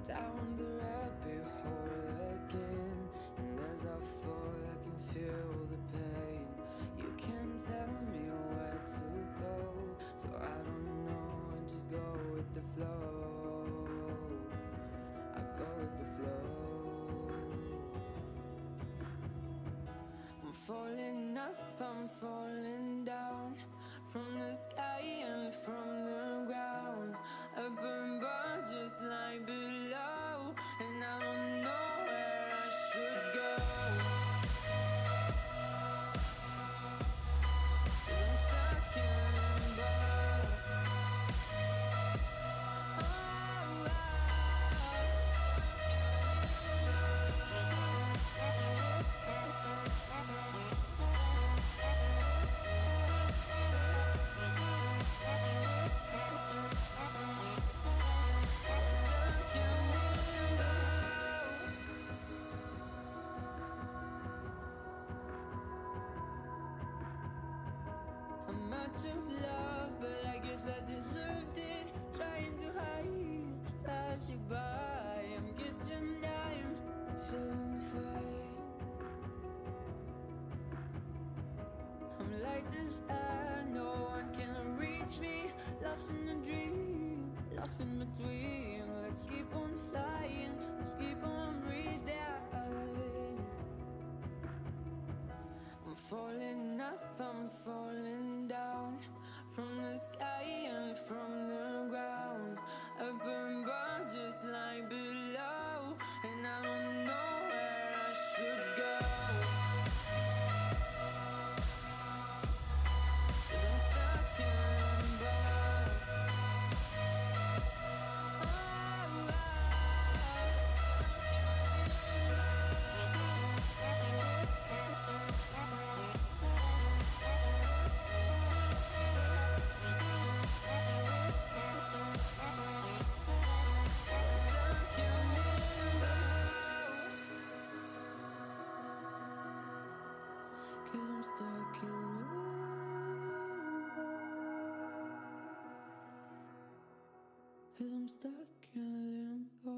down the rabbit hole again. And as I fall, I can feel the pain. You can't tell me where to go, so I don't know, I just go with the flow. I go with the flow. I'm falling up, I'm falling down, from the sky and from the ground. Up above just like below, and I don't know where I should go. 'Cause I'm stuck in limbo. I'm out of love, but I guess I deserved it. Trying to hide, to pass you by. I'm getting time, feeling fine. I'm light as air, no one can reach me. Lost in a dream, lost in between. Let's keep on flying, let's keep on breathing. I'm falling up, I'm falling down, from the sky and from the ground. Up above just like below, and I don't know where I should go. 'Cause I'm stuck in limbo. Cause I'm stuck in limbo. Cause I'm stuck in limbo.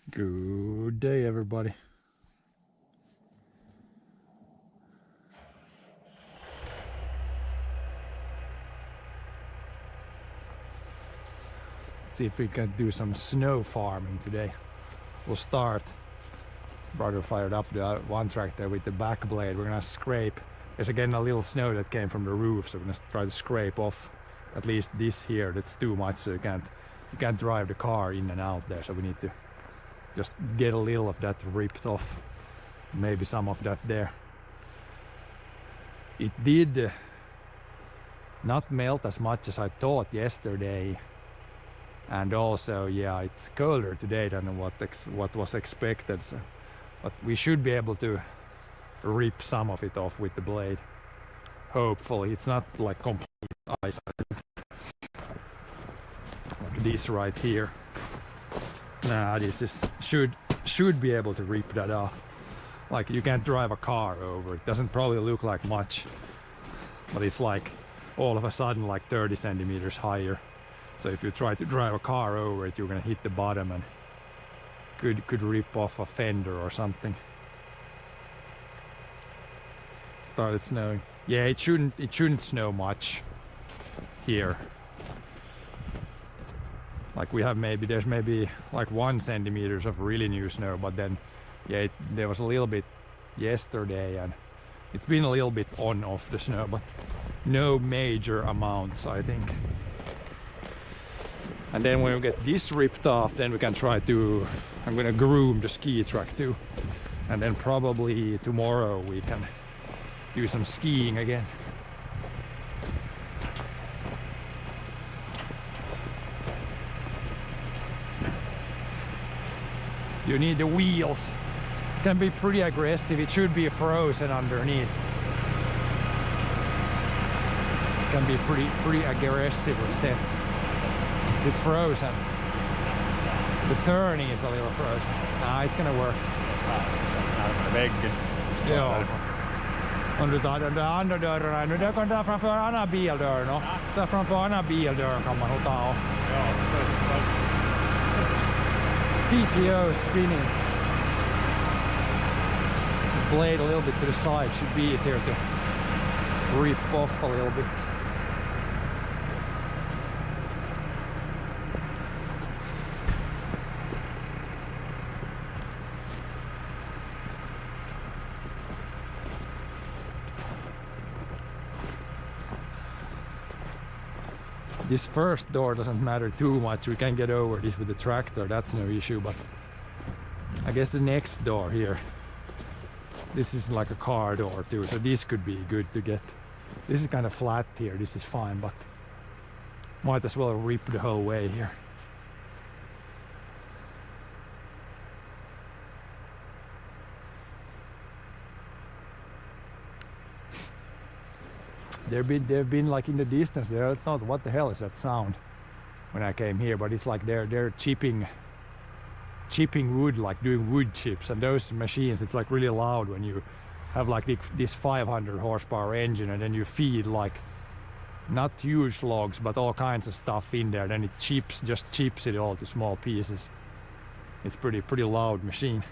Good day, everybody. Let's see if we can do some snow farming today. We'll start. Brother fired up the one tractor with the back blade. We're gonna scrape. There's again a little snow that came from the roof, so we're gonna try to scrape off at least this here. That's too much, so you can't drive the car in and out there. So we need to just get a little of that ripped off. Maybe some of that there. It did not melt as much as I thought yesterday, and also yeah, it's colder today than what was expected. So, but we should be able to rip some of it off with the blade. Hopefully, it's not like complete ice. Like this right here. Nah, this is should be able to rip that off. Like you can't drive a car over it. Doesn't probably look like much, but it's like all of a sudden like 30 centimeters higher. So if you try to drive a car over it, you're gonna hit the bottom and could rip off a fender or something. Started snowing. Yeah, it shouldn't snow much here. Like we have there's maybe like 1 centimeters of really new snow, but then yeah, there was a little bit yesterday, and it's been a little bit on off the snow, but no major amounts, I think. And then when we get this ripped off, then we can try to, I'm gonna groom the ski track too, and then probably tomorrow we can do some skiing again. You need the wheels. It can be pretty aggressive. It should be frozen underneath. It can be pretty aggressively set. It's frozen. The turning is a little frozen. Nah, it's gonna work. Ja. Om du tar den andra dörren, nu där kan du ta framför andra bildörren. Och där framför andra bildörren kan man nog ta. PTO spinning. The blade a little bit to the side should be easier to rip off a little bit. This first door doesn't matter too much. We can get over this with the tractor, that's no issue, but I guess the next door here, this is like a car door too, so this could be good to get. This is kind of flat here, this is fine, but might as well rip the whole way here. They've been like in the distance there. I thought, what the hell is that sound when I came here? But it's like they're chipping wood, like doing wood chips. And those machines, it's like really loud when you have like this 500 horsepower engine, and then you feed like not huge logs, but all kinds of stuff in there. Then it just chips it all to small pieces. It's pretty loud machine.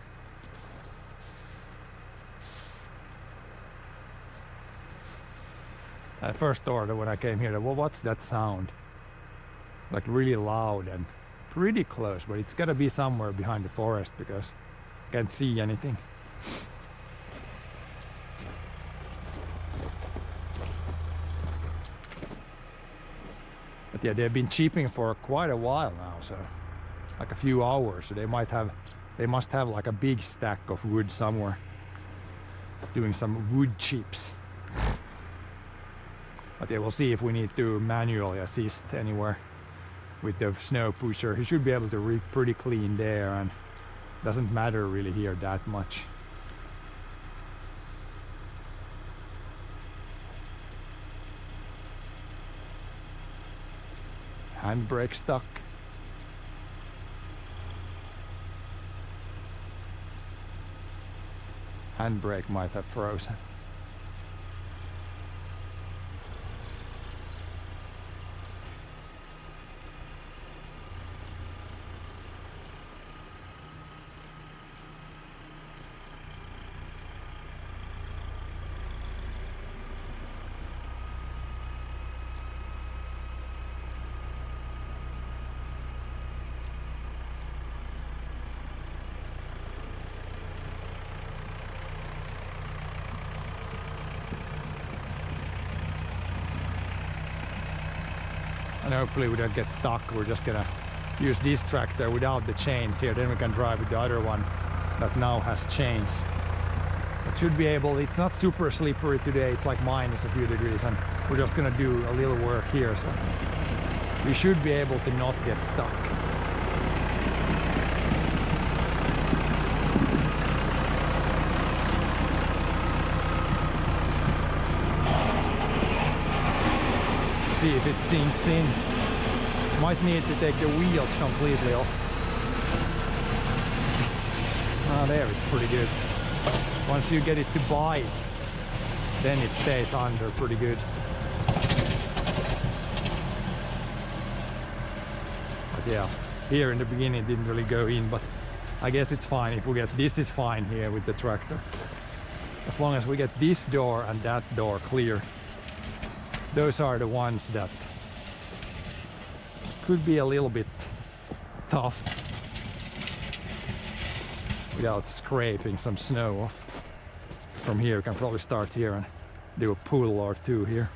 I first thought when I came here, well, what's that sound? Like really loud and pretty close, but it's gotta be somewhere behind the forest because I can't see anything. But yeah, they've been chipping for quite a while now, so like a few hours. So they must have like a big stack of wood somewhere, doing some wood chips. But yeah, we'll see if we need to manually assist anywhere with the snow pusher. He should be able to rip pretty clean there, and doesn't matter really here that much. Handbrake stuck. Handbrake might have frozen. hopefully we don't get stuck. We're just gonna use this tractor without the chains here, then we can drive with the other one that now has chains. It should be able, it's not super slippery today, it's like minus a few degrees, and we're just gonna do a little work here, so we should be able to not get stuck. See if it sinks in. Might need to take the wheels completely off. Ah, there, it's pretty good. Once you get it to bite, then it stays under pretty good. But yeah, here in the beginning it didn't really go in, but I guess it's fine if we get, this is fine here with the tractor. As long as we get this door and that door clear. Those are the ones that could be a little bit tough without scraping some snow off. From here, we can probably start here and do a pull or two here.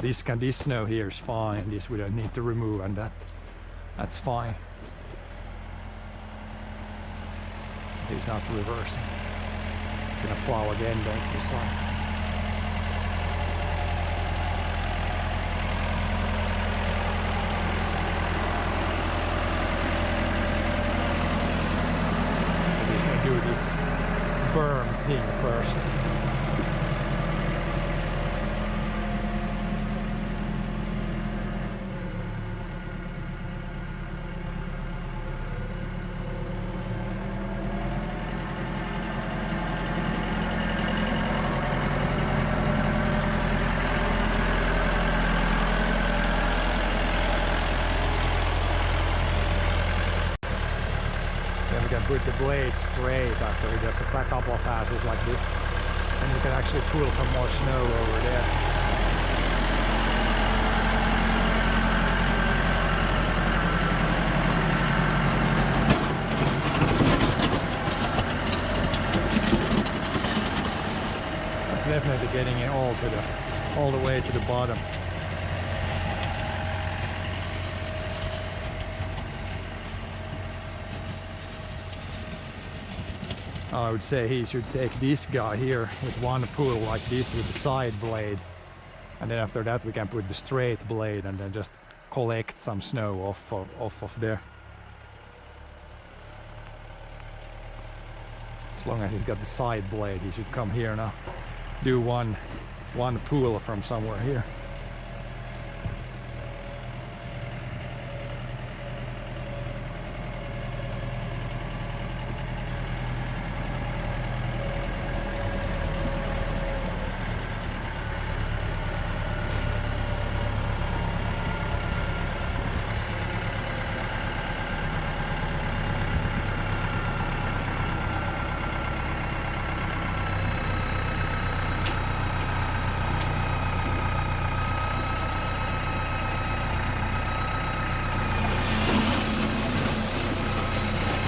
This snow here is fine. This we don't need to remove, and that's fine. He's not reversing. It's gonna plow again down to the side. He's gonna do this berm thing first. Put the blade straight after we just a couple of passes like this, and we can actually pull some more snow over there. That's definitely getting it all the way to the bottom. I would say he should take this guy here with one pull like this with the side blade, and then after that we can put the straight blade and then just collect some snow off of there. As long as he's got the side blade, he should come here now. Do one pull from somewhere here.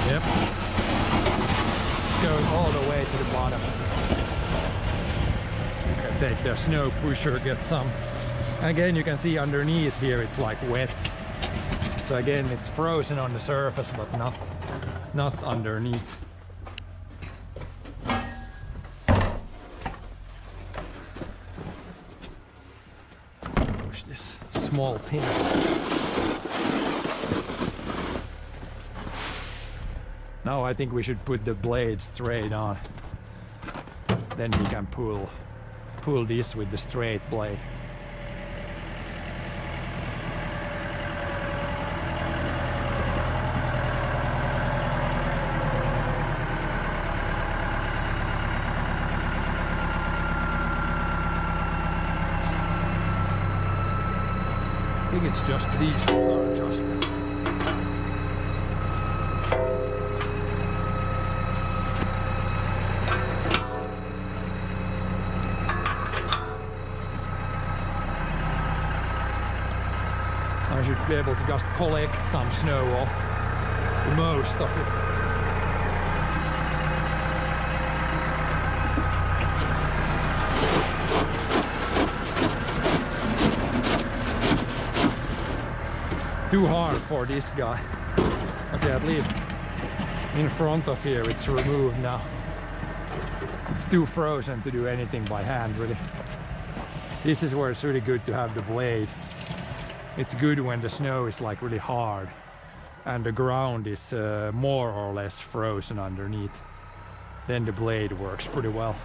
Yep. It's going all the way to the bottom. You can take the snow pusher, get some. Again, you can see underneath here it's like wet. So again, it's frozen on the surface, but not underneath. Push this small pins. Now I think we should put the blade straight on. Then we can pull this with the straight blade. I think it's just these that are adjusted. I should be able to just collect some snow off most of it. Too hard for this guy. Okay, at least in front of here it's removed now. It's too frozen to do anything by hand, really. This is where it's really good to have the blade. It's good when the snow is like really hard and the ground is more or less frozen underneath. Then the blade works pretty well.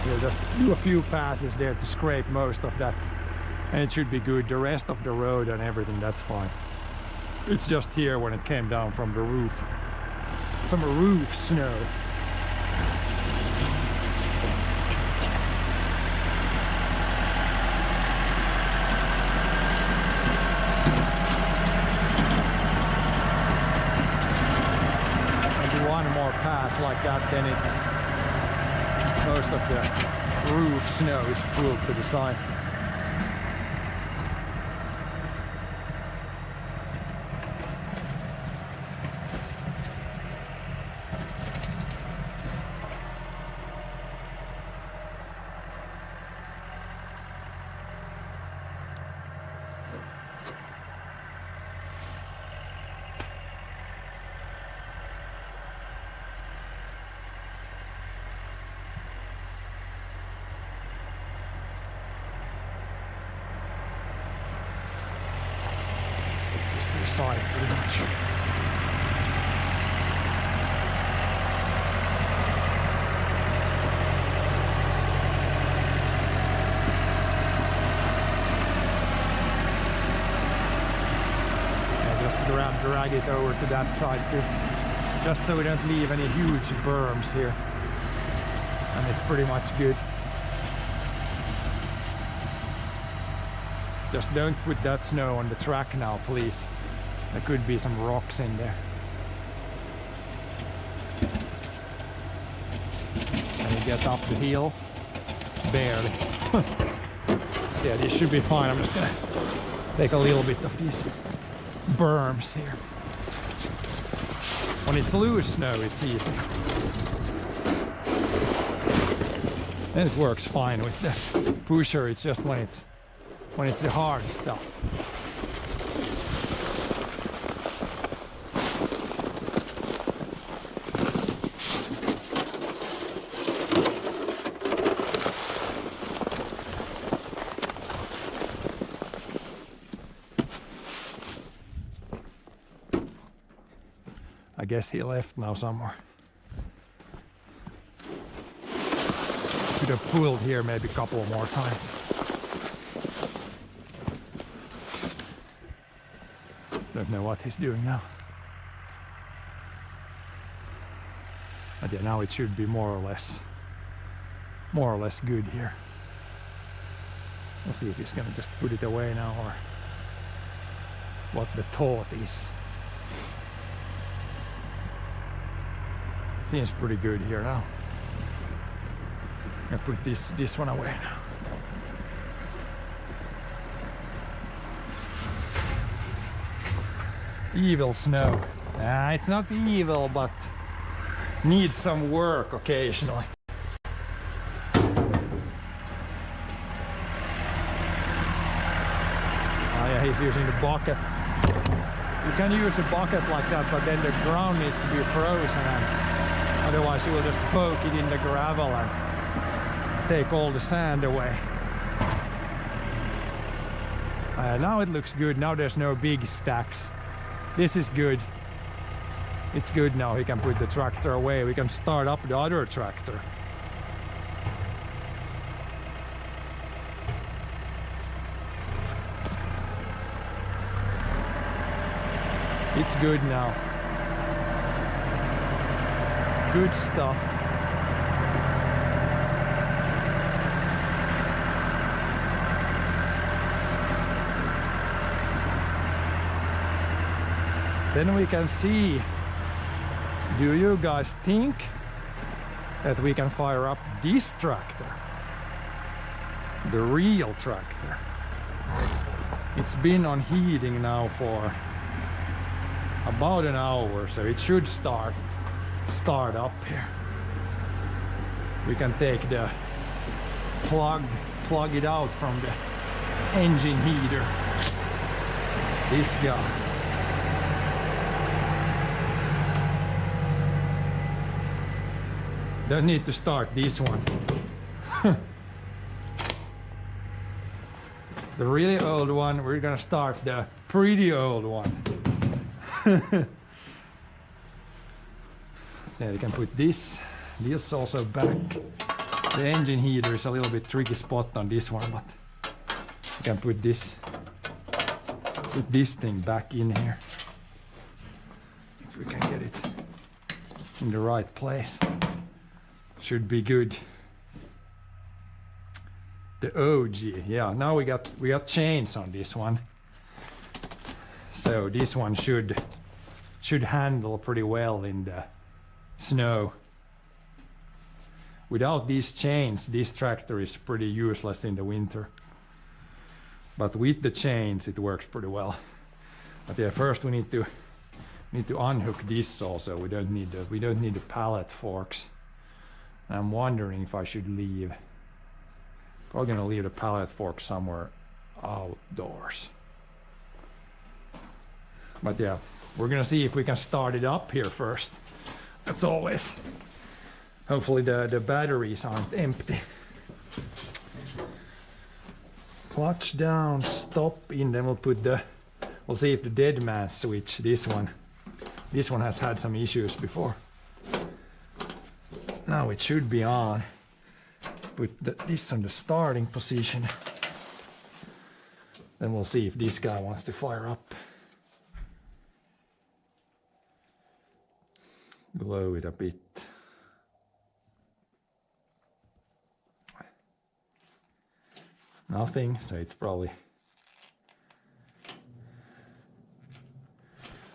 We'll just do a few passes there to scrape most of that and it should be good. The rest of the road and everything, that's fine. It's just here when it came down from the roof. Some roof snow. And one more pass like that, then it's most of the roof snow is pulled to the side. Side pretty much. Yeah, just drag it over to that side too, just so we don't leave any huge berms here, and it's pretty much good. Just don't put that snow on the track now, please. There could be some rocks in there. Can you get up the hill? Barely. Yeah, this should be fine. I'm just gonna take a little bit of these berms here. When it's loose snow, it's easy. Then it works fine with the pusher. It's just when it's the hard stuff. I guess he left now somewhere. Could have pulled here maybe a couple more times. Don't know what he's doing now. But yeah, now it should be more or less good here. We'll see if he's gonna just put it away now or what the thought is. Seems pretty good here now. I'm gonna put this one away now. Evil snow. It's not evil, but needs some work occasionally. Oh yeah, he's using the bucket. You can use a bucket like that, but then the ground needs to be frozen, and otherwise you will just poke it in the gravel and take all the sand away. Now it looks good. Now there's no big stacks. This is good. It's good now. He can put the tractor away. We can start up the other tractor. It's good now. Good stuff. Then we can see, do you guys think that we can fire up this tractor? The real tractor. It's been on heating now for about an hour, so it should start up here. We can take the plug it out from the engine heater. This guy. Don't need to start this one. The really old one, we're gonna start the pretty old one. Yeah, you can put this also back. The engine heater is a little bit tricky spot on this one, but you can put this thing back in here. If we can get it in the right place. Should be good. The OG, yeah. Now we got chains on this one, so this one should handle pretty well in the snow. Without these chains, this tractor is pretty useless in the winter. But with the chains, it works pretty well. But yeah, first we need to unhook this also. We don't need the pallet forks. I'm wondering if I should leave. Probably gonna leave the pallet fork somewhere outdoors. But yeah, we're gonna see if we can start it up here first. That's always. Hopefully the batteries aren't empty. Clutch down, stop in, then we'll see if the dead man switch, this one has had some issues before. Now it should be on. Put this on the starting position. Then we'll see if this guy wants to fire up. Blow it a bit. Nothing, so it's probably...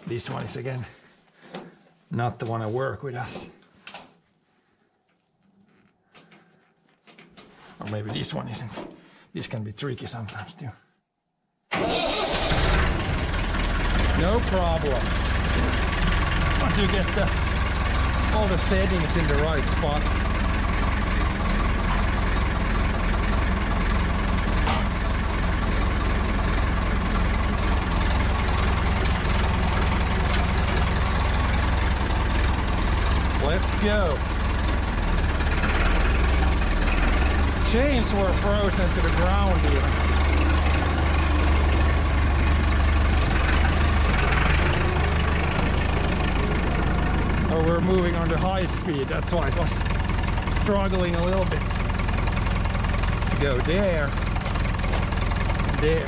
This one is again not the one I work with us. Or maybe this one isn't. This can be tricky sometimes too. No problem. Once you get all the settings in the right spot. Let's go. Chains were frozen to the ground even. Oh, we're moving under high speed, that's why it was struggling a little bit. Let's go there. There.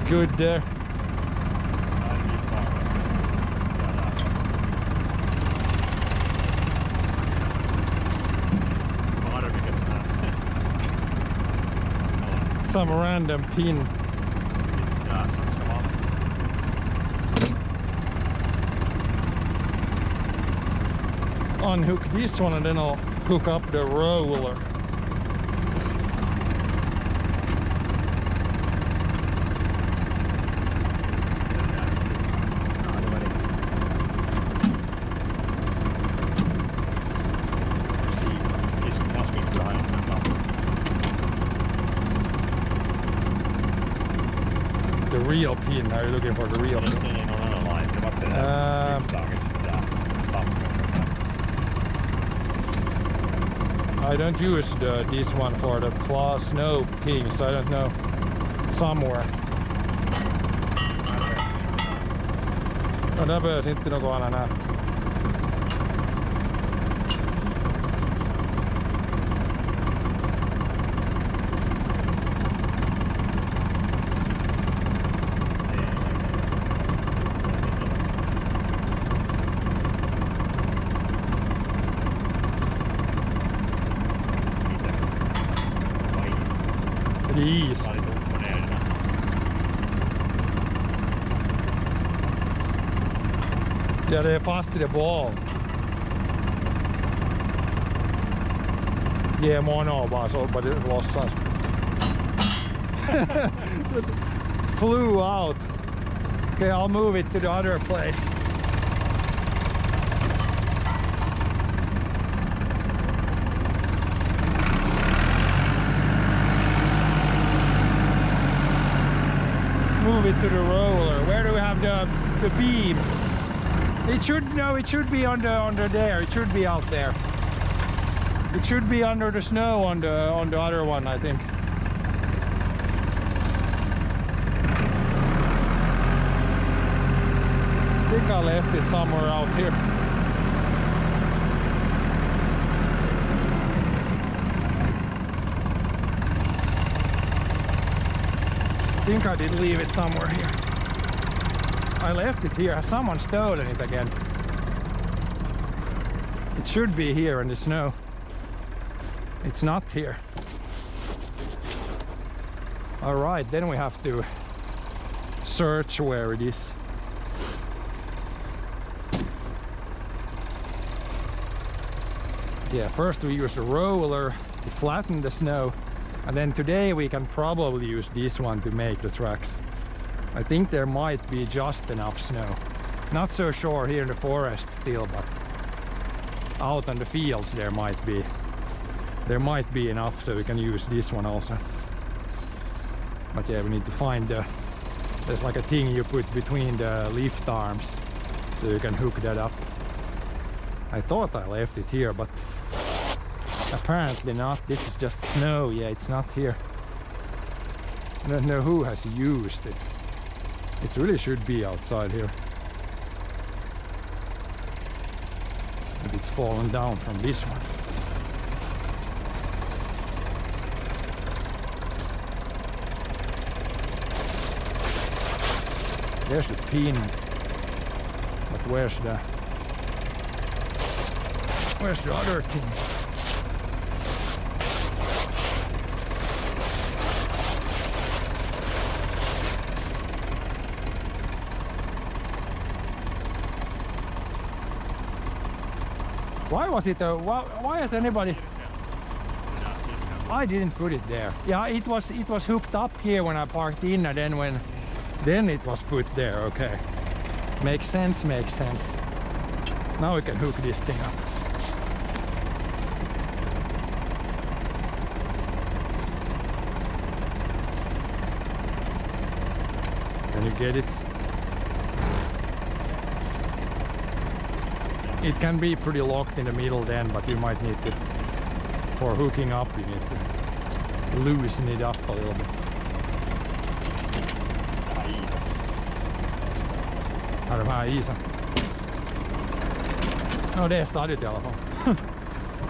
Good there. Some random pin. Unhook this one and then I'll hook up the roller. real pin? Are you looking for the real pin? Niin, on aina laittu. Vaikka pitää I don't use this one for the claw snow kings. I don't know. Somewhere. No där behövs inte något annat här. Is. Ja, det är fast i det ball. Ge mono bara så bara det lossas. Flew out. Okay, I'll move it to the other place. Move it to the roller. Where do we have the beam? It should be under there. It should be out there. It should be under the snow on the other one, I think. I think I left it somewhere out here. I think I did leave it somewhere here. I left it here. Has someone stolen it again? It should be here in the snow. It's not here. All right, then we have to search where it is. Yeah, first we use a roller to flatten the snow. And then today we can probably use this one to make the tracks. I think there might be just enough snow. Not so sure here in the forest still, but out on the fields there might be enough, so we can use this one also. But yeah, we need to find there's like a thing you put between the lift arms so you can hook that up. I thought I left it here, but apparently not. This is just snow. Yeah, it's not here. I don't know who has used it. It really should be outside here. But it's fallen down from this one. There's the pin. But where's the other thing? Why was it why has anybody? I didn't put it there. Yeah, it was hooked up here when I parked in, and then it was put there. Okay, makes sense. Now we can hook this thing up. Can you get it? It can be pretty locked in the middle then, but you might need to, for hooking up, you need to loosen it up a little bit. Har de här isen? No, det är stadigt i alla fall.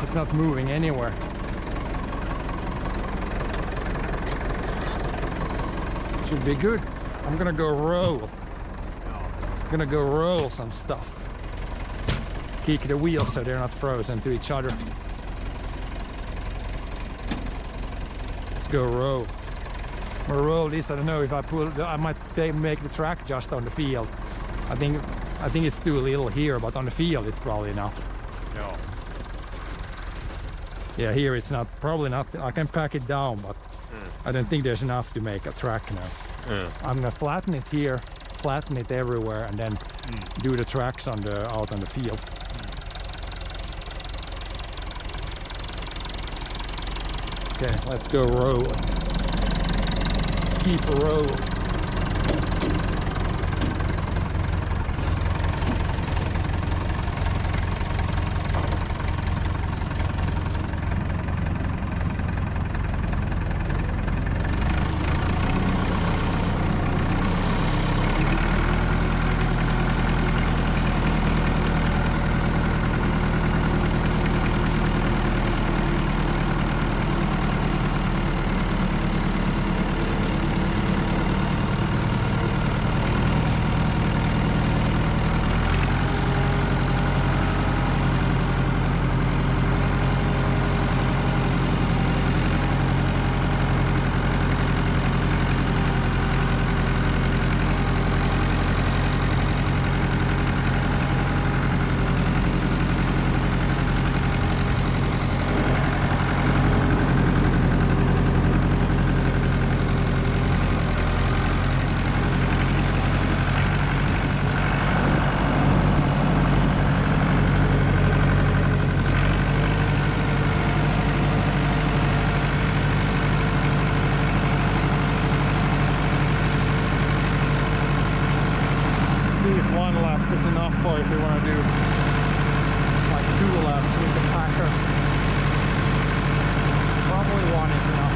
It's not moving anywhere. Should be good. I'm gonna go roll. Some stuff. Kick the wheels so they're not frozen to each other. Let's go roll. We'll roll this. I don't know if I pull. I might make the track just on the field. I think it's too little here, but on the field it's probably enough. Joo. Yeah, here it's not. Probably not. I can pack it down, but I don't think there's enough to make a track now. I'm gonna flatten it here, flatten it everywhere, and then do the tracks out on the field. Okay, let's go roll. Keep rolling. see if 1 lap is enough or if we want to do like 2 laps with the packer. Probably 1 is enough.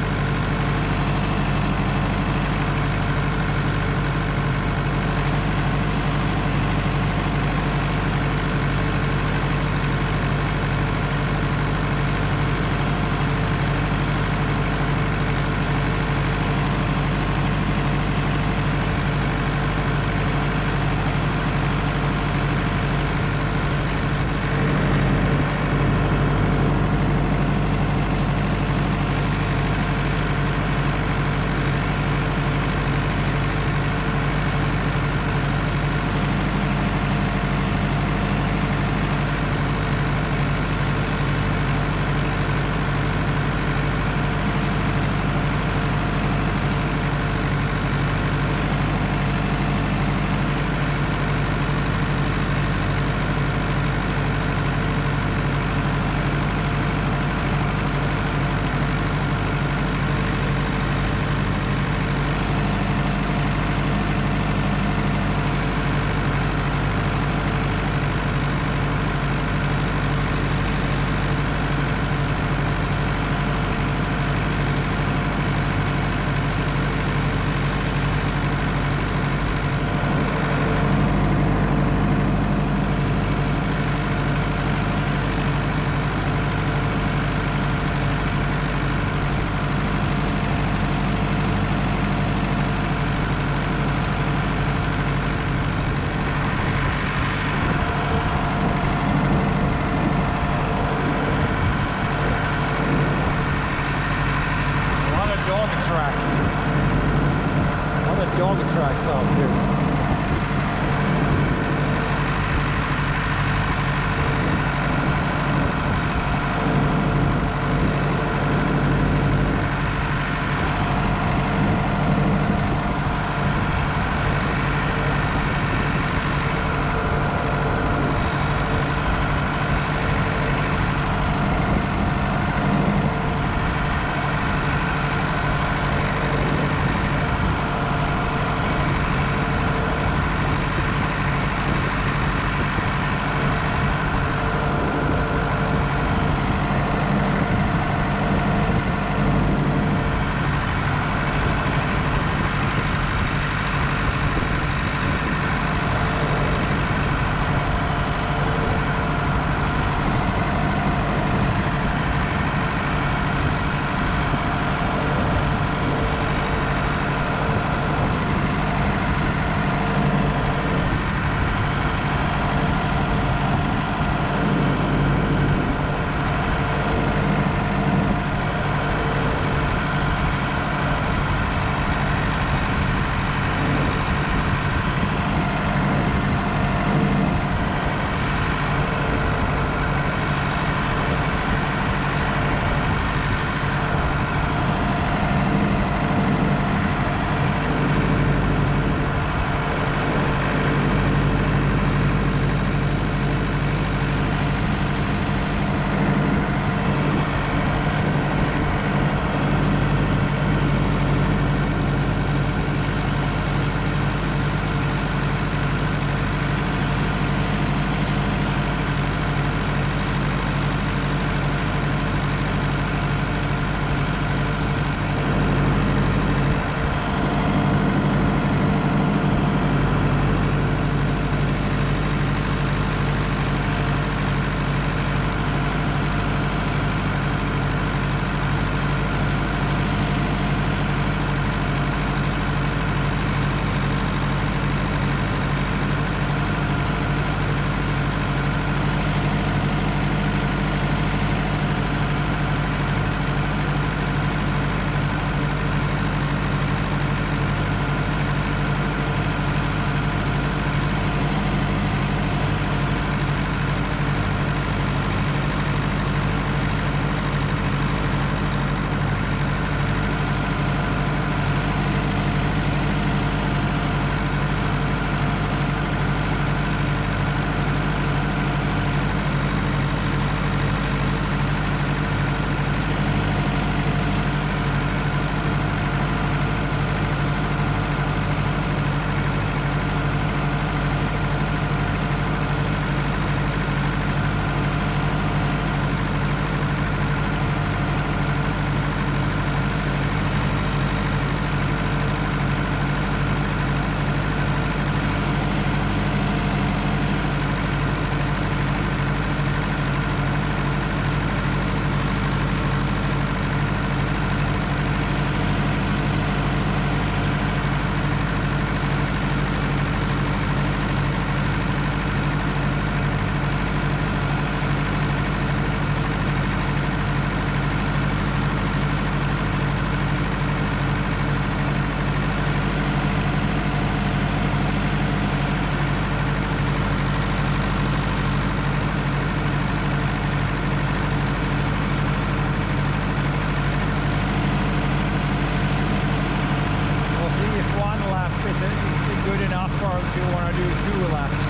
far do you want to do 2 laps?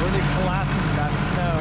Really flatten that snow.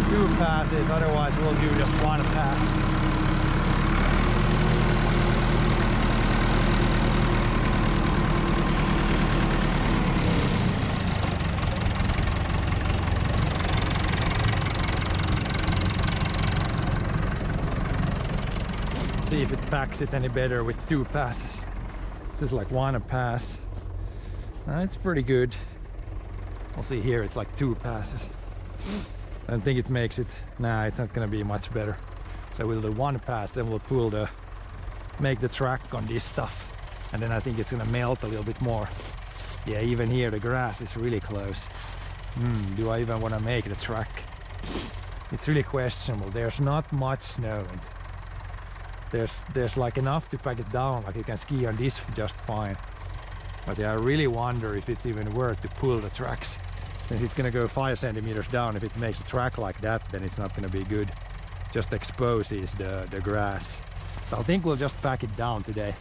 Two passes, otherwise we'll do just 1 pass. See if it packs it any better with 2 passes. This is like 1 a pass. It's pretty good. We'll see here, it's like 2 passes. I don't think it makes it. Nah, it's not gonna be much better. So we'll do 1 pass, then we'll make the track on this stuff. And then I think it's gonna melt a little bit more. Yeah, even here the grass is really close. Do I even wanna make the track? It's really questionable. There's not much snow. There's like enough to pack it down, like you can ski on this just fine. But yeah, I really wonder if it's even worth to pull the tracks. Since it's gonna go 5 centimeters down, if it makes a track like that, then it's not gonna be good. Just exposes the grass. So I think we'll just pack it down today.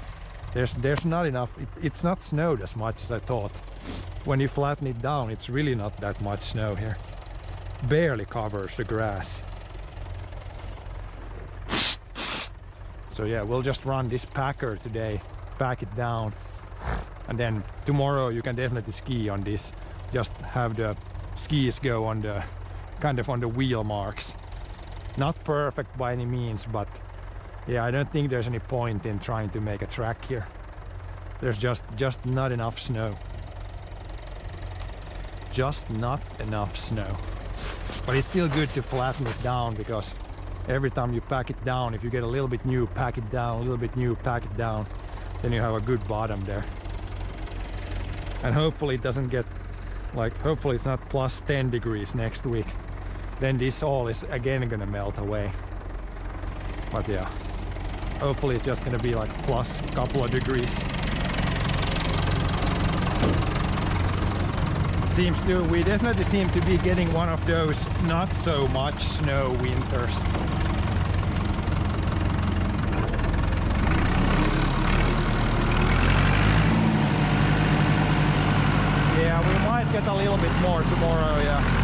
There's not enough, it's not snowed as much as I thought. When you flatten it down, it's really not that much snow here. Barely covers the grass. So yeah, we'll just run this packer today, pack it down. And then tomorrow you can definitely ski on this. Just have the skis go on the kind of on the wheel marks. Not perfect by any means, but yeah, I don't think there's any point in trying to make a track here. There's just not enough snow. Just not enough snow. But it's still good to flatten it down, because every time you pack it down, if you get a little bit new, pack it down, a little bit new, pack it down, then you have a good bottom there. And hopefully it doesn't get like, hopefully it's not plus 10 degrees next week. Then this all is again gonna melt away. But yeah, hopefully it's just gonna be like plus a couple of degrees. We definitely seem to be getting one of those not so much snow winters. Yeah, we might get a little bit more tomorrow, yeah.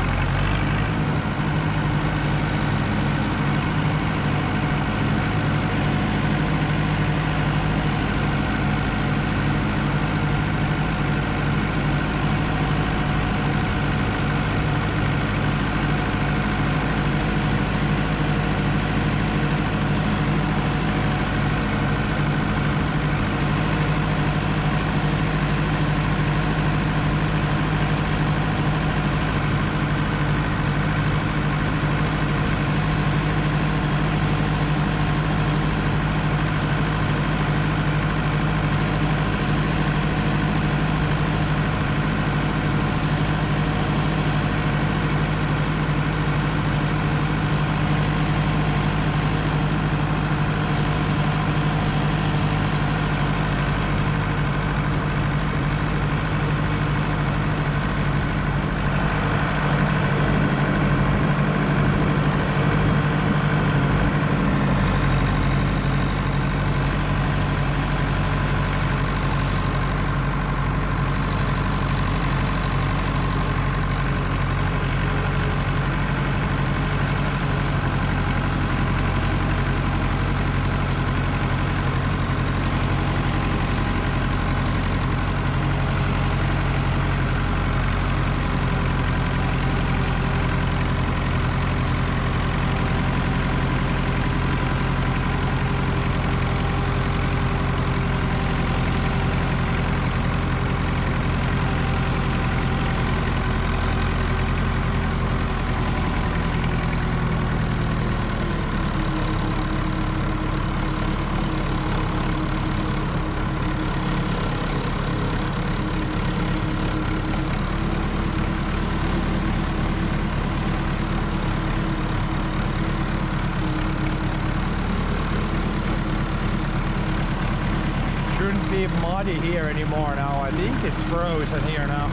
be muddy here anymore now. I think it's frozen here now.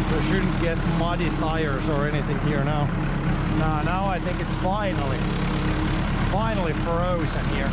So shouldn't get muddy tires or anything here now. Now I think it's finally frozen here.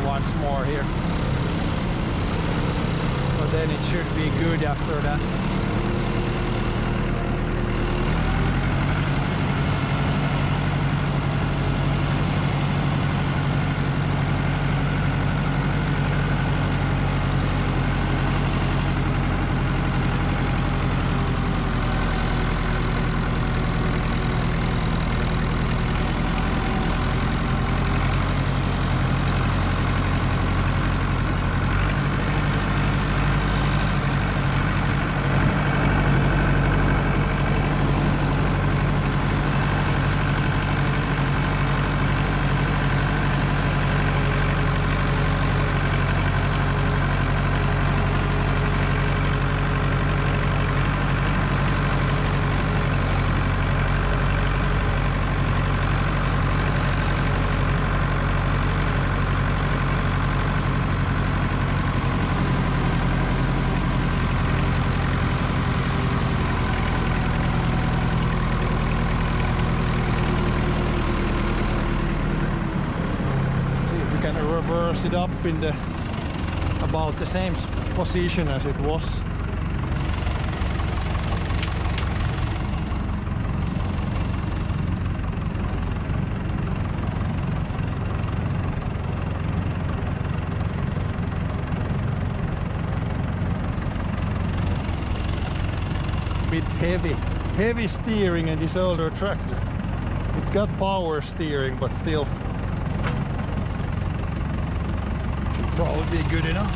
Once more here, but then it should be good after that. Reverse it up in the about the same position as it was. Bit heavy steering in this older tractor. It's got power steering, but still probably be good enough.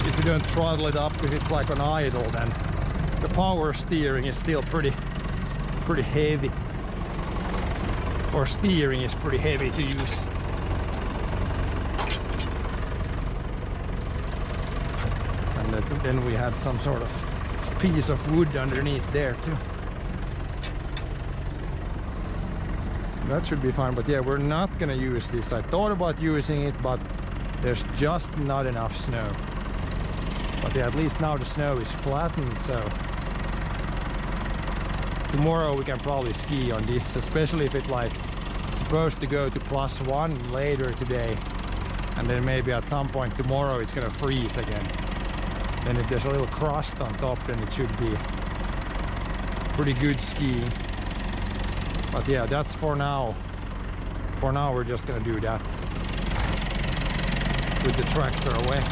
If you don't throttle it up, if it's like on idle, then the power steering is still pretty heavy. or steering is pretty heavy to use. And then we had some sort of piece of wood underneath there too. That should be fine, but yeah, we're not gonna use this. I thought about using it, but there's just not enough snow. But yeah, at least now the snow is flattened, so tomorrow we can probably ski on this, especially if it's like supposed to go to +1 later today, and then maybe at some point tomorrow it's gonna freeze again. Then if there's a little crust on top, then it should be pretty good skiing. But yeah, that's for now. For now we're just gonna do that with the tractor away.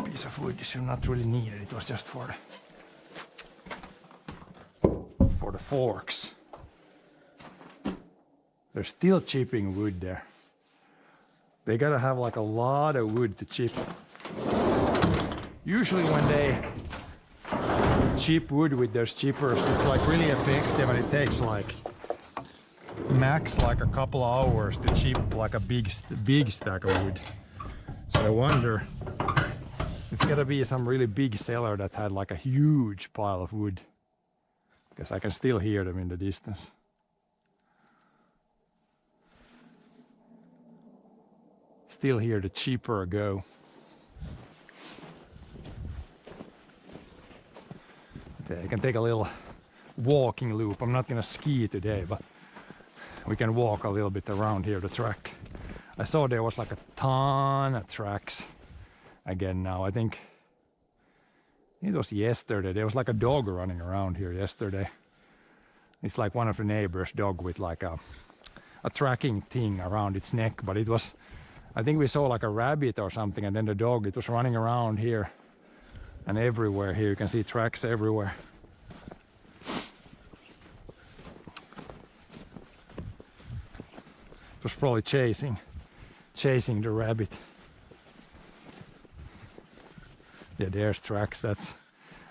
Piece of wood is not really needed, it was just for the forks. They're still chipping wood there. They gotta have like a lot of wood to chip. Usually when they chip wood with those chippers, it's like really effective, and it takes like max like a couple of hours to chip like a big stack of wood. So I wonder, it's gotta be some really big seller that had like a huge pile of wood, because I can still hear them in the distance. Still hear the chipper go. Okay, I can take a little walking loop. I'm not gonna ski today, but we can walk a little bit around here the track. I saw there was like a ton of tracks again now. I think it was yesterday. There was like a dog running around here yesterday. It's like one of the neighbors' dog with like a tracking thing around its neck, but it was, I think we saw like a rabbit or something, and then the dog, it was running around here and everywhere. Here you can see tracks everywhere. It was probably chasing the rabbit. Yeah, there's tracks.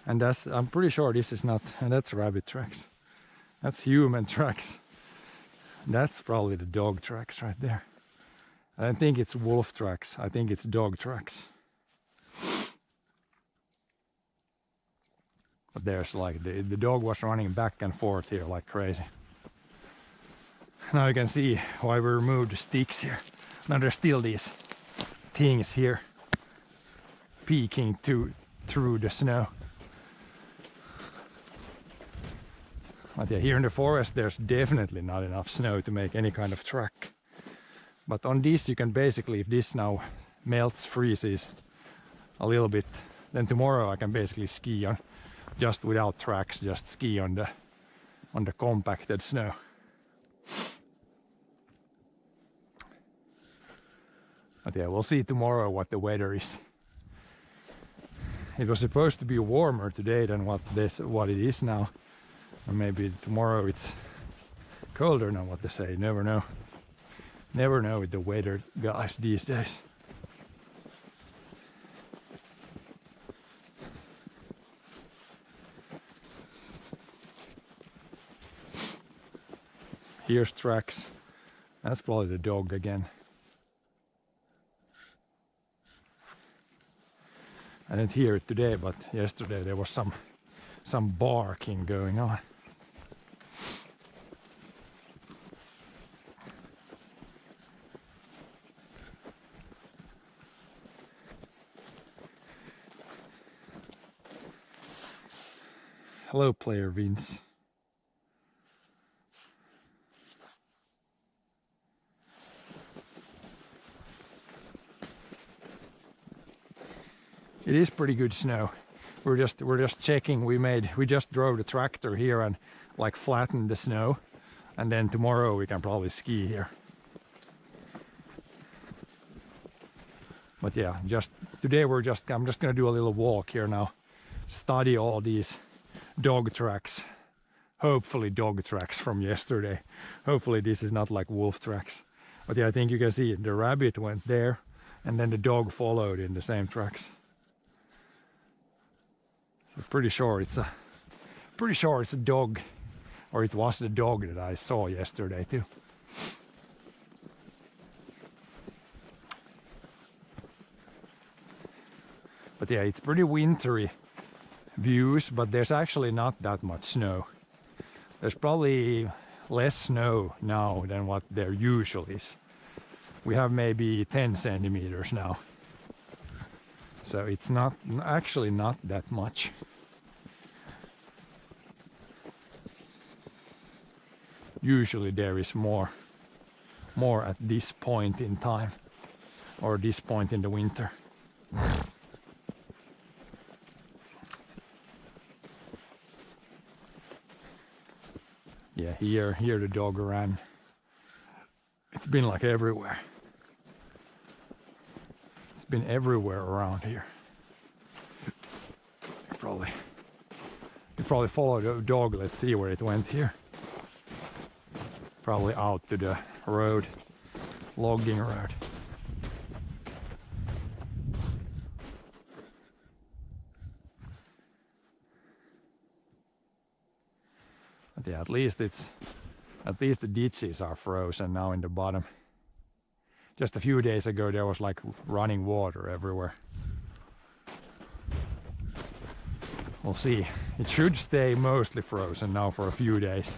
I'm pretty sure this is not, and that's rabbit tracks. That's human tracks. That's probably the dog tracks right there. I don't think it's wolf tracks. I think it's dog tracks. But there's like the dog was running back and forth here like crazy. Now you can see why we removed the sticks here. Now there's still these things here peeking through the snow. But yeah, here in the forest there's definitely not enough snow to make any kind of track. But on this you can basically, if this now melts, freezes a little bit, then tomorrow I can basically ski on just without tracks, just ski on the compacted snow. But yeah, we'll see tomorrow what the weather is. it was supposed to be warmer today than what it is now. Or maybe tomorrow it's colder than what they say. Never know. Never know with the weather guys these days. Here's tracks. That's probably the dog again. I didn't hear it today, but yesterday there was some barking going on. Hello, player Vince. It is pretty good snow. We're just checking. We just drove the tractor here and like flattened the snow, and then tomorrow we can probably ski here. But yeah, just today I'm just gonna do a little walk here now, study all these dog tracks. Hopefully dog tracks from yesterday. Hopefully this is not like wolf tracks. But yeah, I think you can see the rabbit went there, and then the dog followed in the same tracks. Pretty sure it's a dog, or it was the dog that I saw yesterday too. But yeah, it's pretty wintry views, but there's actually not that much snow. There's probably less snow now than what there usually is. We have maybe 10 centimeters now. So it's not actually not that much. Usually there is more at this point in time, or this point in the winter. Yeah, here the dog ran. It's been like everywhere. It's been everywhere around here. You probably followed the dog. Let's see where it went here. Probably out to the road, logging road. But yeah, at least the ditches are frozen now in the bottom. Just a few days ago there was like running water everywhere. We'll see. It should stay mostly frozen now for a few days.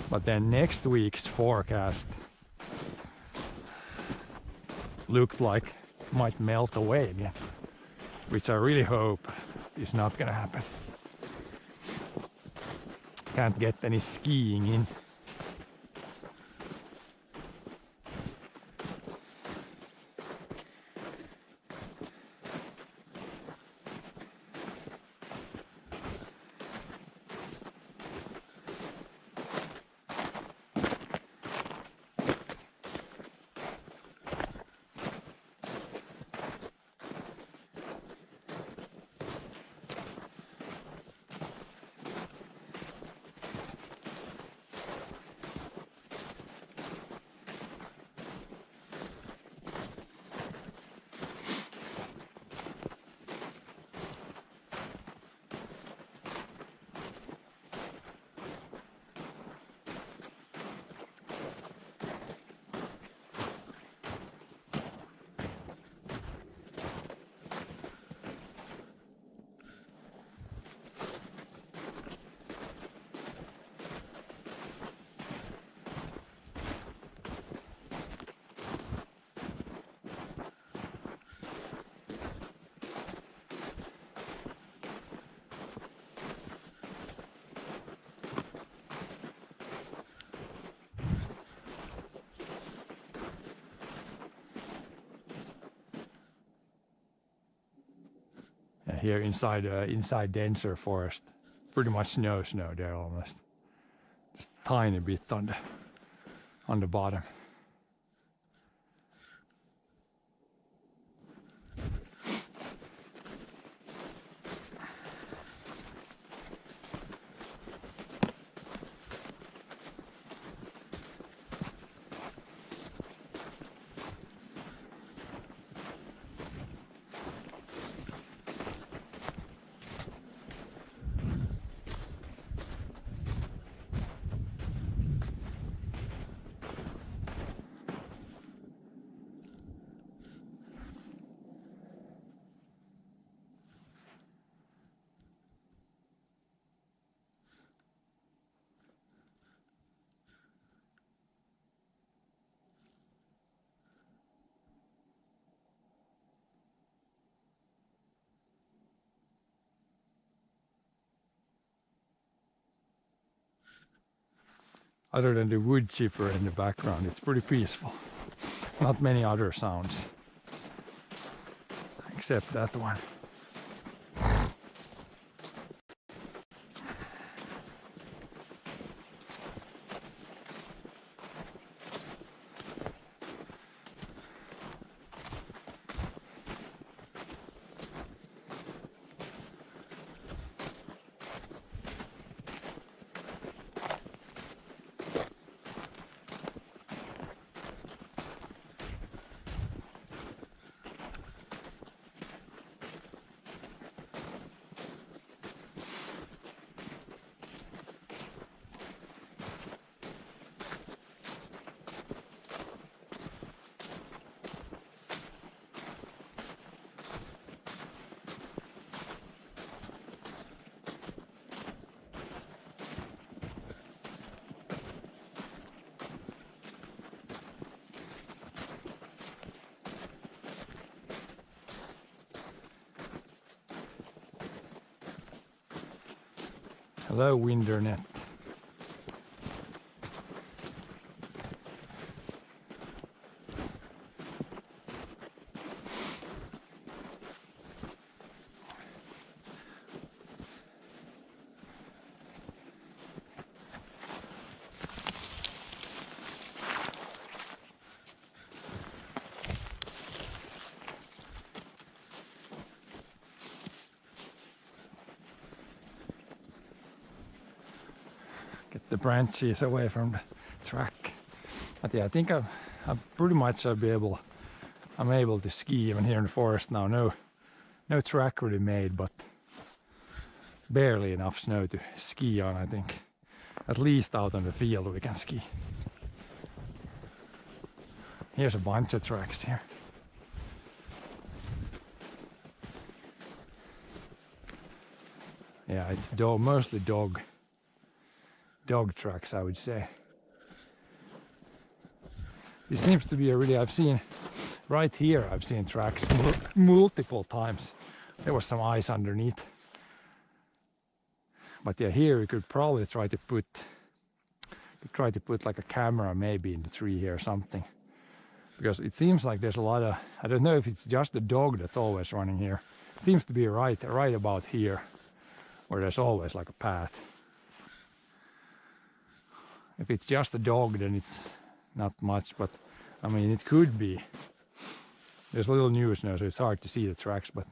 But then next week's forecast looked like it might melt away again, which I really hope is not gonna happen. Can't get any skiing in. Here inside denser forest, pretty much no snow there almost. Just a tiny bit on the bottom. other than the wood chipper in the background, it's pretty peaceful. Not many other sounds except that one. Hello, Windernet. Get the branches away from the track. But yeah, I think I'm pretty much I'm able to ski even here in the forest now. No track really made, but barely enough snow to ski on, I think. At least out on the field we can ski. Here's a bunch of tracks here. Yeah, it's mostly dog tracks, I would say. This seems to be a really, I've seen right here, I've seen tracks multiple times. There was some ice underneath. But yeah, here we could probably try to put like a camera maybe in the tree here or something. Because it seems like there's a lot of, I don't know if it's just the dog that's always running here. It seems to be right about here, where there's always like a path. If it's just a dog, then it's not much, but I mean, it could be. There's a little new snow, so it's hard to see the tracks, but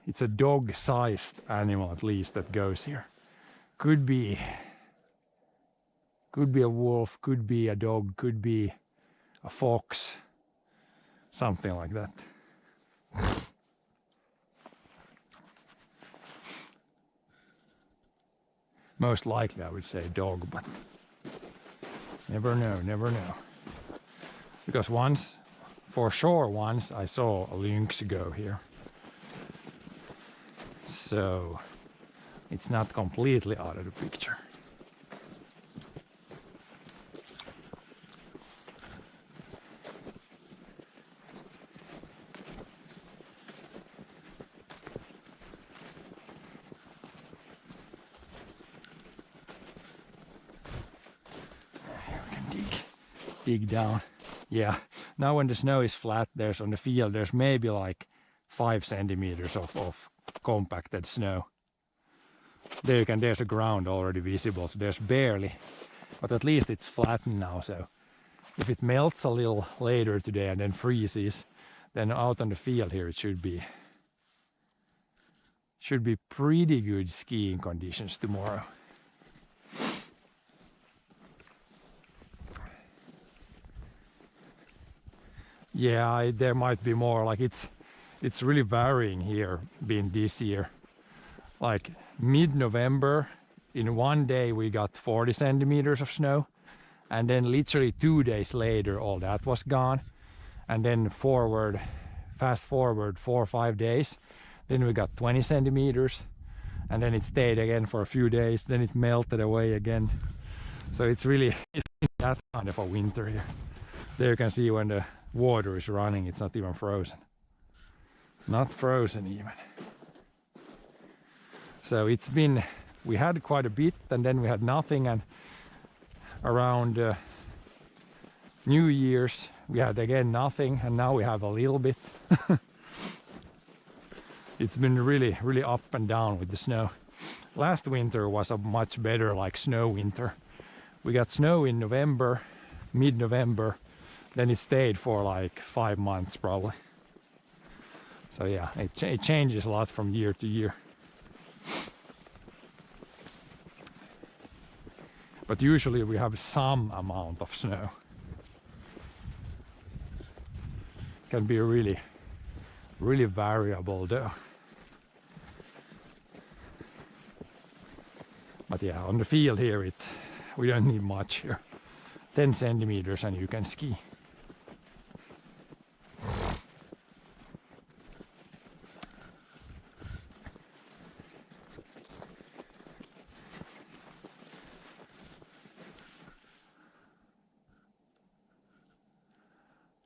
it's a dog-sized animal at least that goes here. Could be a wolf, could be a dog, could be a fox, something like that. Most likely I would say dog, but never know. Because once I saw a lynx go here. So it's not completely out of the picture. Dig down. Yeah, now when the snow is flat, there's on the field, there's maybe like 5 centimeters of compacted snow. There you can, there's the ground already visible, so there's barely, but at least it's flattened now. So if it melts a little later today and then freezes, then out on the field here it should be pretty good skiing conditions tomorrow. Yeah, there might be more, like it's really varying here, being this year. Like mid-November, in one day we got 40 centimeters of snow, and then literally 2 days later all that was gone. And then fast forward 4 or 5 days, then we got 20 centimeters, and then it stayed again for a few days, then it melted away again. So it's that kind of a winter here. There you can see when the water is running, it's not even frozen. Not frozen even. So we had quite a bit, and then we had nothing, and around New Year's we had again nothing, and now we have a little bit. It's been really up and down with the snow. Last winter was a much better like snow winter. We got snow in November, mid-November, then it stayed for like 5 months probably. So yeah, it changes a lot from year to year. But usually we have some amount of snow. Can be really variable though. But yeah, on the field here we don't need much here. 10 centimeters and you can ski.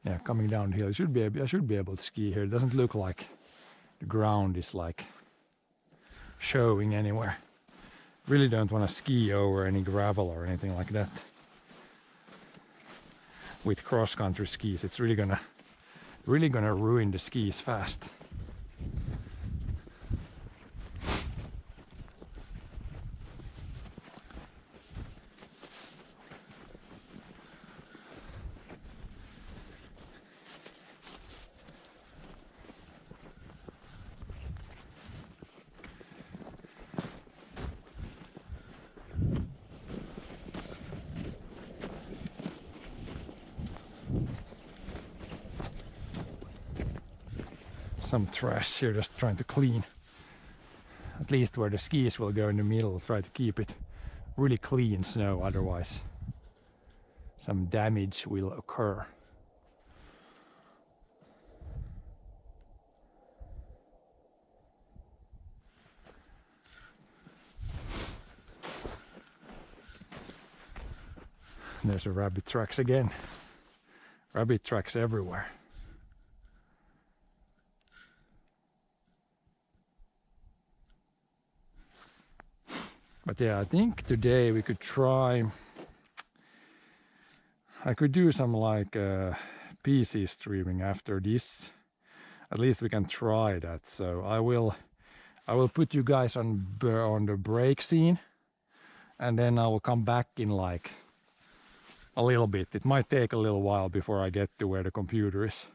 Yeah, coming down the hill, I should be able to ski here. It doesn't look like the ground is like showing anywhere. Really don't want to ski over any gravel or anything like that. With cross-country skis, it's really gonna ruin the skis fast. Some trash here, just trying to clean. At least where the skis will go in the middle, try to keep it really clean snow, otherwise some damage will occur. There's the rabbit tracks again. Rabbit tracks everywhere. But yeah, I think today we could try, I could do some like PC streaming after this. At least we can try that. So I will put you guys on the break scene, and then I will come back in like a little bit. It might take a little while before I get to where the computer is.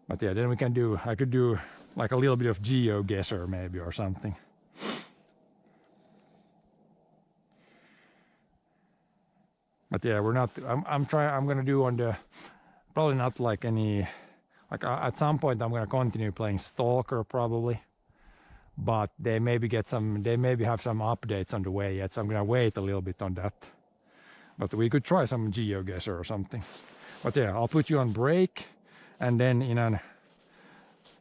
But yeah, then we can do, I could do like a little bit of GeoGuessr maybe or something. But yeah, I'm gonna do on the, probably not like any, like at some point I'm gonna continue playing Stalker probably. But they maybe have some updates on the way yet, so I'm gonna wait a little bit on that. But we could try some GeoGuessr or something. But yeah, I'll put you on break, and then in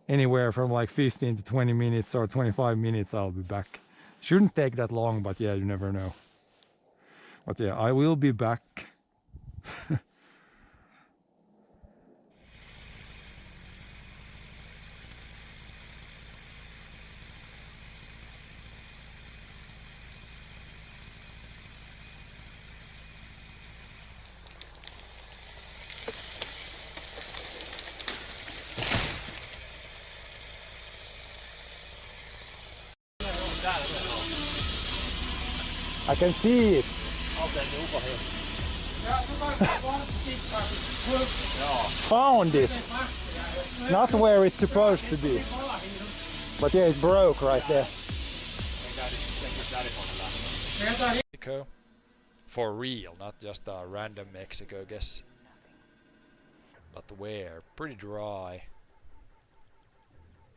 anywhere from like 15 to 20 minutes or 25 minutes I'll be back. Shouldn't take that long, but yeah, you never know. But yeah, I will be back. I can see it. Found it. Not where it's supposed to be. But yeah, it broke right there. Mexico. For real, not just a random Mexico guess. But where? Pretty dry.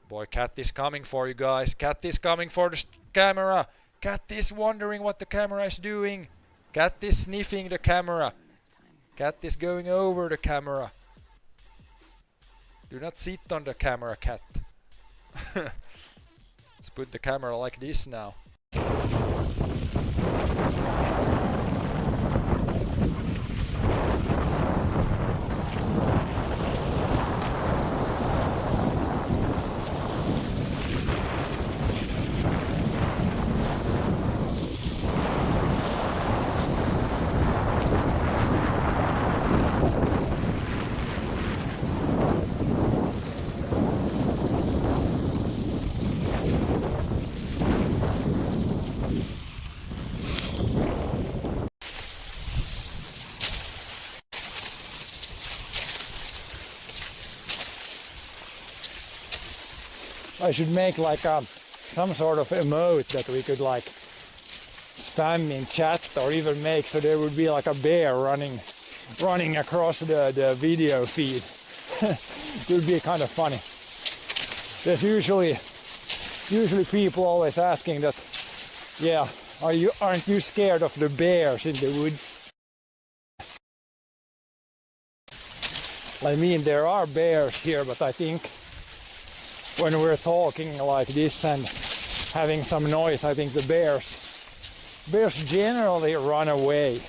Boy, Cat is coming for you guys. Cat is coming for the camera. Cat is wondering what the camera is doing. Cat is sniffing the camera. Cat is going over the camera. Do not sit on the camera, Cat. Let's put the camera like this now. I should make like some sort of emote that we could like spam in chat or even make so there would be like a bear running across the video feed. It would be kind of funny. There's usually people always asking that, yeah, aren't you scared of the bears in the woods? I mean, there are bears here, but I think when we're talking like this and having some noise, I think the bears generally run away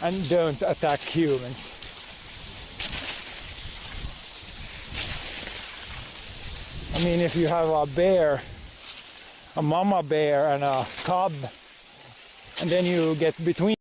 and don't attack humans. I mean, if you have a bear, a mama bear and a cub, and then you get between.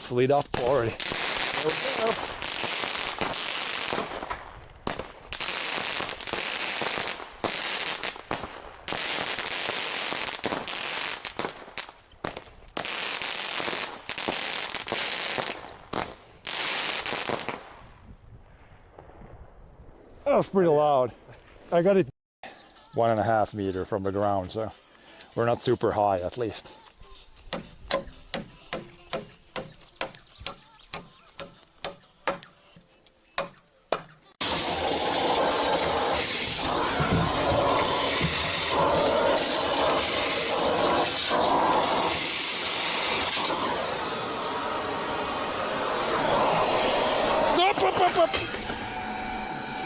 It's lit up already. There we go. That was pretty loud. I got it 1.5 meters from the ground, so we're not super high at least.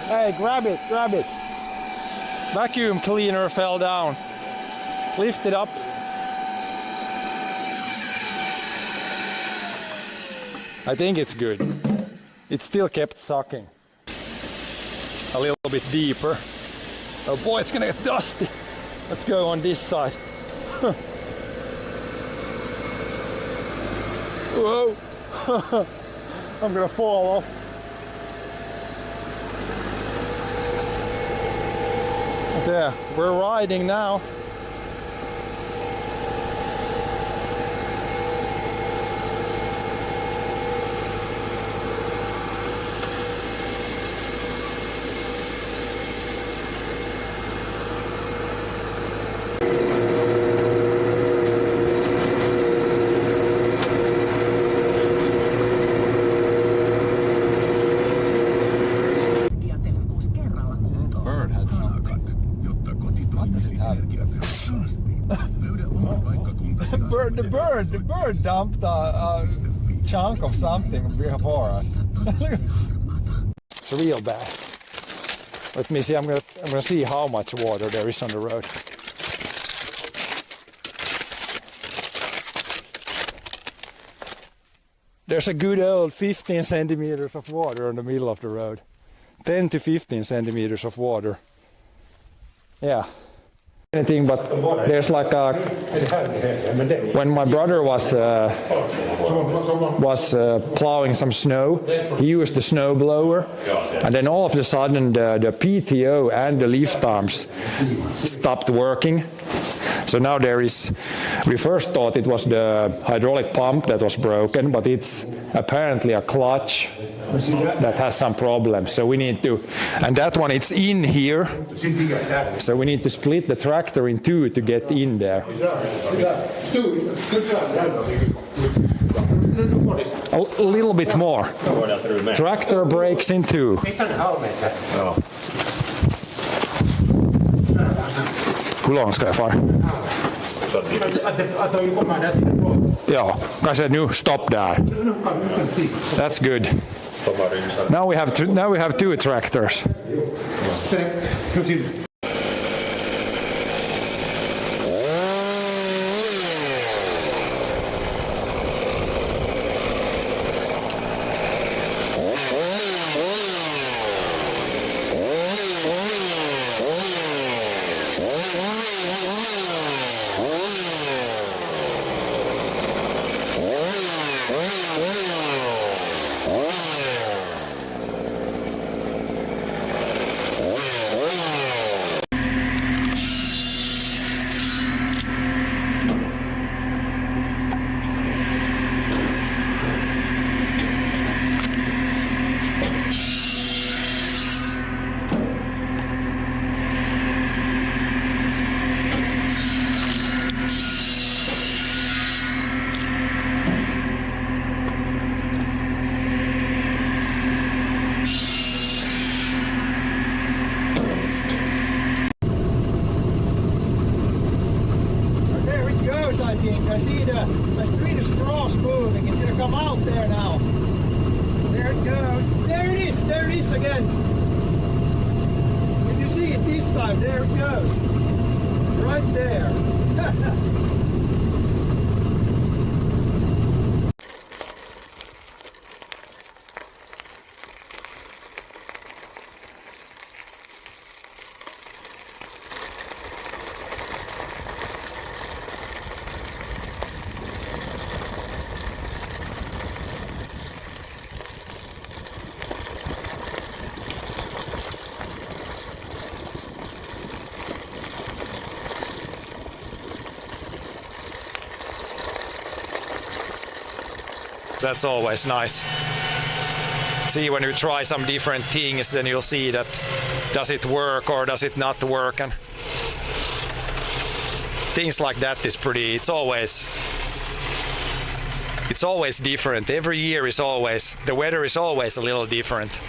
Hey, grab it, grab it. Vacuum cleaner fell down. Lift it up. I think it's good. It still kept sucking. A little bit deeper. Oh boy, it's gonna get dusty. Let's go on this side. Whoa! I'm gonna fall off. There, we're riding now. Bird had some. The bird dumped a chunk of something before us. It's real bad. Let me see. I'm gonna see how much water there is on the road. There's a good old 15 centimeters of water in the middle of the road. 10 to 15 centimeters of water. Yeah. Anything, but there's like a, when my brother was plowing some snow, he used the snow blower, and then all of a sudden the PTO and the lift arms stopped working. So now there is, we first thought it was the hydraulic pump that was broken, but it's apparently a clutch that has some problems. So we need to, and that one, it's in here. So we need to split the tractor in two to get in there. A little bit more. Tractor breaks in two. Hur långt ska jag fara? Ja, kanske nu stopp där. That's good. Now we have two tractors. I see the street is cross moving. It's gonna come out there now. There it goes. There it is. There it is again. Did you see it this time? There it goes. Right there. That's always nice. See, when you try some different things, then you'll see that does it work or does it not work, and things like that is pretty. It's always different. Every year is always, the weather is always a little different.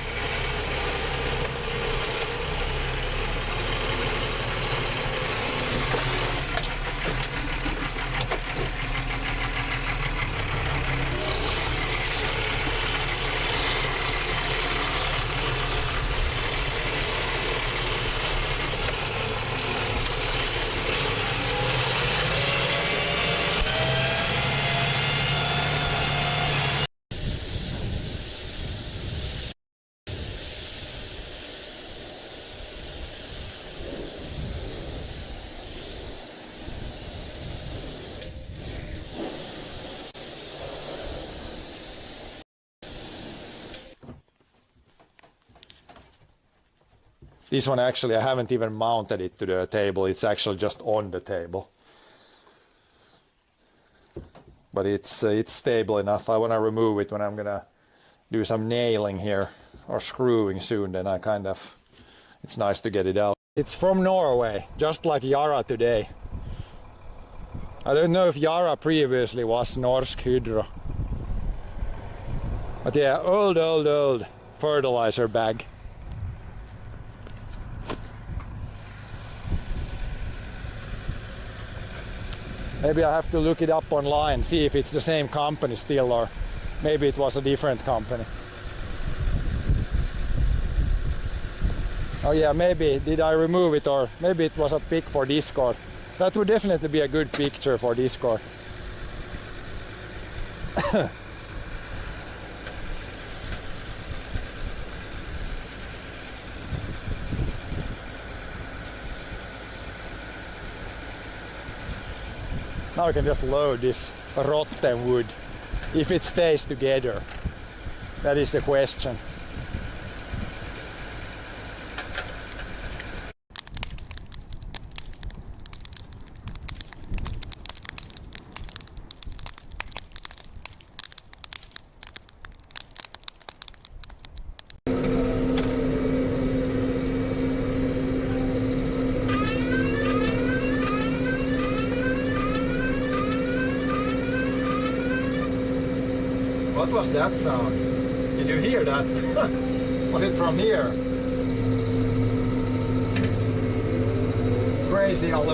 This one actually, I haven't even mounted it to the table. It's actually just on the table. But it's stable enough. I want to remove it when I'm gonna do some nailing here or screwing soon. Then it's nice to get it out. It's from Norway, just like Yara today. I don't know if Yara previously was Norsk Hydro. But yeah, old fertilizer bag. Maybe I have to look it up online, see if it's the same company still, or maybe it was a different company. Oh yeah, maybe did I remove it, or maybe it was a pic for Discord. That would definitely be a good picture for Discord. Now I can just load this rotten wood. If it stays together. That is the question. What was that sound? Did you hear that? Was it from here? Crazy all the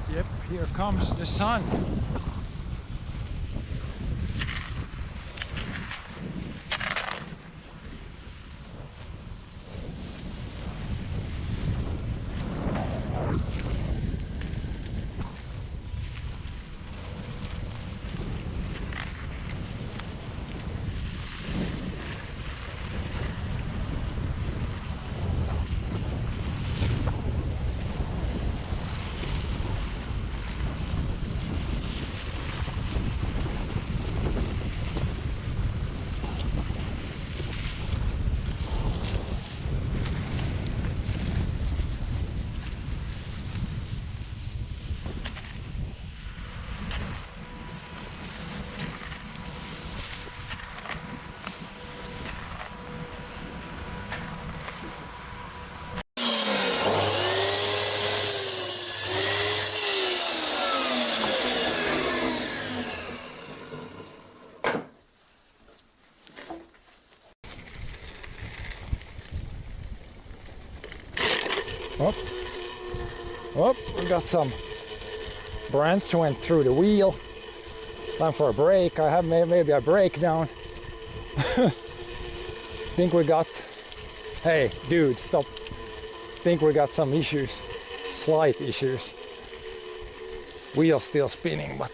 Yep, here comes the sun. Oh, we got some branch went through the wheel. Time for a break. I have maybe a breakdown. Think we got, hey dude, stop. Think we got some issues, slight issues. Wheel still spinning, but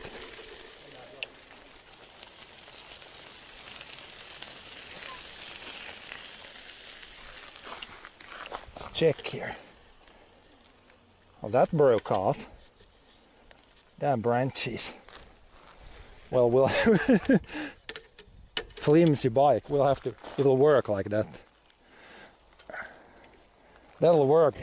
let's check here. Well, that broke off. Damn branches. Well, we'll flimsy bike. We'll have to. It'll work like that. That'll work.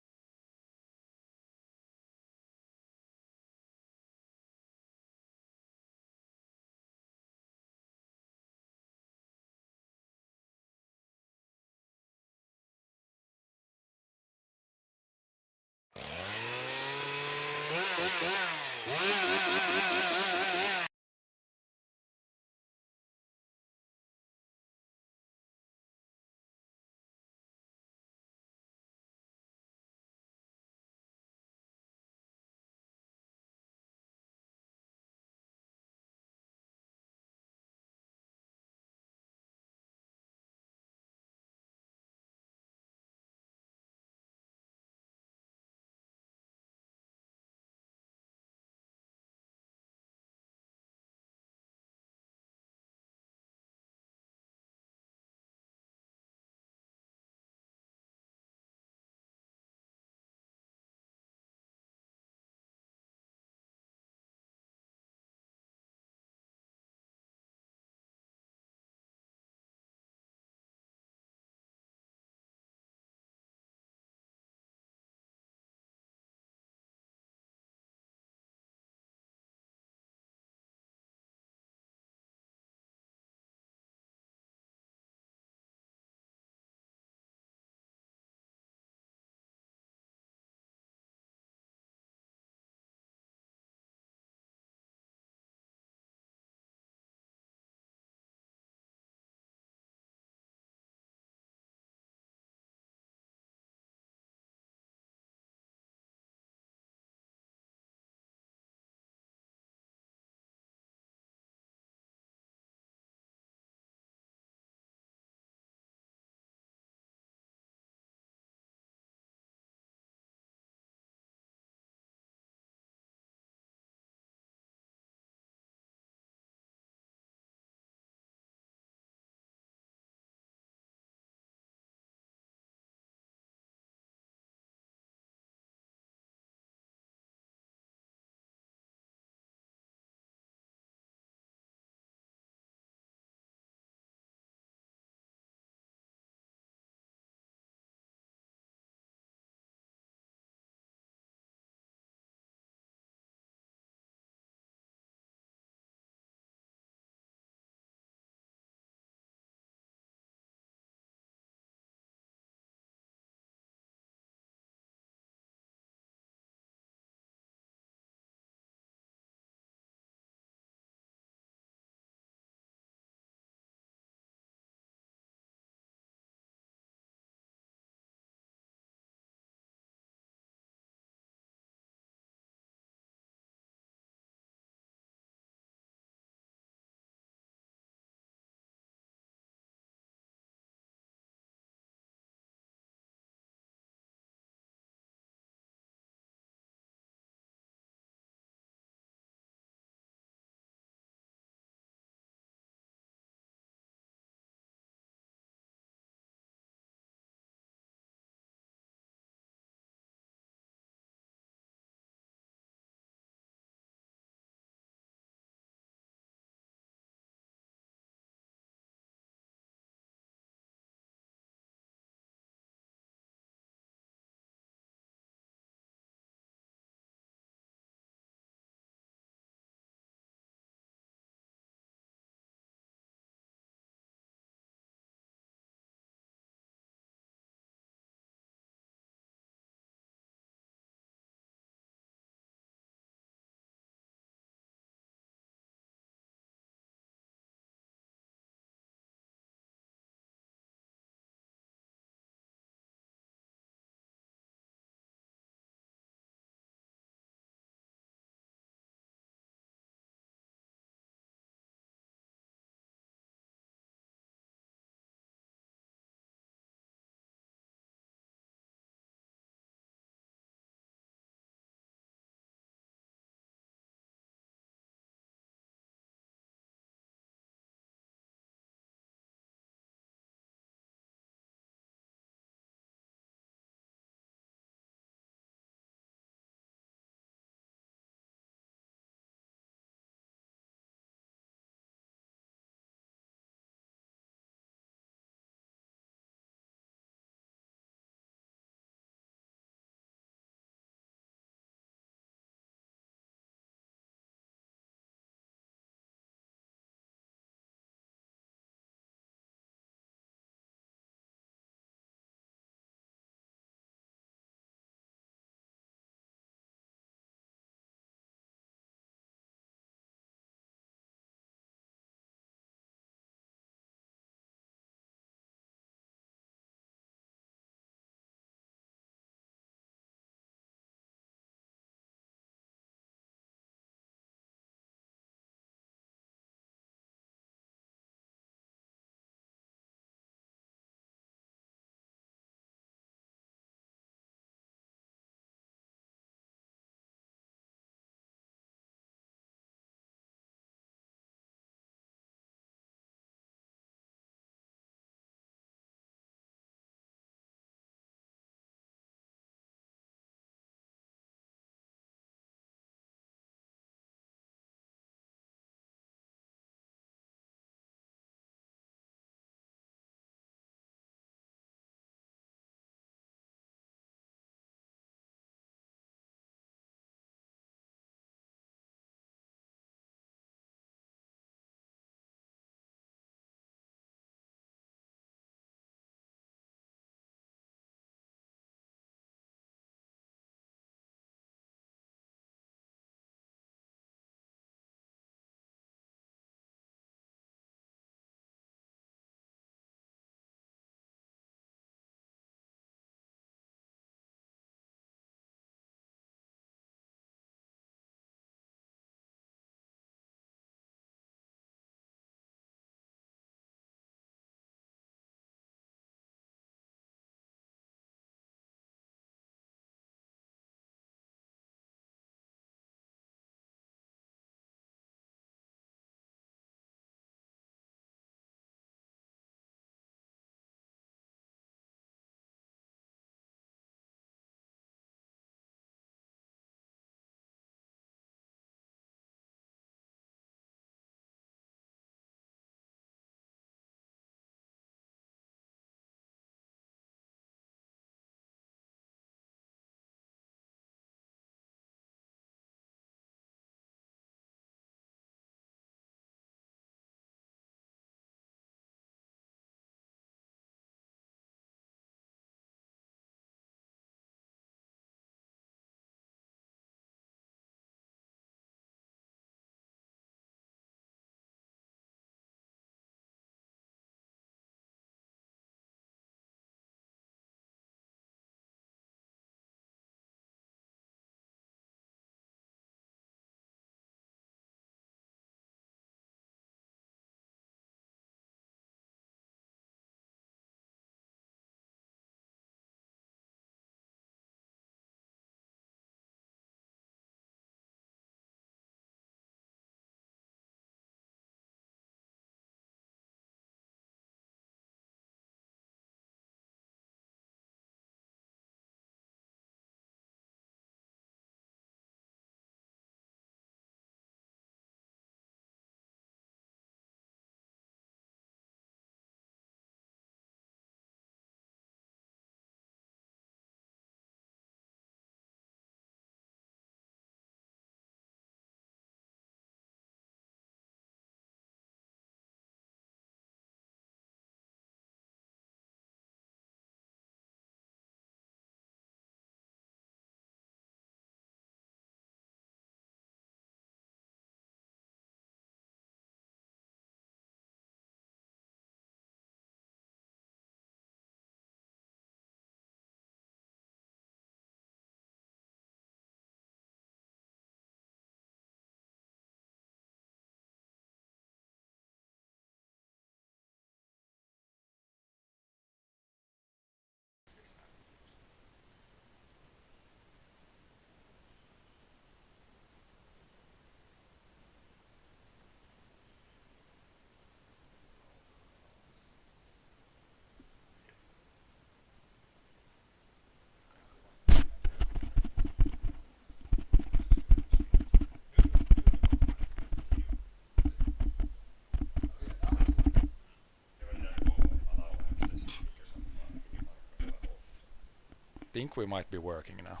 think we might be working now.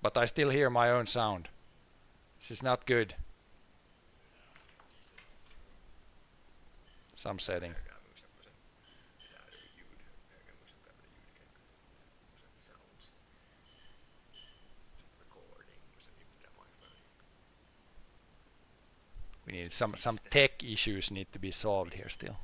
But I still hear my own sound. This is not good. Some setting. We need some tech issues need to be solved here still.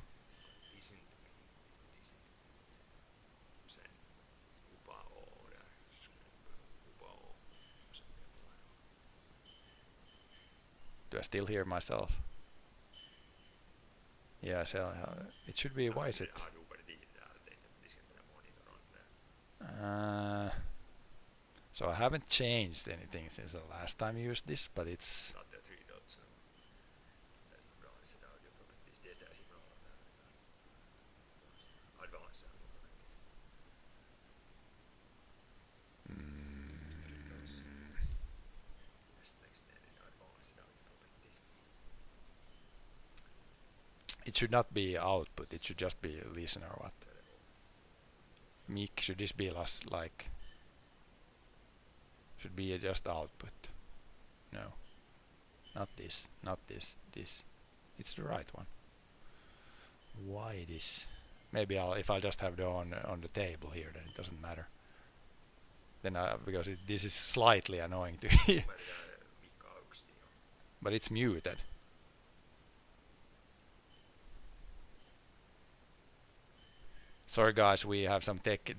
Do I still hear myself? Yeah, so it should be. Why is it? So I haven't changed anything since the last time I used this, but it's. It should not be output, it should just be listen or what. Mic, should this be less like. Should be just output. No. Not this, not this, this. It's the right one. Why this? Maybe if I just have the on the table here, then it doesn't matter. Then because this is slightly annoying to hear. But it's muted. Sorry guys, we have some tech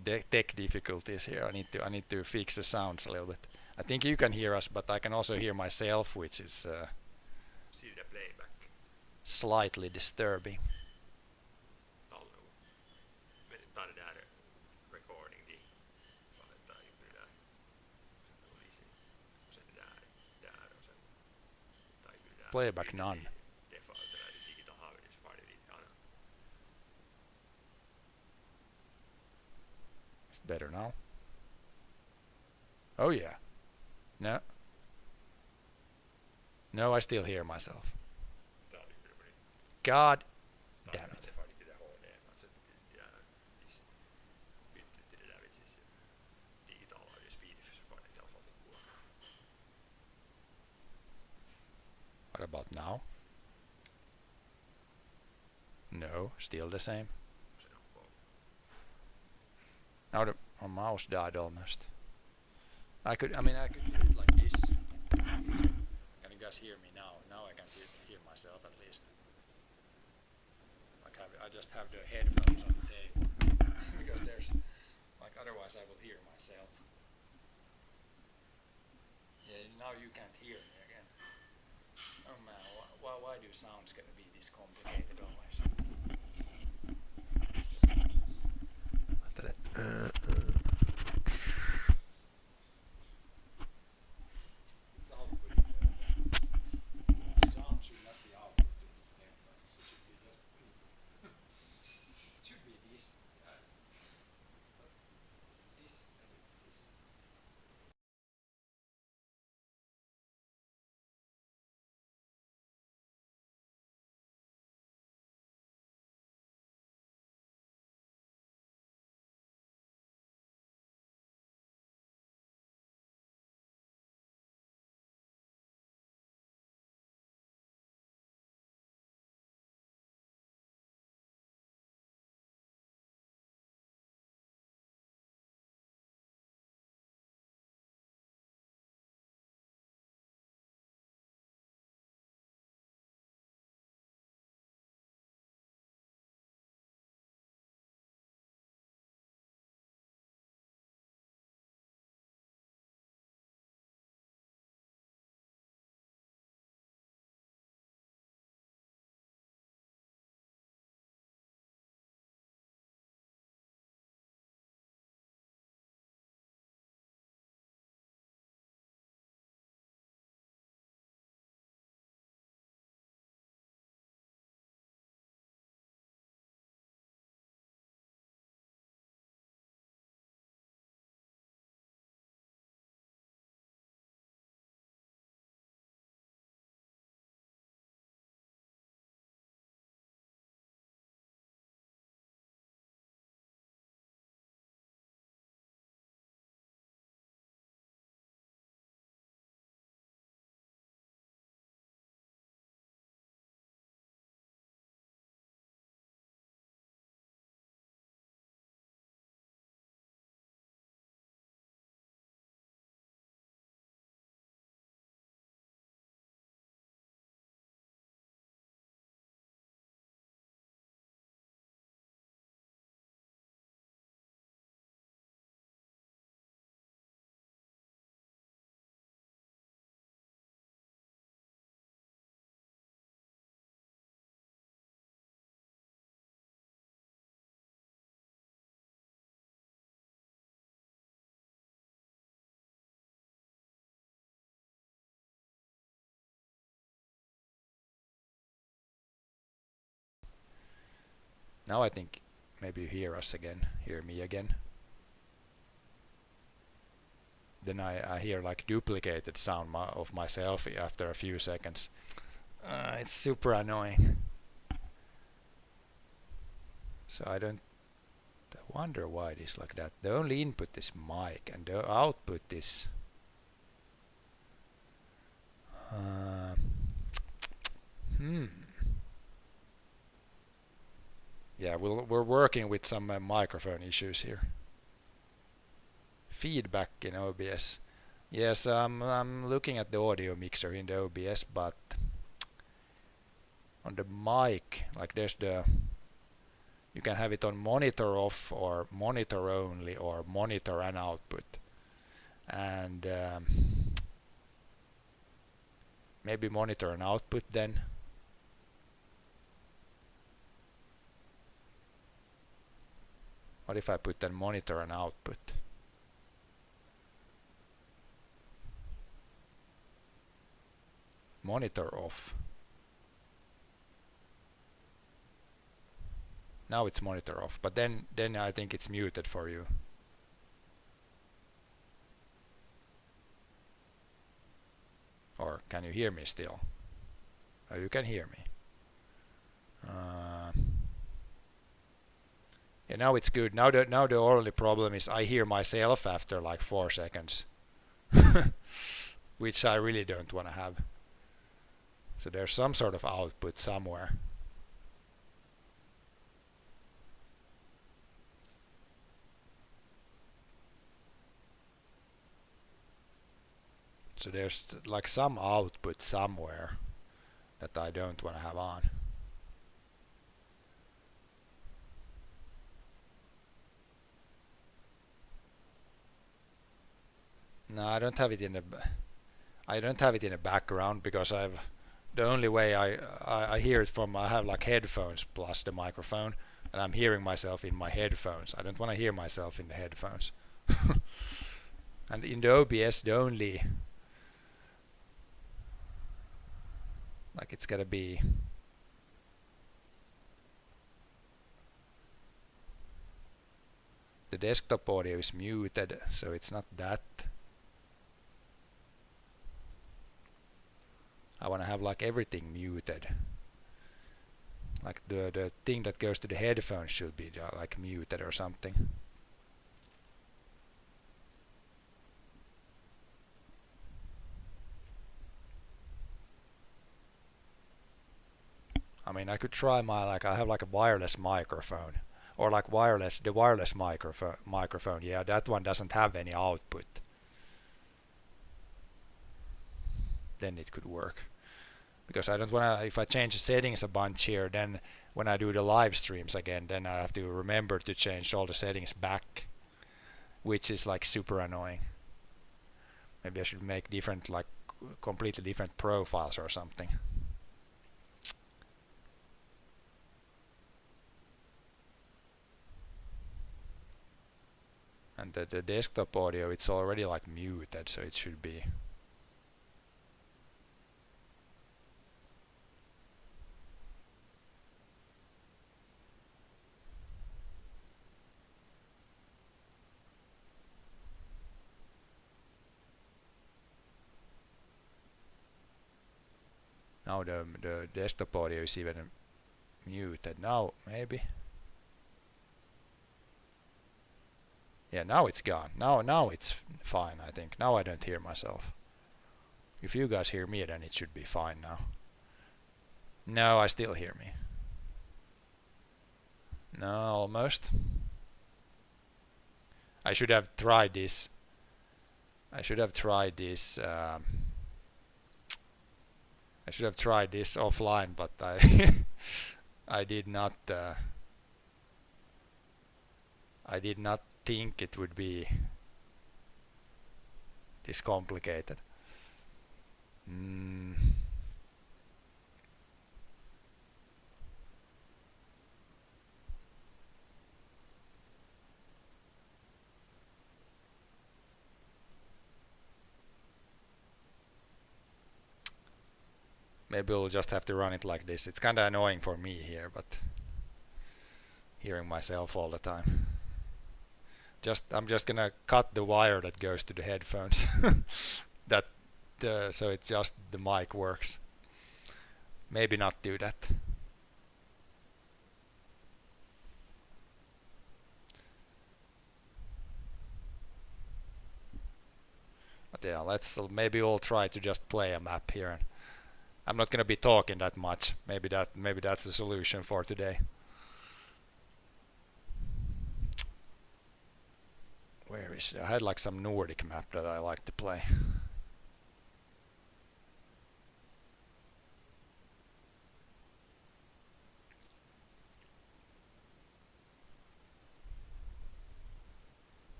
difficulties here. I need to fix the sounds a little bit. I think you can hear us, but I can also hear myself, which is slightly disturbing. Playback none. It's better now. Oh yeah. No. No, I still hear myself. God damn it. What about now? No, still the same. Now the mouse died almost. I could do it like this. Can you guys hear me now? Now I can hear myself at least. Like I just have the headphones on the table because there's like otherwise I will hear myself. Yeah, now you can't hear me again. Oh man, why do sounds gonna be this complicated always? Now I think maybe you hear me again. Then I hear like duplicated sound of myself after a few seconds. It's super annoying. So I wonder why it is like that. The only input is mic and the output is yeah, we're working with some microphone issues here. Feedback in OBS. Yes, I'm looking at the audio mixer in the OBS, but on the mic, like you can have it on monitor off or monitor only or monitor and output. And maybe monitor and output then. What if I put then monitor and output? Monitor off. Now it's monitor off, but then I think it's muted for you. Or can you hear me still? Oh, you can hear me. Yeah, now it's good. Now the only problem is I hear myself after like 4 seconds, which I really don't want to have. So there's some sort of output somewhere. So there's like some output somewhere that I don't want to have on. No, I don't have it in the background because the only way I hear it from, I have like headphones plus the microphone, and I'm hearing myself in my headphones. I don't want to hear myself in the headphones. And in the OBS, the only like it's gotta be the desktop audio is muted, so it's not that. I want to have like everything muted. Like the thing that goes to the headphones should be like muted or something. I mean, I could try I have like a wireless microphone or like the wireless microphone. Yeah, that one doesn't have any output. Then it could work. Because I don't want to, if I change the settings a bunch here, then when I do the live streams again, then I have to remember to change all the settings back, which is like super annoying. Maybe I should make different, like completely different profiles or something. And the desktop audio, it's already like muted, so it should be. Now the desktop audio is even muted. Now maybe. Yeah, now it's gone. Now it's fine, I think. Now I don't hear myself. If you guys hear me, then it should be fine now. No, I still hear me. No, almost. I should have tried this. I should have tried this offline, but I did not think it would be this complicated. Maybe we'll just have to run it like this. It's kinda annoying for me here, but hearing myself all the time. I'm just gonna cut the wire that goes to the headphones. that so it's just the mic works. Maybe not do that. But yeah, maybe we'll try to just play a map here. And I'm not gonna be talking that much. Maybe that's the solution for today. Where is it? I had like some Nordic map that I like to play.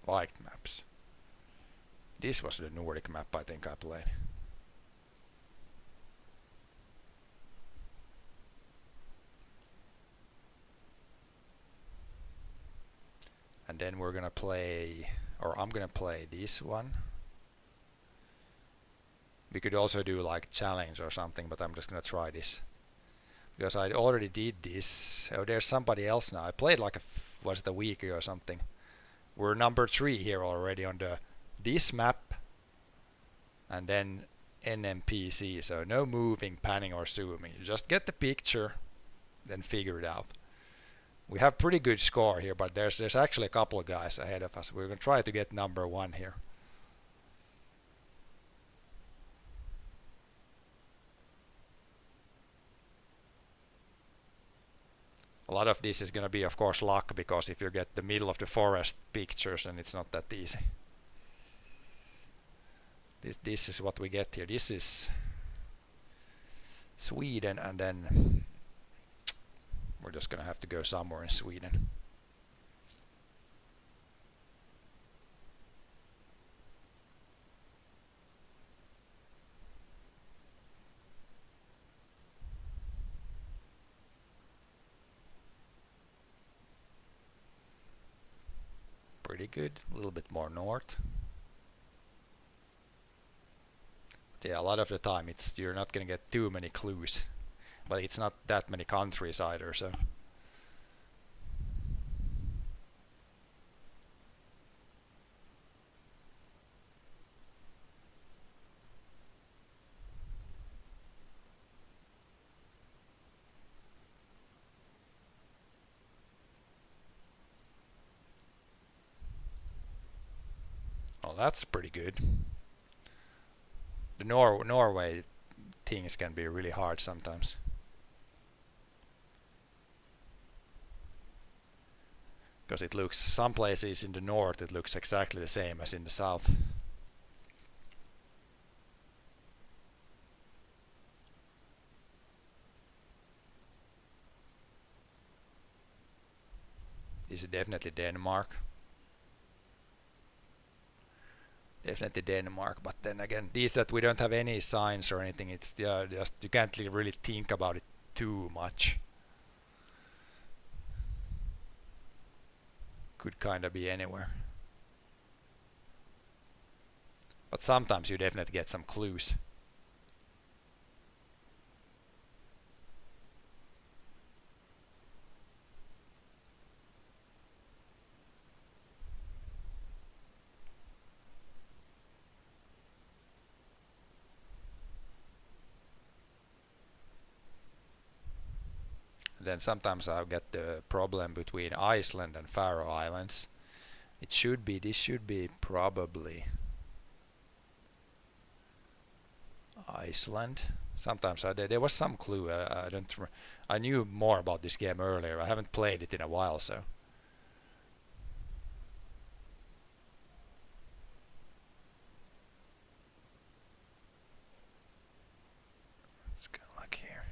Liked maps. This was the Nordic map I think I played. And then we're gonna play, or I'm gonna play this one. We could also do like challenge or something, but I'm just gonna try this. Because I already did this. Oh, there's somebody else now. I played like was it a week ago or something. We're number 3 here already on this map. And then NMPC, so no moving, panning or zooming. You just get the picture, then figure it out. We have pretty good score here, but there's actually a couple of guys ahead of us. We're going to try to get number 1 here. A lot of this is going to be, of course, luck, because if you get the middle of the forest pictures, then it's not that easy. This is what we get here. This is Sweden, and then we're just gonna have to go somewhere in Sweden. Pretty good. A little bit more north. Yeah, a lot of the time you're not gonna get too many clues, but it's not that many countries either, so. Oh, that's pretty good. The Norway things can be really hard sometimes. Because it looks, some places in the north it looks exactly the same as in the south. This is definitely Denmark. Definitely Denmark, but then again, these that we don't have any signs or anything, it's just you can't really think about it too much. Could kind of be anywhere. But sometimes you definitely get some clues. Then sometimes I get the problem between Iceland and Faroe Islands. This should be probably Iceland. Sometimes there was some clue. I knew more about this game earlier. I haven't played it in a while, so. Let's go like here.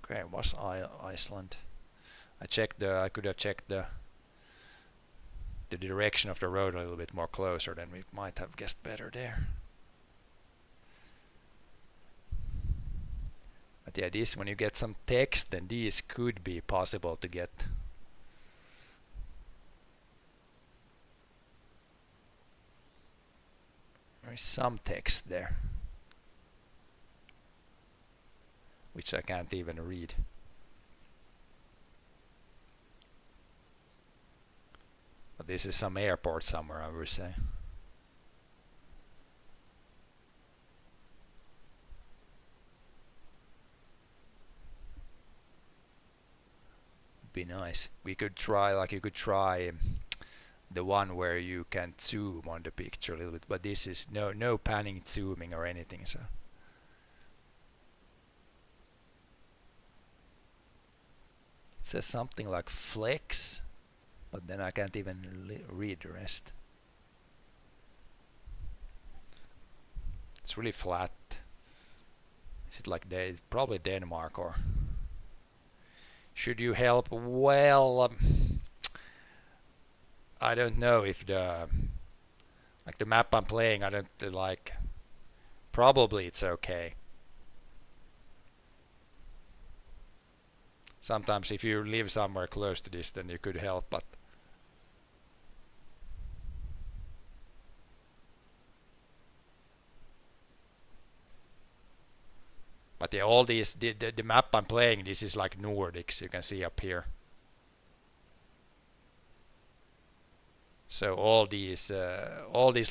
Okay, it was Iceland. I could have checked the direction of the road a little bit more closer, then we might have guessed better there. But yeah, this, when you get some text, then these could be possible to get. There is some text there. which I can't even read. But this is some airport somewhere, I would say. Be nice. We could try, like you could try the one where you can zoom on the picture a little bit, but this is no panning, zooming or anything. So it says something like flex, but then I can't even read the rest. It's really flat. Is it like probably Denmark, or should you help? Well, I don't know if the map I'm playing, I don't like. Probably it's okay. Sometimes if you live somewhere close to this, then you could help, but yeah, all these the map I'm playing, this is like Nordics, you can see up here. So all these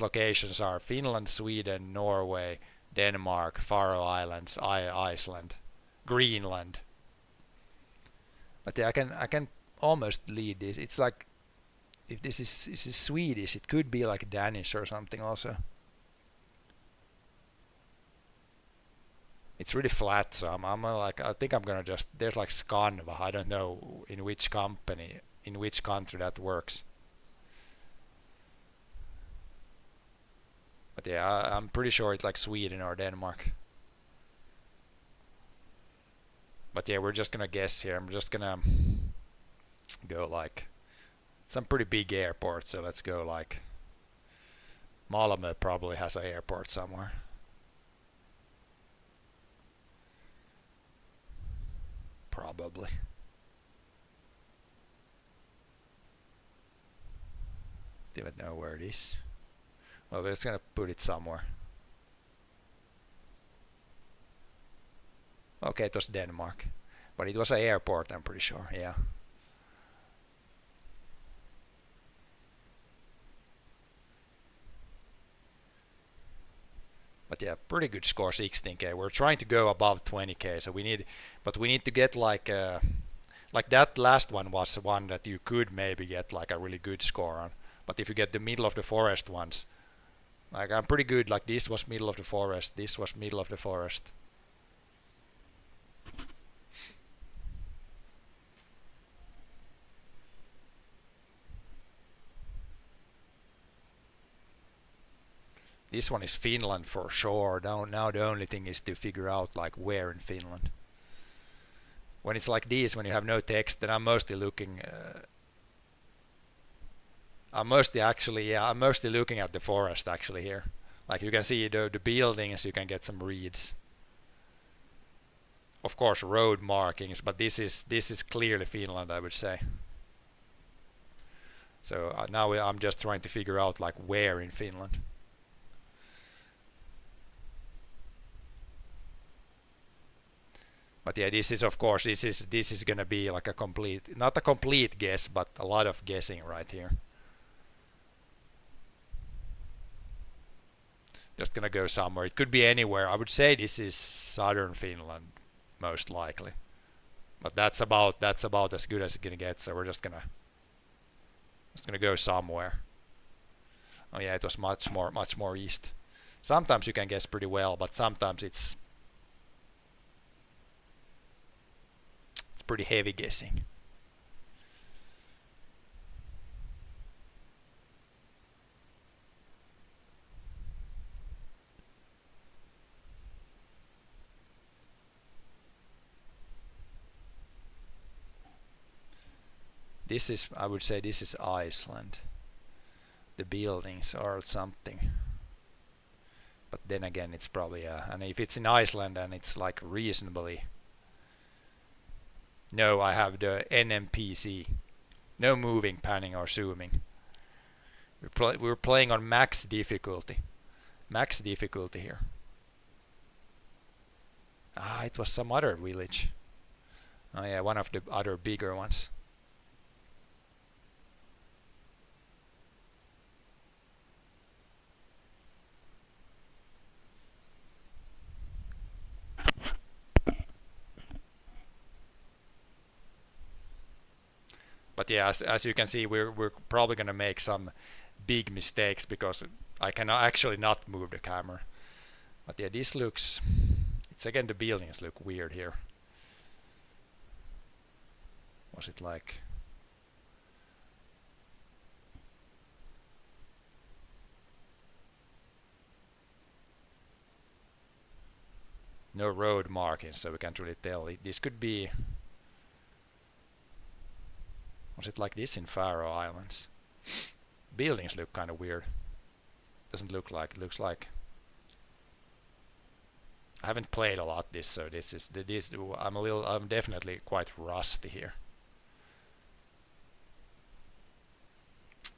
locations are Finland, Sweden, Norway, Denmark, Faroe Islands, Iceland, Greenland. But yeah, I can almost lead this. It's like, if this is Swedish, it could be like Danish or something also. It's really flat, so I'm like, I think I'm gonna just, there's like Scanva, I don't know in which company, in which country that works. But yeah, I'm pretty sure it's like Sweden or Denmark. But yeah, we're just gonna guess here. I'm just gonna go like some pretty big airport, so let's go like Malmö probably has an airport somewhere. Probably. Don't even know where it is. Well, we're just gonna put it somewhere. Okay, it was Denmark, but it was an airport, I'm pretty sure. Yeah. But yeah, pretty good score, 16k. We're trying to go above 20k, so we need to get like that last one was one that you could maybe get like a really good score on. But if you get the middle of the forest ones, like I'm pretty good. Like this was middle of the forest, this was middle of the forest. This one is Finland for sure. Now the only thing is to figure out like where in Finland. When it's like this, when you have no text, then I'm mostly looking. I'm mostly looking at the forest actually here. Like you can see the buildings, you can get some reads. Of course, road markings, but this is clearly Finland, I would say. So now I'm just trying to figure out like where in Finland. But yeah, this is of course this is gonna be like not a complete guess, but a lot of guessing right here. Just gonna go somewhere. It could be anywhere. I would say this is southern Finland, most likely. But that's about as good as it's gonna get. So we're just gonna go somewhere. Oh yeah, it was much more east. Sometimes you can guess pretty well, but sometimes it's pretty heavy guessing. This is, I would say this is Iceland. The buildings are something. But then again, it's probably and if it's in Iceland and it's like reasonably. No, I have the NMPC. No moving, panning or zooming. We're playing on max difficulty. Max difficulty here. Ah, it was some other village. Oh yeah, one of the other bigger ones. But yeah, as you can see, we're probably gonna make some big mistakes because I can actually not move the camera. But yeah, this looks. It's again the buildings look weird here. Was it like? No road markings, so we can't really tell. This could be. Was it like this in Faroe Islands? Buildings look kind of weird. Doesn't look like. It looks like. I haven't played a lot this, so this. I'm definitely quite rusty here.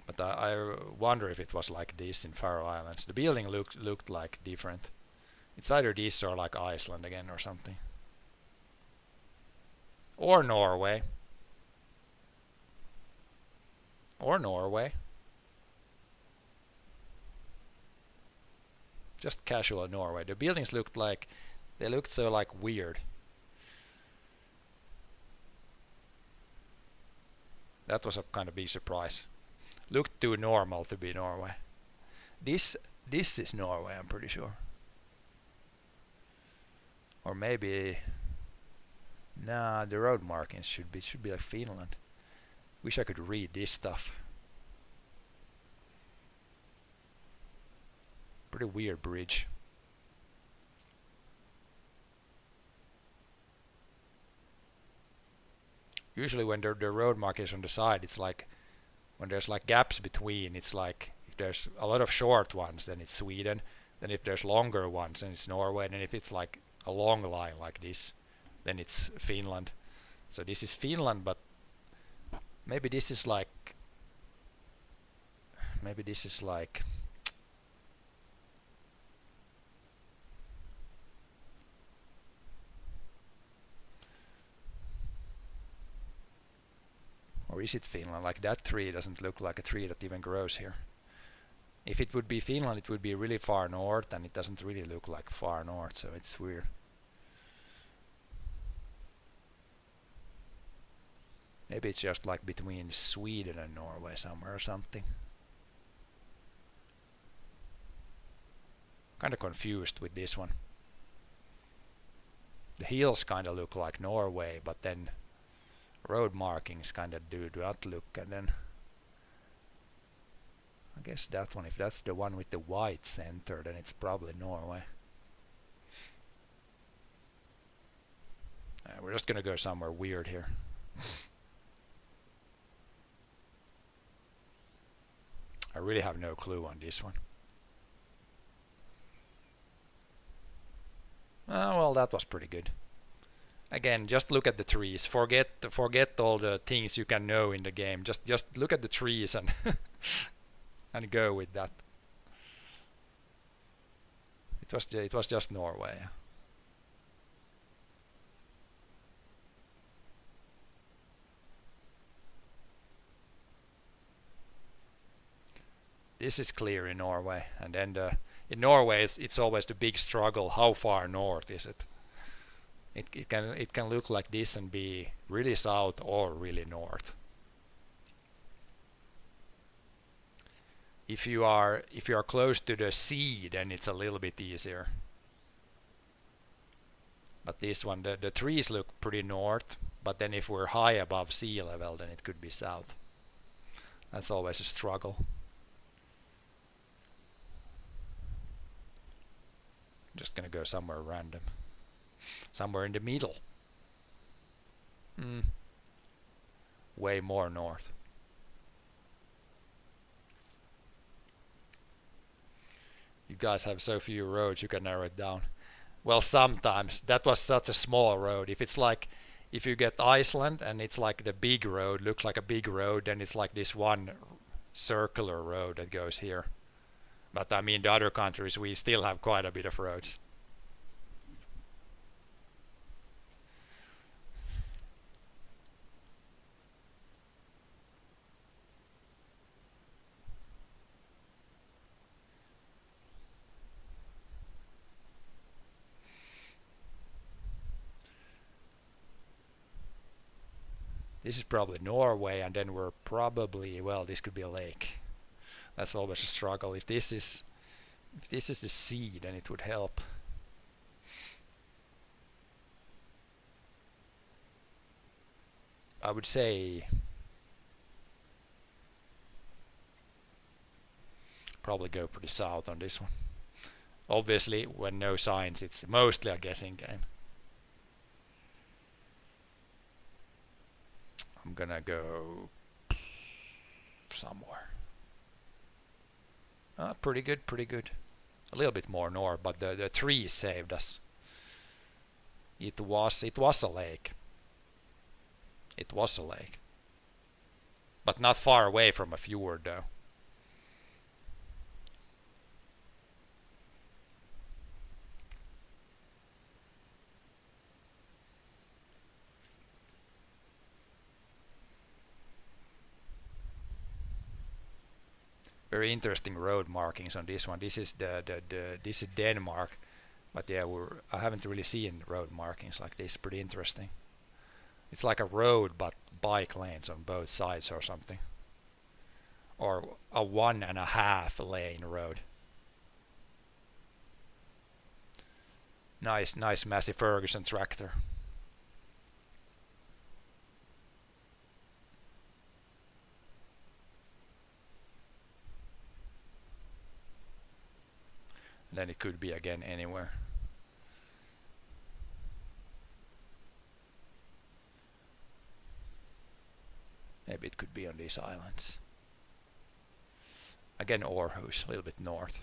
But I wonder if it was like this in Faroe Islands. The building looked like different. It's either this or like Iceland again or something. Or Norway. Or Norway. Just casual Norway. The buildings looked like they looked so like weird. That was a kind of big surprise. Looked too normal to be Norway. This is Norway, I'm pretty sure. Or maybe nah, the road markings should be like Finland. Wish I could read this stuff. Pretty weird bridge. Usually when the road markings on the side, it's like when there's like gaps between, it's like if there's a lot of short ones, then it's Sweden. Then if there's longer ones, then it's Norway. And if it's like a long line like this, then it's Finland. So this is Finland, but maybe this is like or is it Finland? Like that tree doesn't look like a tree that even grows here. If it would be Finland, it would be really far north, and it doesn't really look like far north, so it's weird. Maybe it's just like between Sweden and Norway somewhere or something. Kind of confused with this one. The hills kind of look like Norway, but then road markings kind of do not look, and then I guess that one, if that's the one with the white center, then it's probably Norway. We're just gonna go somewhere weird here. I really have no clue on this one. Well, that was pretty good. Again, just look at the trees. Forget all the things you can know in the game. Just look at the trees and and go with that. It was just Norway. This is clear in Norway, and then in Norway it's always the big struggle. How far north is it? It can look like this and be really south or really north. If you are close to the sea, then it's a little bit easier. But this one, the trees look pretty north, but then if we're high above sea level, then it could be south. That's always a struggle. Just gonna go somewhere random. Somewhere in the middle. Way more north. You guys have so few roads, you can narrow it down. Well, sometimes. That was such a small road. If it's like, if you get Iceland and it's like the big road, looks like a big road, then it's like this one circular road that goes here. But I mean, the other countries, we still have quite a bit of roads. This is probably Norway, and then we're probably, well, this could be a lake. That's always a struggle. If this is the sea, then it would help. I would say probably go pretty south on this one. Obviously, when no signs, it's mostly a guessing game. I'm gonna go somewhere. Pretty good, pretty good. A little bit more north, but the trees saved us. It was a lake. It was a lake. But not far away from a fjord though. Very interesting road markings on this one. This is this is Denmark, but yeah, I haven't really seen road markings like this. Pretty interesting. It's like a road, but bike lanes on both sides or something, or a 1.5 lane road. Nice Massey Ferguson tractor. Then it could be again anywhere. Maybe it could be on these islands. Again Aarhus, a little bit north.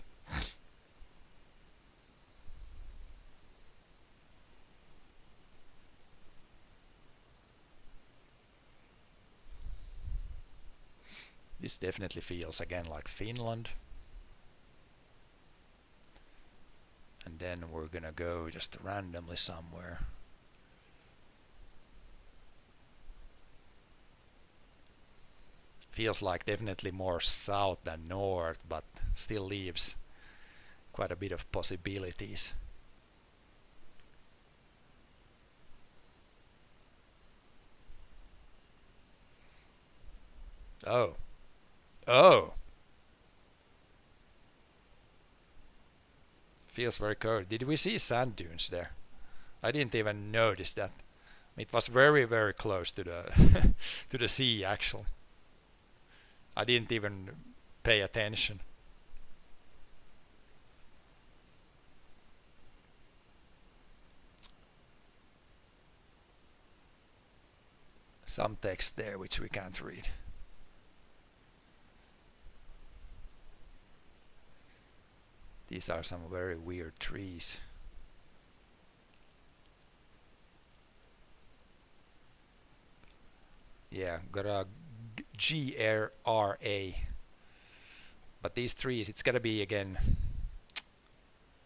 This definitely feels again like Finland. And then we're gonna go just randomly somewhere. Feels like definitely more south than north, but still leaves quite a bit of possibilities. Oh. Feels very cold. Did we see sand dunes there? I didn't even notice that. It was very, very close to the to the sea actually. I didn't even pay attention. Some text there which we can't read. These are some very weird trees. Yeah, got a GRRA. But these trees, it's gotta be again.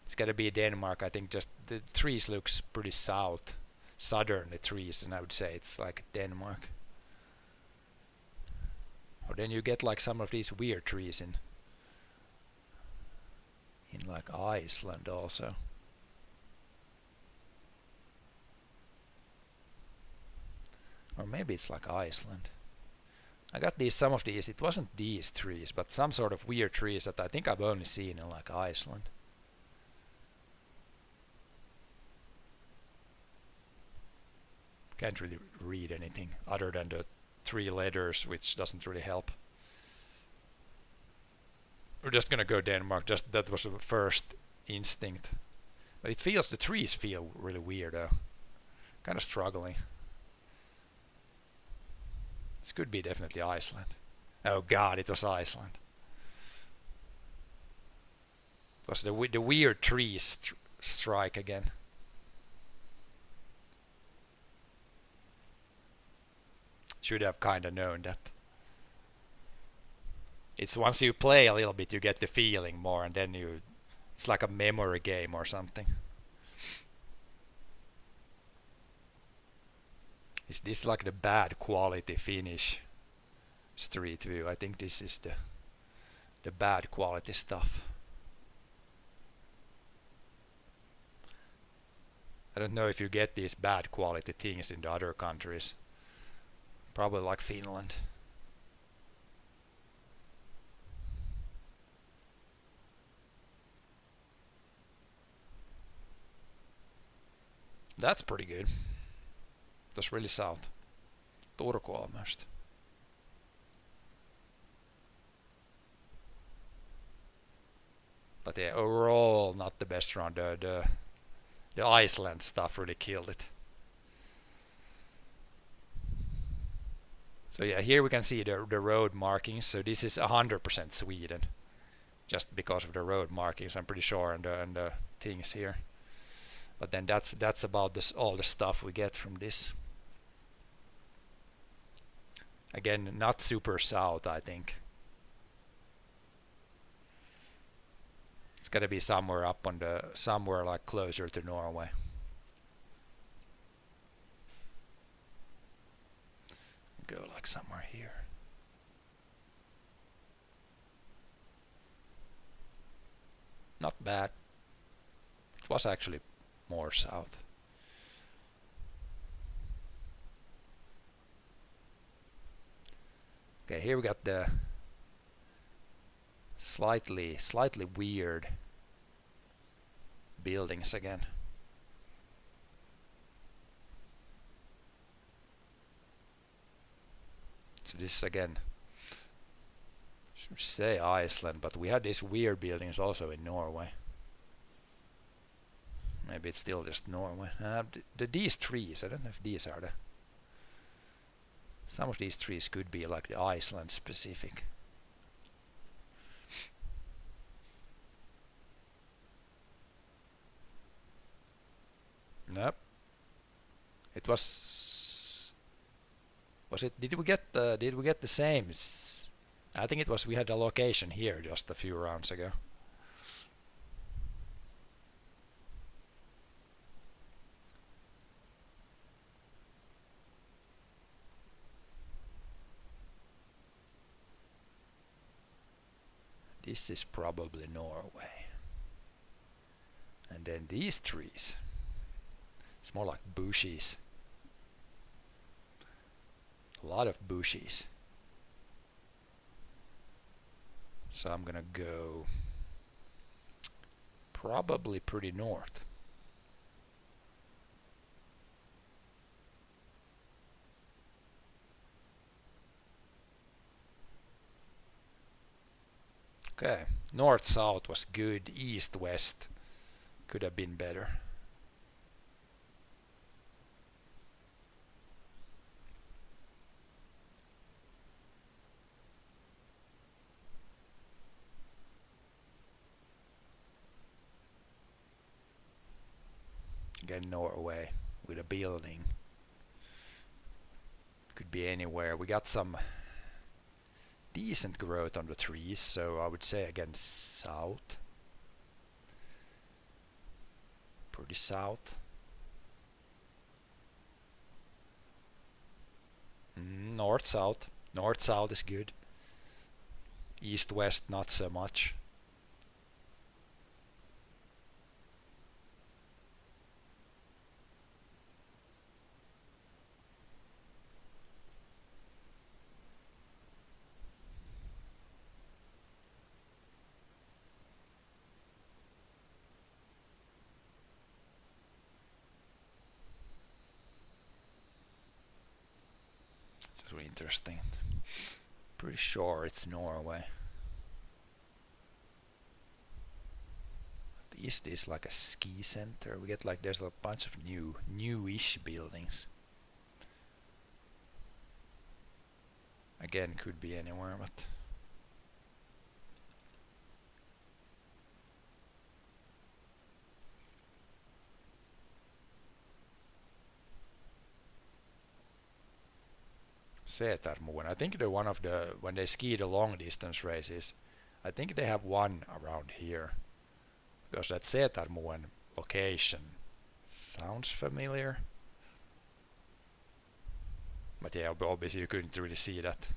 It's gotta be Denmark. I think just the trees looks pretty southern the trees, and I would say it's like Denmark. Or then you get like some of these weird trees in like Iceland also. Or maybe it's like Iceland. I got some of these, it wasn't these trees, but some sort of weird trees that I think I've only seen in like Iceland. Can't really read anything other than the 3 letters, which doesn't really help. We're just gonna go Denmark, just that was the first instinct. But it feels, the trees feel really weird though. Kind of struggling. This could be definitely Iceland. Oh god, it was Iceland. It was the weird trees strike again. Should have kinda known that. It's once you play a little bit you get the feeling more, and then it's like a memory game or something. Is this like the bad quality Finnish Street View? I think this is the bad quality stuff. I don't know if you get these bad quality things in the other countries. Probably like Finland. That's pretty good. That's really south. Turku almost. But yeah, overall not the best round. The Iceland stuff really killed it. So yeah, here we can see the road markings. So this is 100% Sweden, just because of the road markings. I'm pretty sure, and the things here. But then that's about this, all the stuff we get from this. Again, not super south, I think. It's gotta be somewhere up on somewhere like closer to Norway. Go like somewhere here. Not bad. It was actually more south. Okay, here we got the slightly weird buildings again. So this is again, should say Iceland, but we had these weird buildings also in Norway. Maybe it's still just Norway. These trees, I don't know if these are the... Some of these trees could be like the Iceland specific. Nope. It was it? Did we get the same? I think it was. We had a location here just a few rounds ago. This is probably Norway. And then these trees. It's more like bushes. A lot of bushes. So I'm gonna go probably pretty north. Okay, north-south was good, east-west could have been better. Again, Norway with a building. Could be anywhere. We got some decent growth on the trees, so I would say again south. Pretty south. North south. North south is good. East west not so much. Really interesting. Pretty sure it's Norway. The east is like a ski center. We get like there's a bunch of newish buildings. Again, could be anywhere, but Sätarmoen. I think they're one of the, when they ski the long distance races, I think they have one around here. Because that Sätarmoen location sounds familiar. But yeah, obviously you couldn't really see that.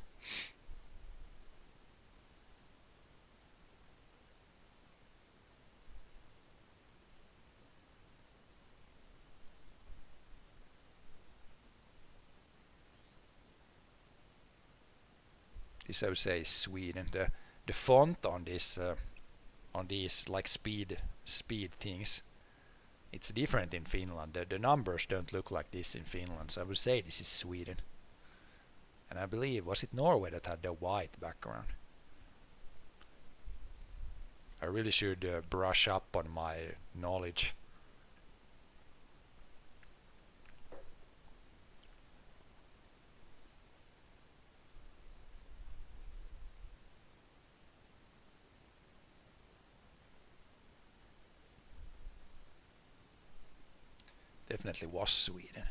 this I would say is Sweden. The font on this on these like speed things, it's different in Finland. The numbers don't look like this in Finland, so I would say this is Sweden. And I believe, was it Norway that had the white background? I really should brush up on my knowledge. Definitely was Sweden.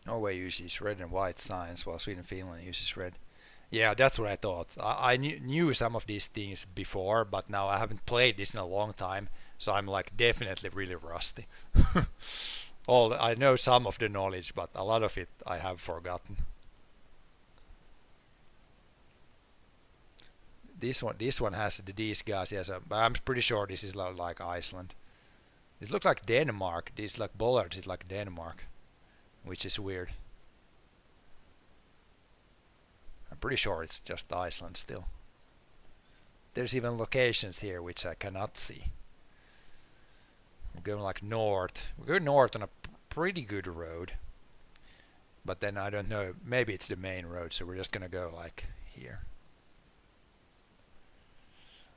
Norway uses red and white signs while Sweden and Finland uses red. Yeah, that's what I thought. I knew some of these things before, but now I haven't played this in a long time, so I'm like definitely really rusty. I know some of the knowledge, but a lot of it I have forgotten. This one has these guys. Yes, but I'm pretty sure this is like Iceland. This looks like Denmark. These like bollards is like Denmark, which is weird. I'm pretty sure it's just Iceland still. There's even locations here which I cannot see. We're going like north. We're going north on a pretty good road. But then I don't know, maybe it's the main road, so we're just gonna go like here.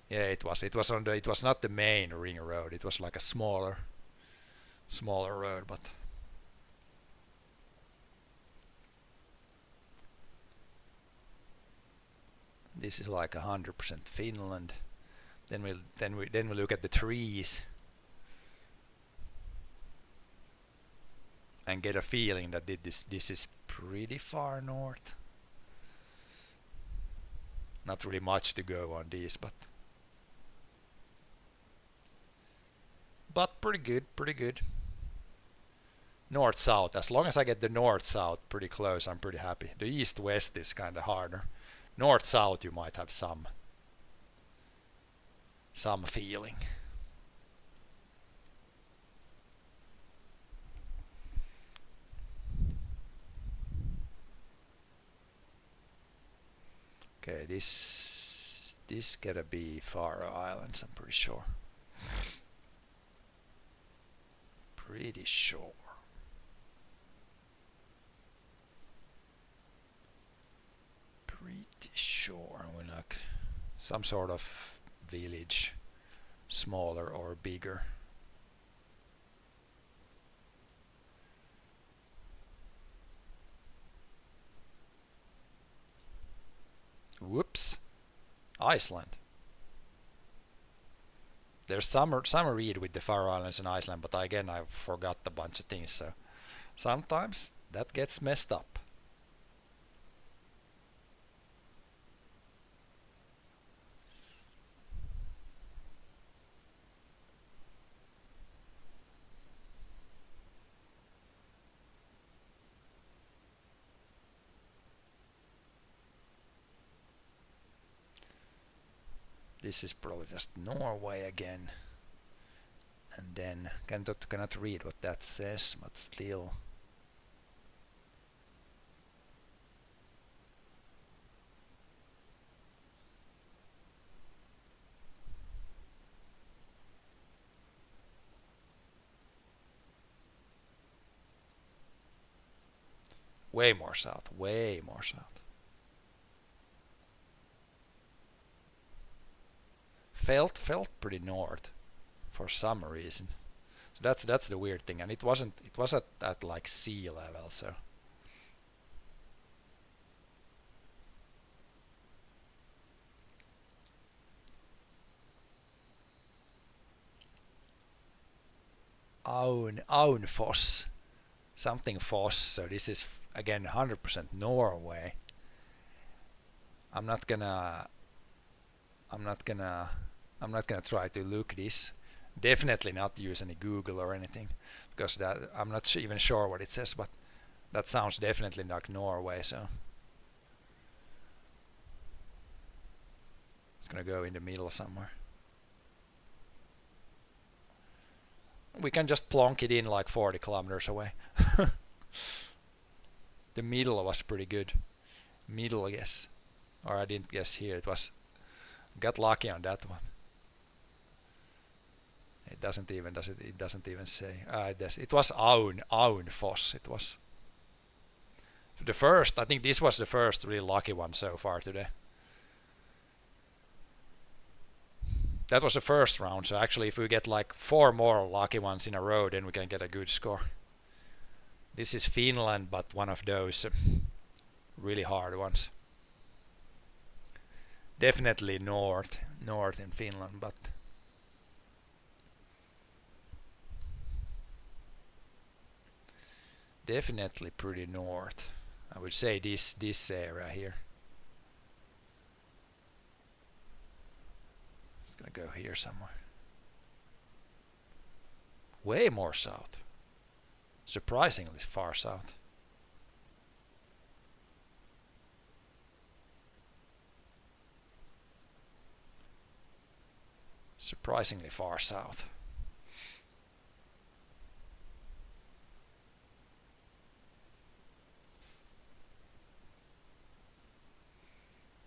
Yeah, it was not the main ring road. It was like a smaller road, but this is like 100% Finland. Then we look at the trees and get a feeling that this is pretty far north. Not really much to go on these, but pretty good. North south, as long as I get the north south pretty close, I'm pretty happy. The east west is kind of harder. North south you might have some feeling. Okay, this gotta be Faroe Islands, I'm pretty sure. Pretty sure. We're like some sort of village, smaller or bigger. Whoops. Iceland. There's some read with the Faroe Islands and Iceland, but again I forgot a bunch of things, so sometimes that gets messed up. This is probably just Norway again. And then cannot read what that says, but still. Way more south, way more south. Felt pretty north for some reason. So that's the weird thing, and it was at like sea level, so Aunfoss, something Foss. So this is again 100% Norway. I'm not gonna try to look this. Definitely not use any Google or anything, because that I'm not even sure what it says, but that sounds definitely like Norway. So it's gonna go in the middle somewhere. We can just plonk it in like 40 kilometers away. The middle was pretty good. Middle, yes. Or I didn't guess here. It was. Got lucky on that one. It doesn't even say. It was Aunfoss. It was the first. I think this was the first really lucky one so far today. That was the first round, so actually if we get like 4 more lucky ones in a row, then we can get a good score. This is Finland, but one of those really hard ones. Definitely north in Finland, but definitely pretty north. I would say this area here. Gonna go here somewhere. Way more south. Surprisingly far south. Surprisingly far south.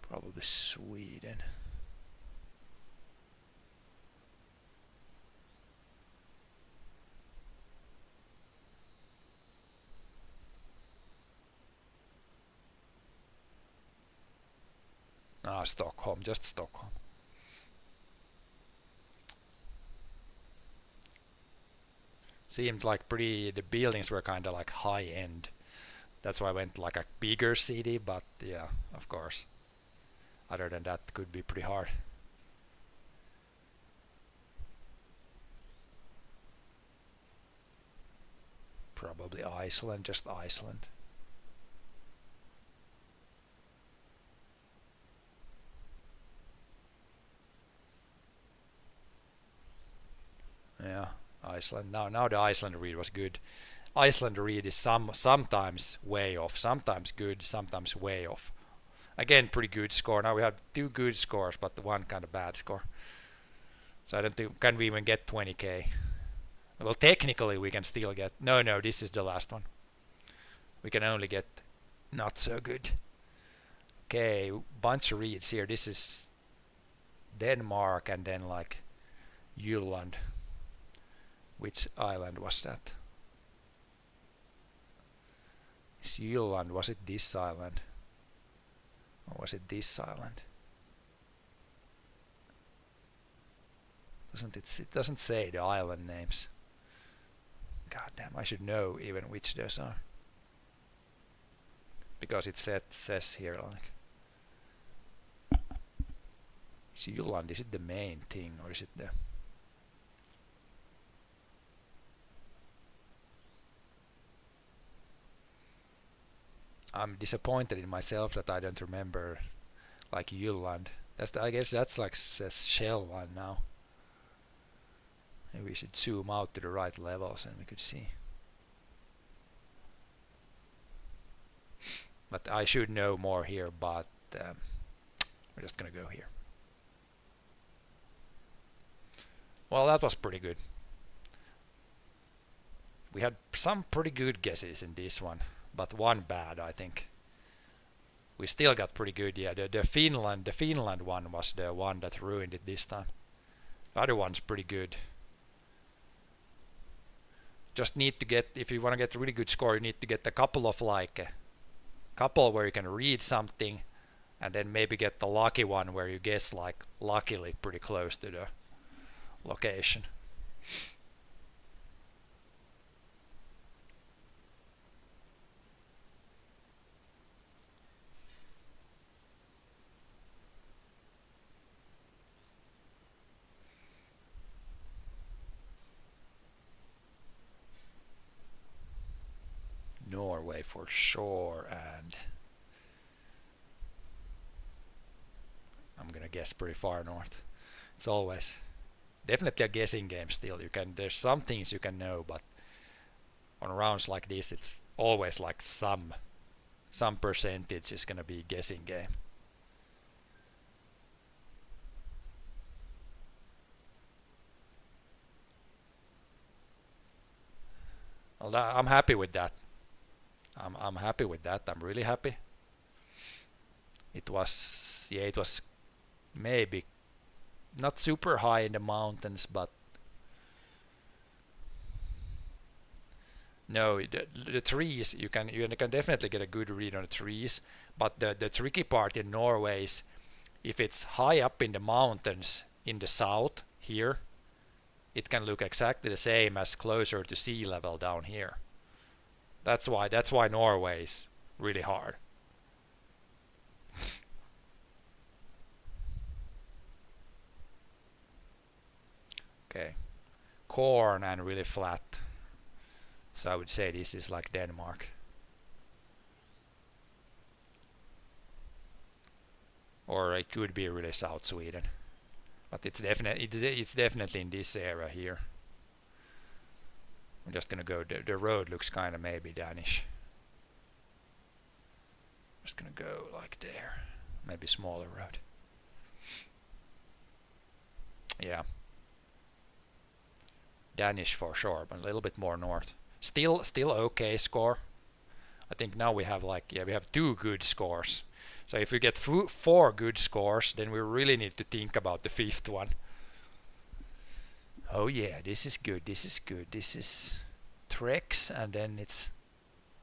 Probably Sweden. Stockholm, just Stockholm. Seemed like the buildings were kind of like high end. That's why I went like a bigger city, but yeah, of course. Other than that, could be pretty hard. Probably Iceland, just Iceland. Yeah, Iceland. Now the Iceland read was good. Iceland read is sometimes way off, sometimes good, sometimes way off. Again, pretty good score. Now we have 2 good scores, but one kind of bad score. So I don't think can we even get 20k. Well, technically we can still get. No, this is the last one. We can only get not so good. Okay, bunch of reads here. This is Denmark and then like Jylland. Which island was that? Is Jylland, was it this island? Or was it this island? It doesn't say the island names. God damn, I should know even which those are. Because it says here like. Is Jylland, is it the main thing or is it the... I'm disappointed in myself that I don't remember like Jylland. I guess that's like says Själland now. Maybe we should zoom out to the right levels and we could see. But I should know more here, but we're just gonna go here. Well, that was pretty good. We had some pretty good guesses in this one, but one bad, I think. We still got pretty good. Yeah, the Finland one was the one that ruined it this time. The other one's pretty good. Just need to get, if you want to get a really good score, you need to get a couple of like, couple where you can read something, and then maybe get the lucky one where you guess like luckily pretty close to the location. Norway for sure, and I'm gonna guess pretty far north. It's always definitely a guessing game still. There's some things you can know, but on rounds like this it's always like some percentage is gonna be guessing game. Well, I'm happy with that. I'm happy with that. I'm really happy. It was maybe not super high in the mountains, but no, the trees you can definitely get a good read on the trees. But the tricky part in Norway is if it's high up in the mountains in the south here, it can look exactly the same as closer to sea level down here. That's why Norway is really hard. Okay, corn and really flat. So I would say this is like Denmark. Or it could be really South Sweden. But it's definitely in this area here. I'm just gonna go, the road looks kind of maybe Danish. Just gonna go like there. Maybe smaller road. Yeah. Danish for sure, but a little bit more north. Still okay score. I think now we have we have 2 good scores. So if we get 4 good scores, then we really need to think about the 5th one. Oh yeah, this is good. This is Trex, and then it's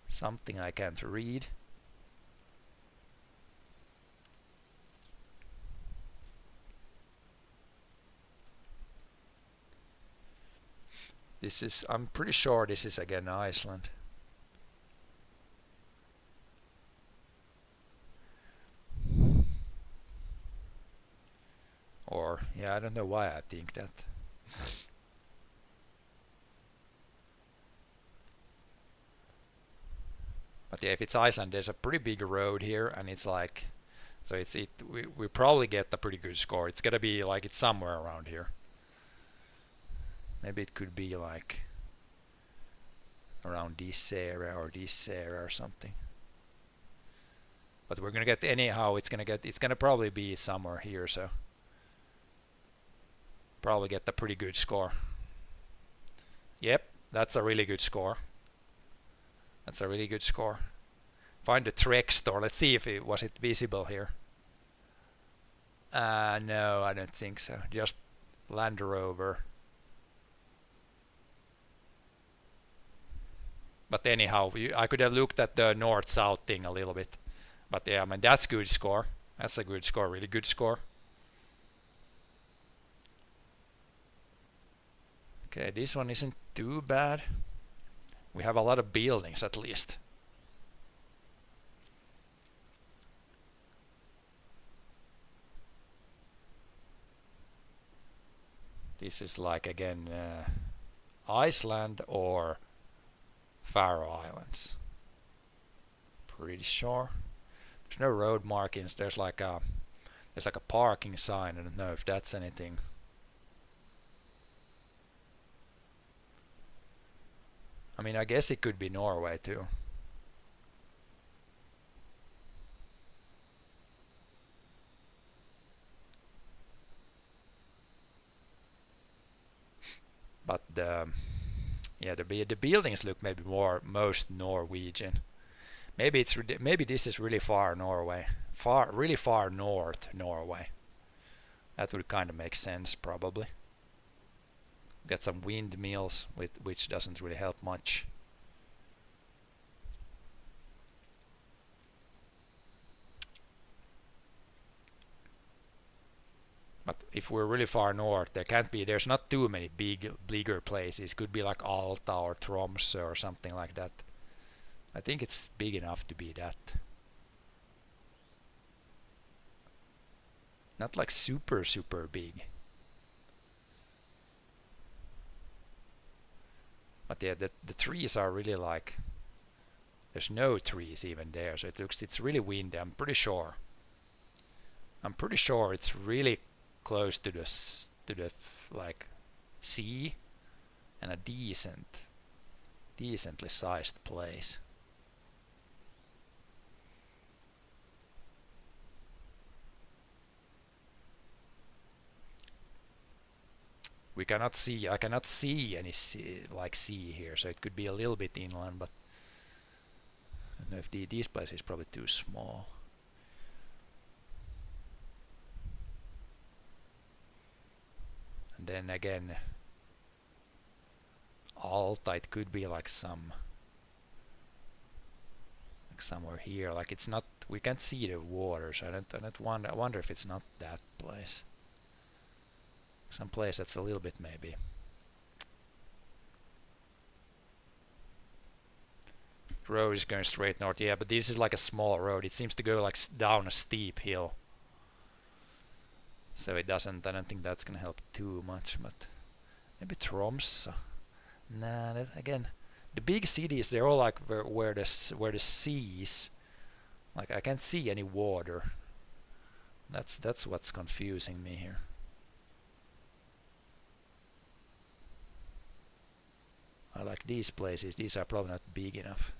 something I can't read. I'm pretty sure this is again Iceland. Or, yeah, I don't know why I think that. But yeah, if it's Iceland, there's a pretty big road here, and it's like, so we probably get a pretty good score. It's gotta be like it's somewhere around here. Maybe it could be like around this area or something. But we're gonna get anyhow. It's gonna probably be somewhere here. So probably get a pretty good score. Yep, that's a really good score. That's a really good score. Find the Trek store. Let's see if it was visible here. No, I don't think so. Just Land Rover. But anyhow, I could have looked at the north-south thing a little bit. But yeah, I mean, that's good score. That's a good score, really good score. Okay, this one isn't too bad. We have a lot of buildings at least. This is like again Iceland or Faroe Islands. Pretty sure. There's no road markings. There's like a parking sign. I don't know if that's anything. I mean, I guess it could be Norway too. But the buildings look maybe most Norwegian. Maybe this is really far Norway, really far north Norway. That would kind of make sense probably. Got some windmills, which doesn't really help much. But if we're really far north, there's not too many bigger places. Could be like Alta or Tromsø or something like that. I think it's big enough to be that. Not like super big. But yeah, the trees are really like There's no trees even there, so it's really windy. I'm pretty sure it's really close to the like sea, and a decently sized place. I cannot see any sea here, so it could be a little bit inland, but I don't know if these places are probably too small. And then again, Alta, it could be like somewhere here. Like it's not, we can't see the water, so I wonder if it's not that place. Some place that's a little bit maybe. Road is going straight north, yeah, but this is like a small road. It seems to go like down a steep hill, so it doesn't. I don't think that's gonna help too much. But maybe Tromsø. Nah, that, again, the big cities, they're all like where the seas. Like I can't see any water. That's what's confusing me here. I like these places. These are probably not big enough.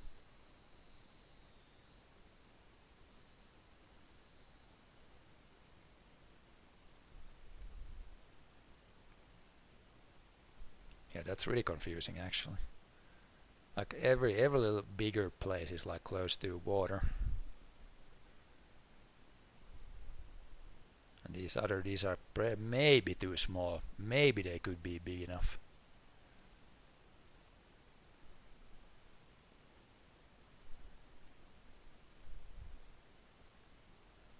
Yeah, that's really confusing actually. Like every little bigger place is like close to water. And these are maybe too small. Maybe they could be big enough.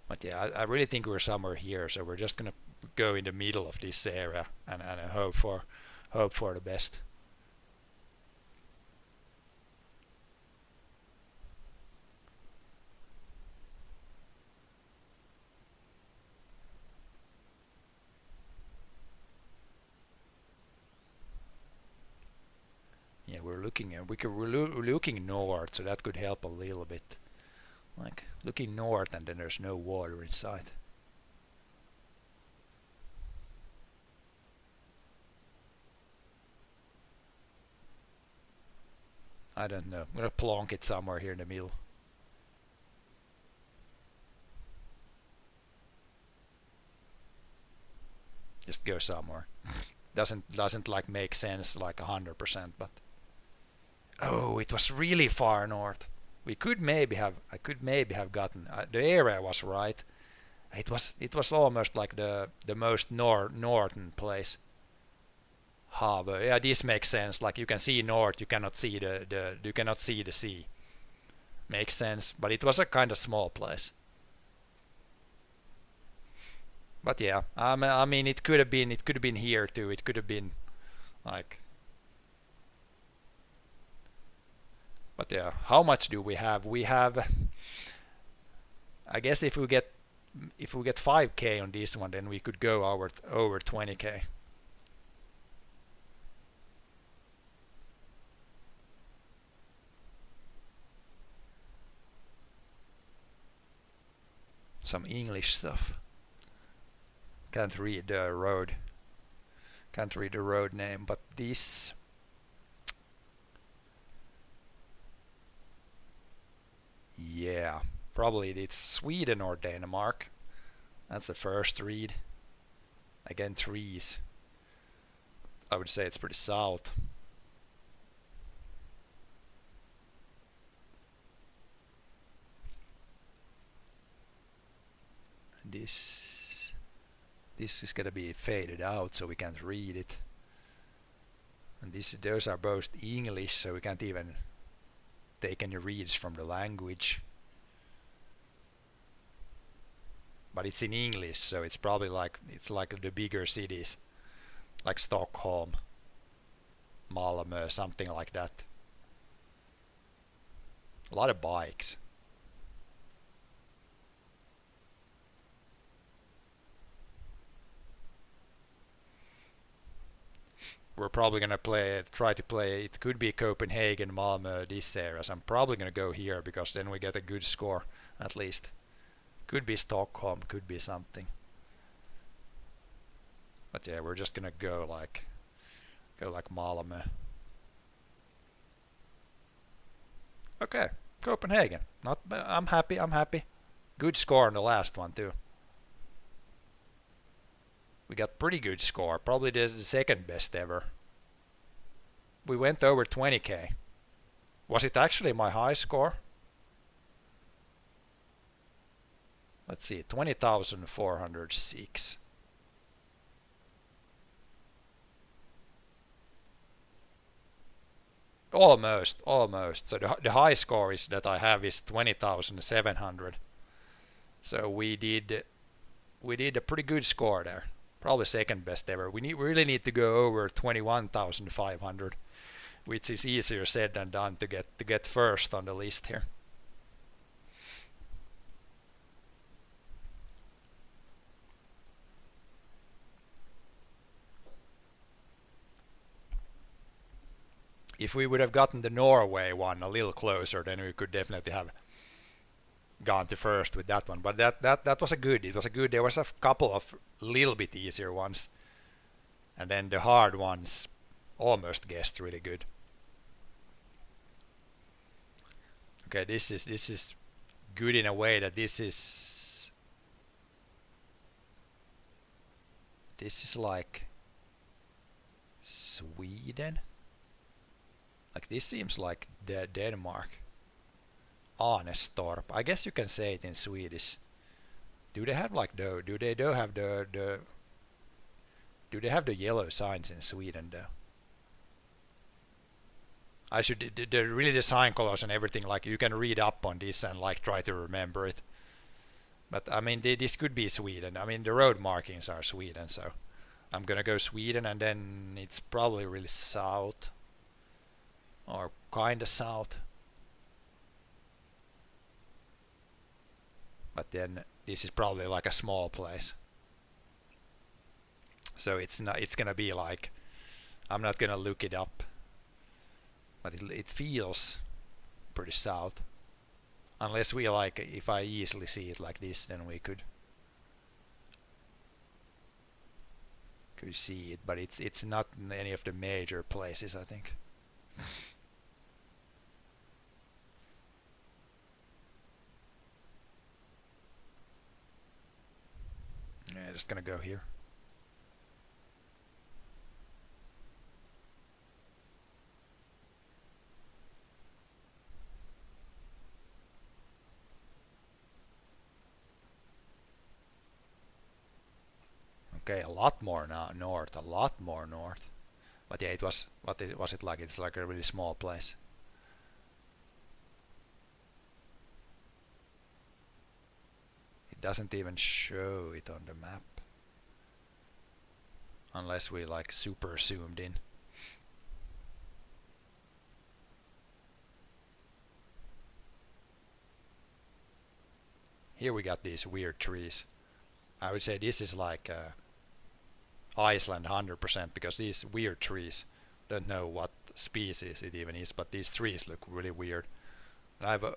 But yeah, I really think we're somewhere here, so we're just gonna go in the middle of this area and hope for the best. Yeah, we're looking north, so that could help a little bit. Like looking north, and then there's no water in sight. I don't know. I'm gonna plonk it somewhere here in the middle. Just go somewhere. doesn't like make sense like 100%, but oh, it was really far north. I could maybe have gotten the area was right. It was almost like the most northern place. Harbor. Yeah, this makes sense. Like you can see north, you cannot see the sea. Makes sense, but it was a kind of small place. But yeah, I mean, it could have been here too. It could have been like. But yeah, how much do we have? We have. I guess if we get 5k on this one, then we could go over 20k. Some English stuff. Can't read the road name, but this. Yeah, probably it's Sweden or Denmark. That's the first read. Again, trees. I would say it's pretty south. This is gonna be faded out, so we can't read it. And those are both English, so we can't even take any reads from the language. But it's in English, so it's probably like the bigger cities, like Stockholm, Malmö, something like that. A lot of bikes. we're probably gonna try to play. It could be Copenhagen, Malmö, this area. So I'm probably gonna go here because then we get a good score at least. Could be Stockholm, could be something. But yeah, we're just gonna go like Malmö. Okay, Copenhagen. Not. I'm happy. I'm happy. Good score on the last one too. We got pretty good score. Probably the second best ever. We went over 20k. Was it actually my high score? Let's see, 20,406. Almost. So the high score is that I have is 20,700. So we did a pretty good score there. Probably second best ever. We really need to go over 21,500, which is easier said than done to get first on the list here. If we would have gotten the Norway one a little closer, then we could definitely have gone to first with that one. But that was a good. It was a good. There was a couple of little bit easier ones, and then the hard ones almost guessed really good. Okay, this is good in a way that this is like Sweden. Like this seems like Denmark. Arnestorp. I guess you can say it in Swedish. Do they have like do they have the yellow signs in Sweden though? I should really the sign colors and everything, like you can read up on this and like try to remember it. But I mean this could be Sweden. I mean the road markings are Sweden, so I'm gonna go Sweden, and then it's probably really south or kinda south. But then this is probably like a small place, so it's gonna be like, I'm not gonna look it up, but it feels pretty south, unless we like, if I easily see it like this, then we could see it, but it's not in any of the major places, I think. Yeah, just gonna go here. Okay, a lot more now north, a lot more north. But yeah, it was, was it like? It's like a really small place. It doesn't even show it on the map, unless we like super zoomed in. Here we got these weird trees. I would say this is like Iceland 100%, because these weird trees, don't know what species it even is, but these trees look really weird. And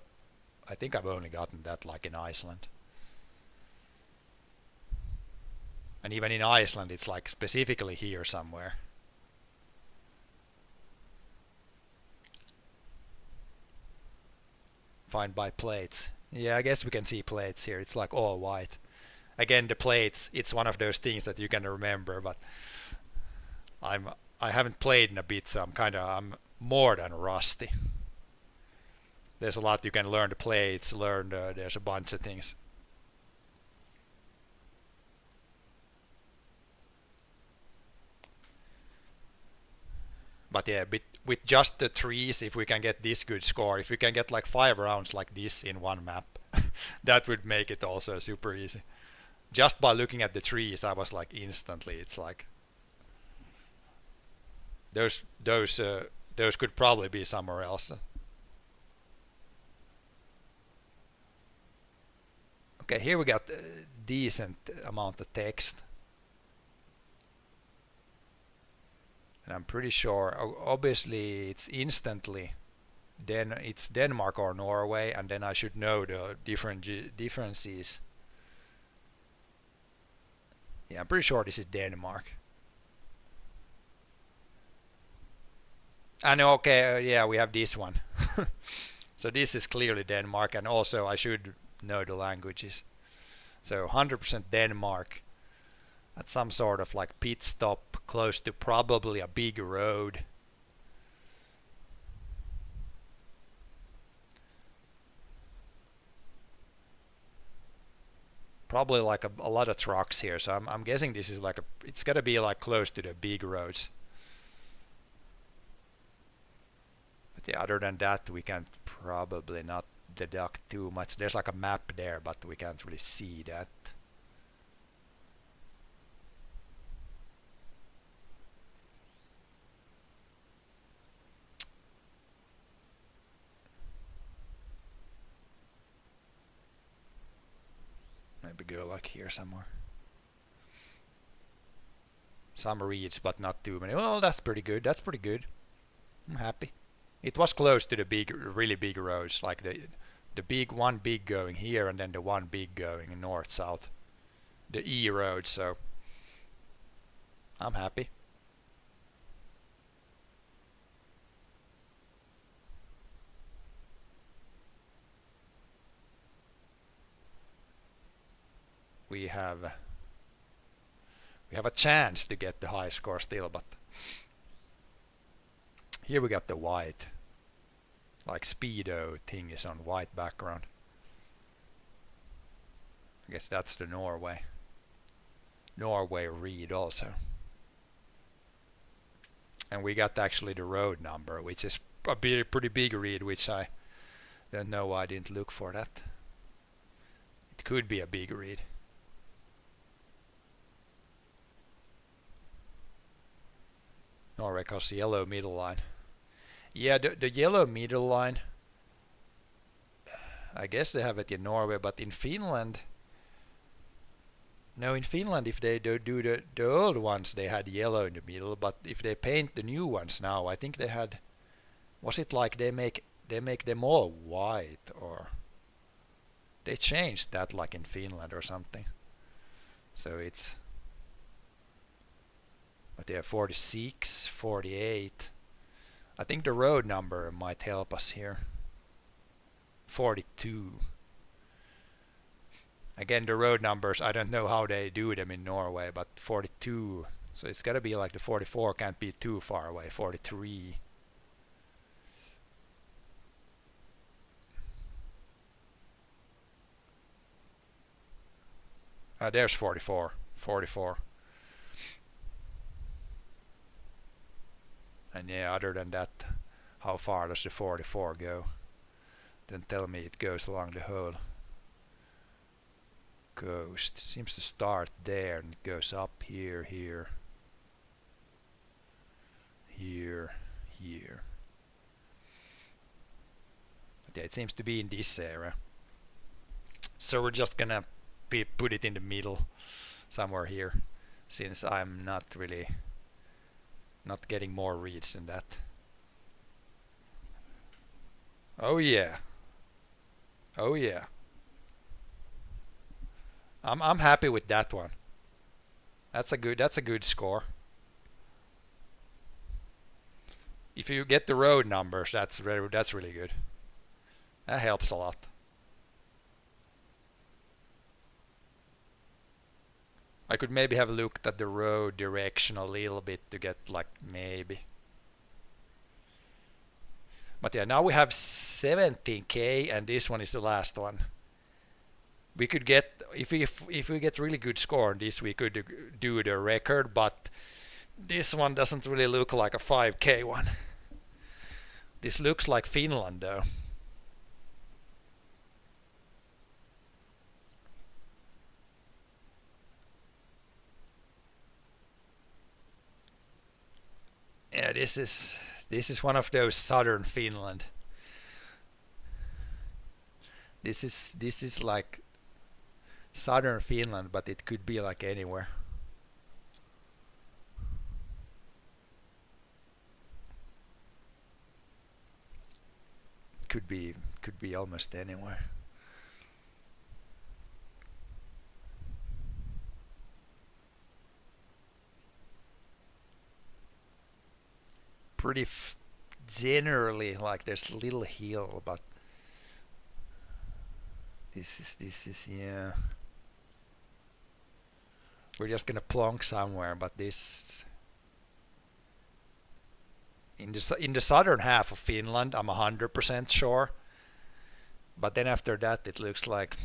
I think I've only gotten that like in Iceland. And even in Iceland it's like specifically here somewhere. Find by plates. Yeah, I guess we can see plates here. It's like all white. Again, the plates, it's one of those things that you can remember, but I haven't played in a bit, so I'm more than rusty. There's a lot you can learn the plates, there's a bunch of things. But yeah, with just the trees, if we can get this good score, if we can get like 5 rounds like this in one map, that would make it also super easy. Just by looking at the trees, I was like instantly, it's like those could probably be somewhere else. Okay, here we got a decent amount of text. And I'm pretty sure, obviously it's instantly it's Denmark or Norway, and then I should know the differences. Yeah, I'm pretty sure this is Denmark. And okay, yeah, we have this one. So this is clearly Denmark, and also I should know the languages. So 100% Denmark. At some sort of like pit stop close to probably a big road. Probably like a lot of trucks here, so I'm guessing this is like it's gotta be like close to the big roads. But yeah, other than that we can probably not deduct too much. There's like a map there, but we can't really see that. Maybe go like here somewhere. Some reeds, but not too many. Well, that's pretty good. That's pretty good. I'm happy. It was close to the big, really big roads, like the big one big going here, and then the one big going north south, the E road. So I'm happy. We have a chance to get the high score still, but here we got the white, like speedo thing is on white background. I guess that's the Norway read also. And we got actually the road number, which is a pretty big read, which I don't know why I didn't look for that. It could be a big read. Norway calls the yellow middle line. Yeah, the yellow middle line, I guess they have it in Norway, but in Finland, no, in Finland if they do the old ones they had yellow in the middle, but if they paint the new ones now, I think they had, was it like they make them all white, or they changed that like in Finland or something. So it's, but they have 46, 48. I think the road number might help us here. 42. Again, the road numbers, I don't know how they do them in Norway, but 42. So it's gotta be like the 44 can't be too far away. 43. There's 44. 44. And yeah, other than that, how far does the 44 go? Then tell me it goes along the whole coast. It seems to start there and it goes up here, here, here, here. But yeah, it seems to be in this area. So we're just gonna put it in the middle somewhere here, since I'm not getting more reads than that. Oh yeah. Oh yeah. I'm happy with that one. That's a good score. If you get the road numbers, that's really good. That helps a lot. I could maybe have looked at the road direction a little bit to get like maybe. But yeah, now we have 17k and this one is the last one. We could get, if we get really good score on this, we could do the record, but this one doesn't really look like a 5k one. This looks like Finland though. Yeah, this is one of those southern Finland. This is like southern Finland, but it could be like anywhere. could be almost anywhere. Pretty generally like there's a little hill, but this is yeah. We're just gonna plonk somewhere, but this in the southern half of Finland, I'm 100% sure. But then after that, it looks like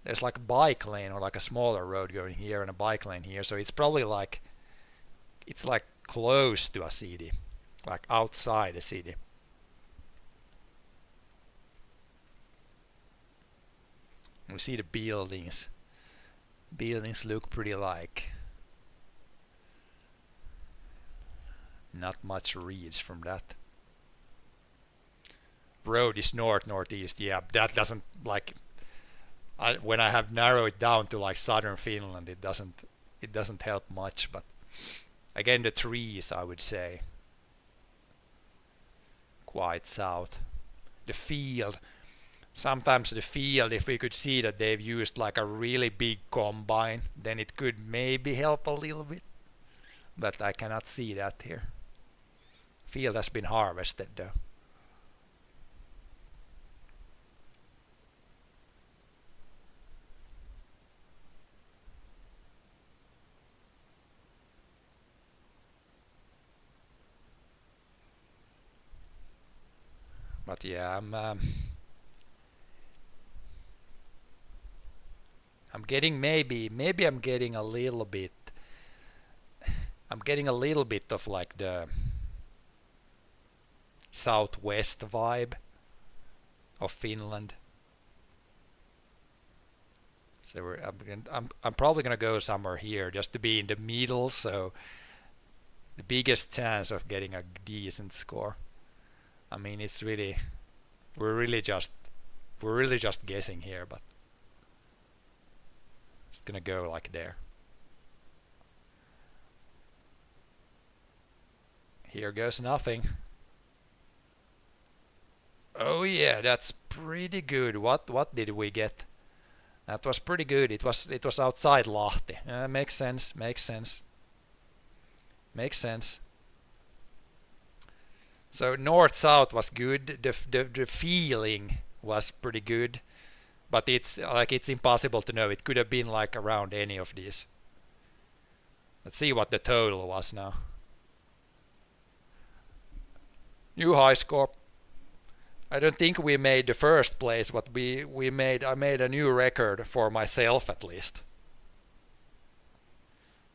there's like a bike lane or like a smaller road going here and a bike lane here. So it's probably like it's like close to a city, like outside a city. We see the buildings. Buildings look pretty like not much reads from that. Road is northeast. Yeah, that doesn't like. When I have narrowed it down to like southern Finland, it doesn't help much. But again, the trees, I would say, quite south. The field. Sometimes the field, if we could see that they've used like a really big combine, then it could maybe help a little bit. But I cannot see that here. Field has been harvested though. But yeah, I'm getting maybe I'm getting a little bit. I'm getting a little bit of like the southwest vibe of Finland. So I'm probably gonna go somewhere here just to be in the middle. So the biggest chance of getting a decent score. I mean, it's really we're really just guessing here, but it's gonna go like there. Here goes nothing. Oh yeah, that's pretty good. What did we get? That was pretty good. It was outside Lahti. Makes sense. So north-south was good. The feeling was pretty good, but it's impossible to know. It could have been like around any of these. Let's see what the total was now. New high score. I don't think we made the first place, but I made a new record for myself at least.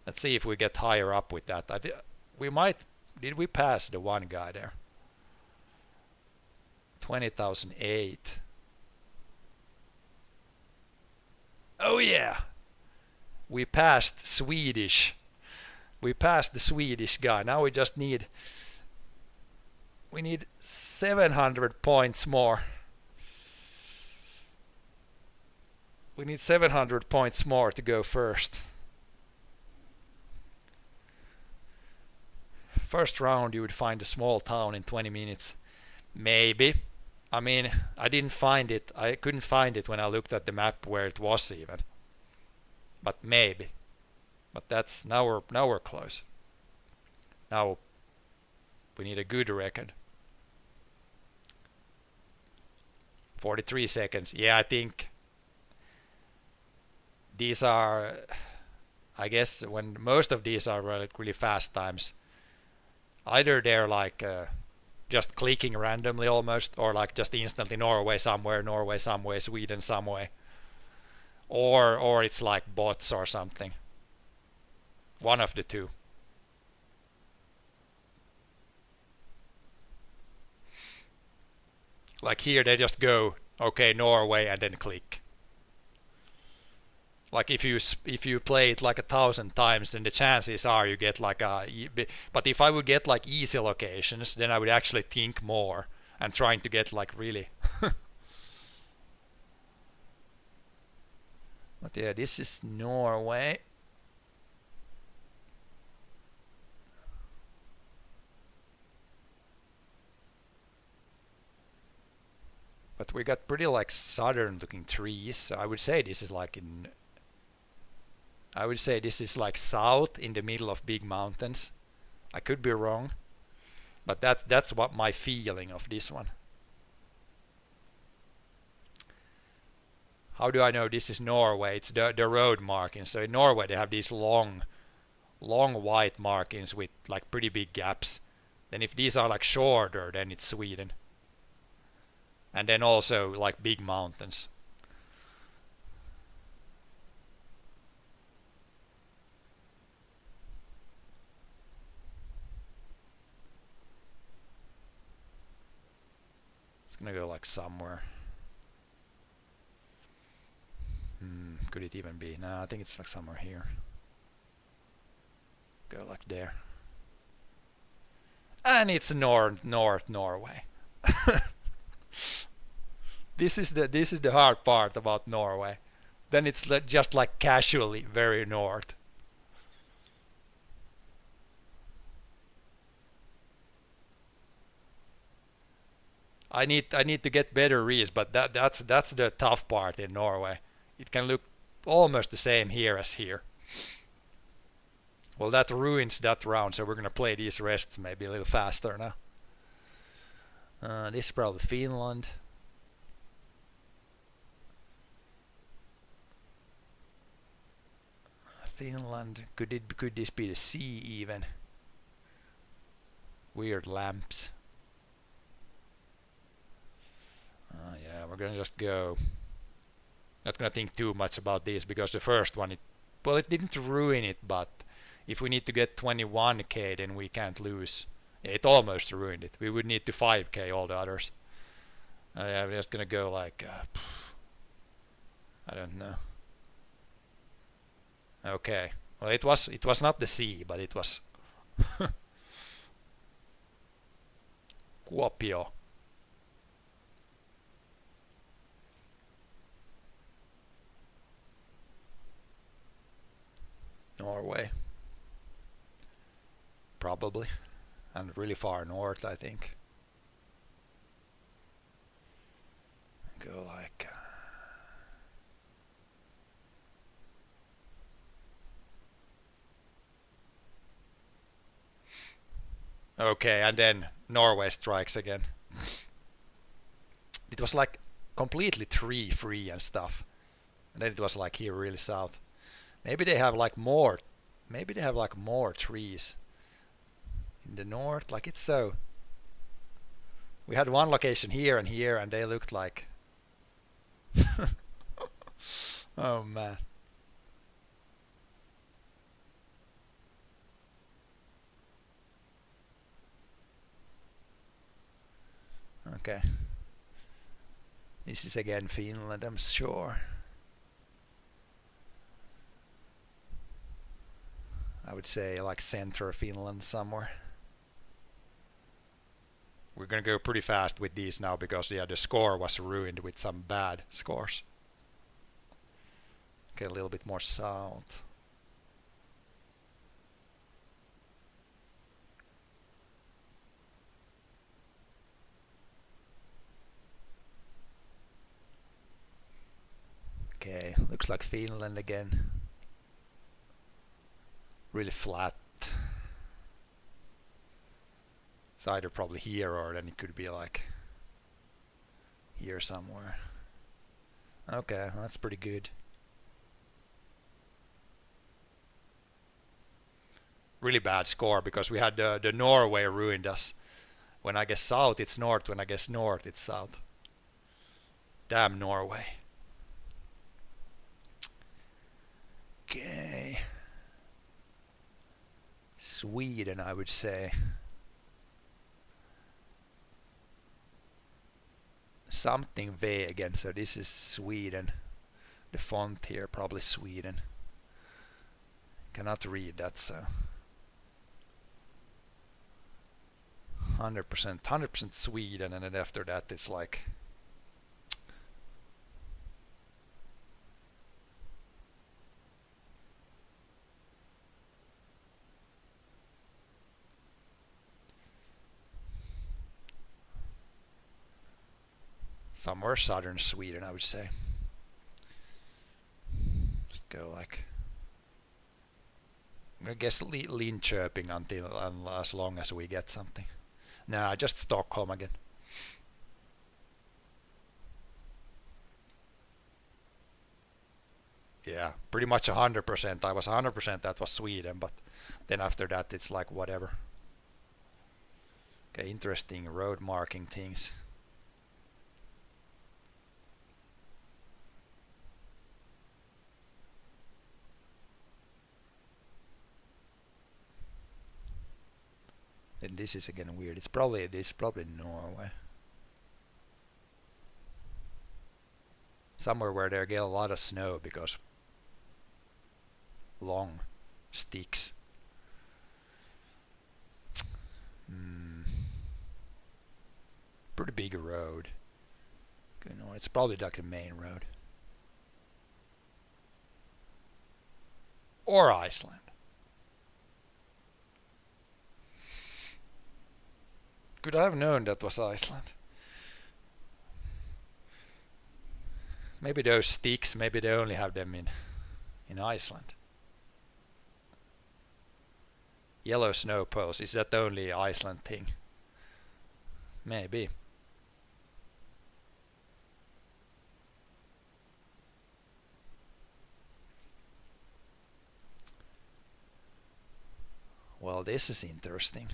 Let's see if we get higher up with that. We might. Did we pass the one guy there? 20,008. Oh yeah, we passed Swedish. We passed the Swedish guy. Now we just need. We need 700 points more. We need 700 points more to go first. First round you would find a small town in 20 minutes. Maybe. I mean, I didn't find it. I couldn't find it when I looked at the map where it was even. But maybe. But that's now we're close. Now we need a good record. 43 seconds. Yeah, I think these are, I guess when most of these are really fast times, either they're like just clicking randomly almost, or like just instantly Norway somewhere, Sweden somewhere, or it's like bots or something. One of the two. Like here they just go, okay, Norway, and then click. Like if you play it like 1,000 times, then the chances are you get like a. But if I would get like easy locations, then I would actually think more and trying to get like really. But yeah, this is Norway. But we got pretty like southern looking trees, so I would say this is like in, I would say this is like south in the middle of big mountains. I could be wrong, but that's what my feeling of this one. How do I know this is Norway? It's the road markings. So in Norway they have these long white markings with like pretty big gaps. Then if these are like shorter, then it's Sweden. And then also like big mountains. It's gonna go like somewhere. Could it even be? No, I think it's like somewhere here. Go like there. And it's North Norway. This is the hard part about Norway. Then it's just like casually very north. I need to get better reads, but that's the tough part in Norway. It can look almost the same here as here. Well, that ruins that round, so we're gonna play these rests maybe a little faster now. This is probably Finland. Finland. Could this be the sea even? Weird lamps. Yeah, we're gonna just go. Not gonna think too much about this because the first one, it didn't ruin it, but if we need to get 21k, then we can't lose. It almost ruined it. We would need to 5k all the others. Yeah, we're just gonna go like I don't know. Okay. Well, it was not the sea, but it was Kuopio. Norway. Probably. And really far north, I think. Go like okay, and then Norway strikes again. It was like completely tree free and stuff. And then it was like here really south. Maybe they have like more trees in the north. Like it's so. We had one location here, and they looked like oh man. Okay. This is again Finland, I'm sure. I would say like center Finland somewhere. We're gonna go pretty fast with these now because yeah, the score was ruined with some bad scores. Okay, a little bit more south. Okay, looks like Finland again. Really flat. It's either probably here or then it could be like here somewhere. Okay, well, that's pretty good. Really bad score because we had the Norway ruined us. When I guess south it's north, when I guess north it's south. Damn Norway. Okay. Sweden, I would say. Something V again, so this is Sweden. The font here, probably Sweden. Cannot read that, so 100% Sweden, and then after that it's like somewhere southern Sweden, I would say. Just go like, I'm gonna guess Linköping until as long as we get something. Nah, just Stockholm again. Yeah, pretty much 100%. I was 100% that was Sweden, but then after that it's like whatever. Okay, interesting road marking things. And this is again weird. This is probably Norway. Somewhere where they get a lot of snow because long sticks. Pretty big road. Okay, no, it's probably like a main road. Or Iceland. Could I have known that was Iceland? Maybe those sticks, maybe they only have them in Iceland. Yellow snow poles, is that the only Iceland thing? Maybe. Well, this is interesting.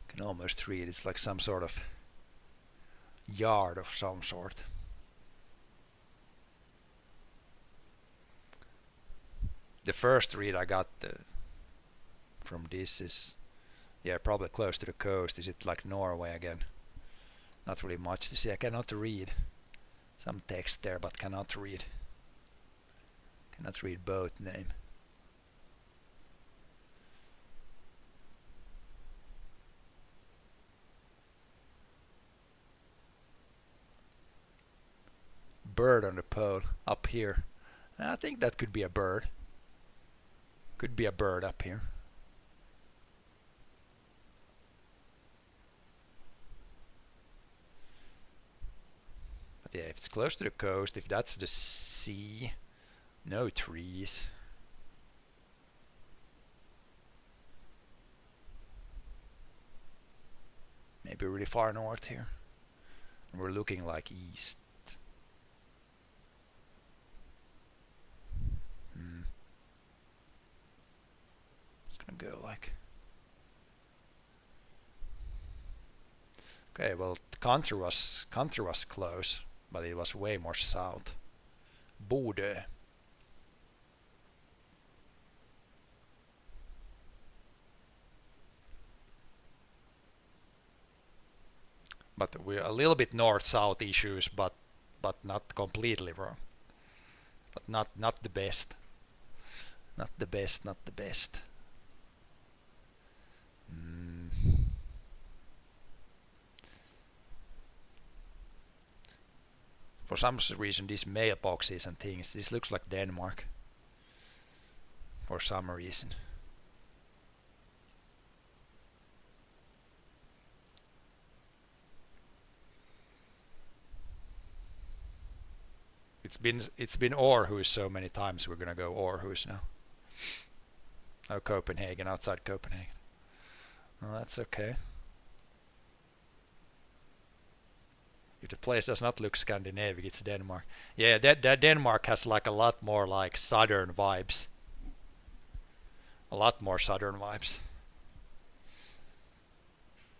Can almost read it's like some sort of yard of some sort. The first read I got from this is, yeah, probably close to the coast. Is it like Norway again? Not really much to see. I cannot read. Some text there, but cannot read. Cannot read boat name. Bird on the pole up here. I think that could be a bird. Could be a bird up here. But yeah, if it's close to the coast, if that's the sea, no trees. Maybe really far north here. And we're looking like east. Go like, okay, well, the country was close, but it was way more south. Bodø. But we're a little bit north-south issues, but not completely wrong. But not the best. Not the best. Not the best. For some reason, these mailboxes and things, this looks like Denmark. For some reason. It's been Aarhus so many times. We're gonna go Aarhus now. Oh, Copenhagen, outside Copenhagen. Well, that's okay. If the place does not look Scandinavian, it's Denmark. Yeah, that Denmark has like a lot more like southern vibes. A lot more southern vibes.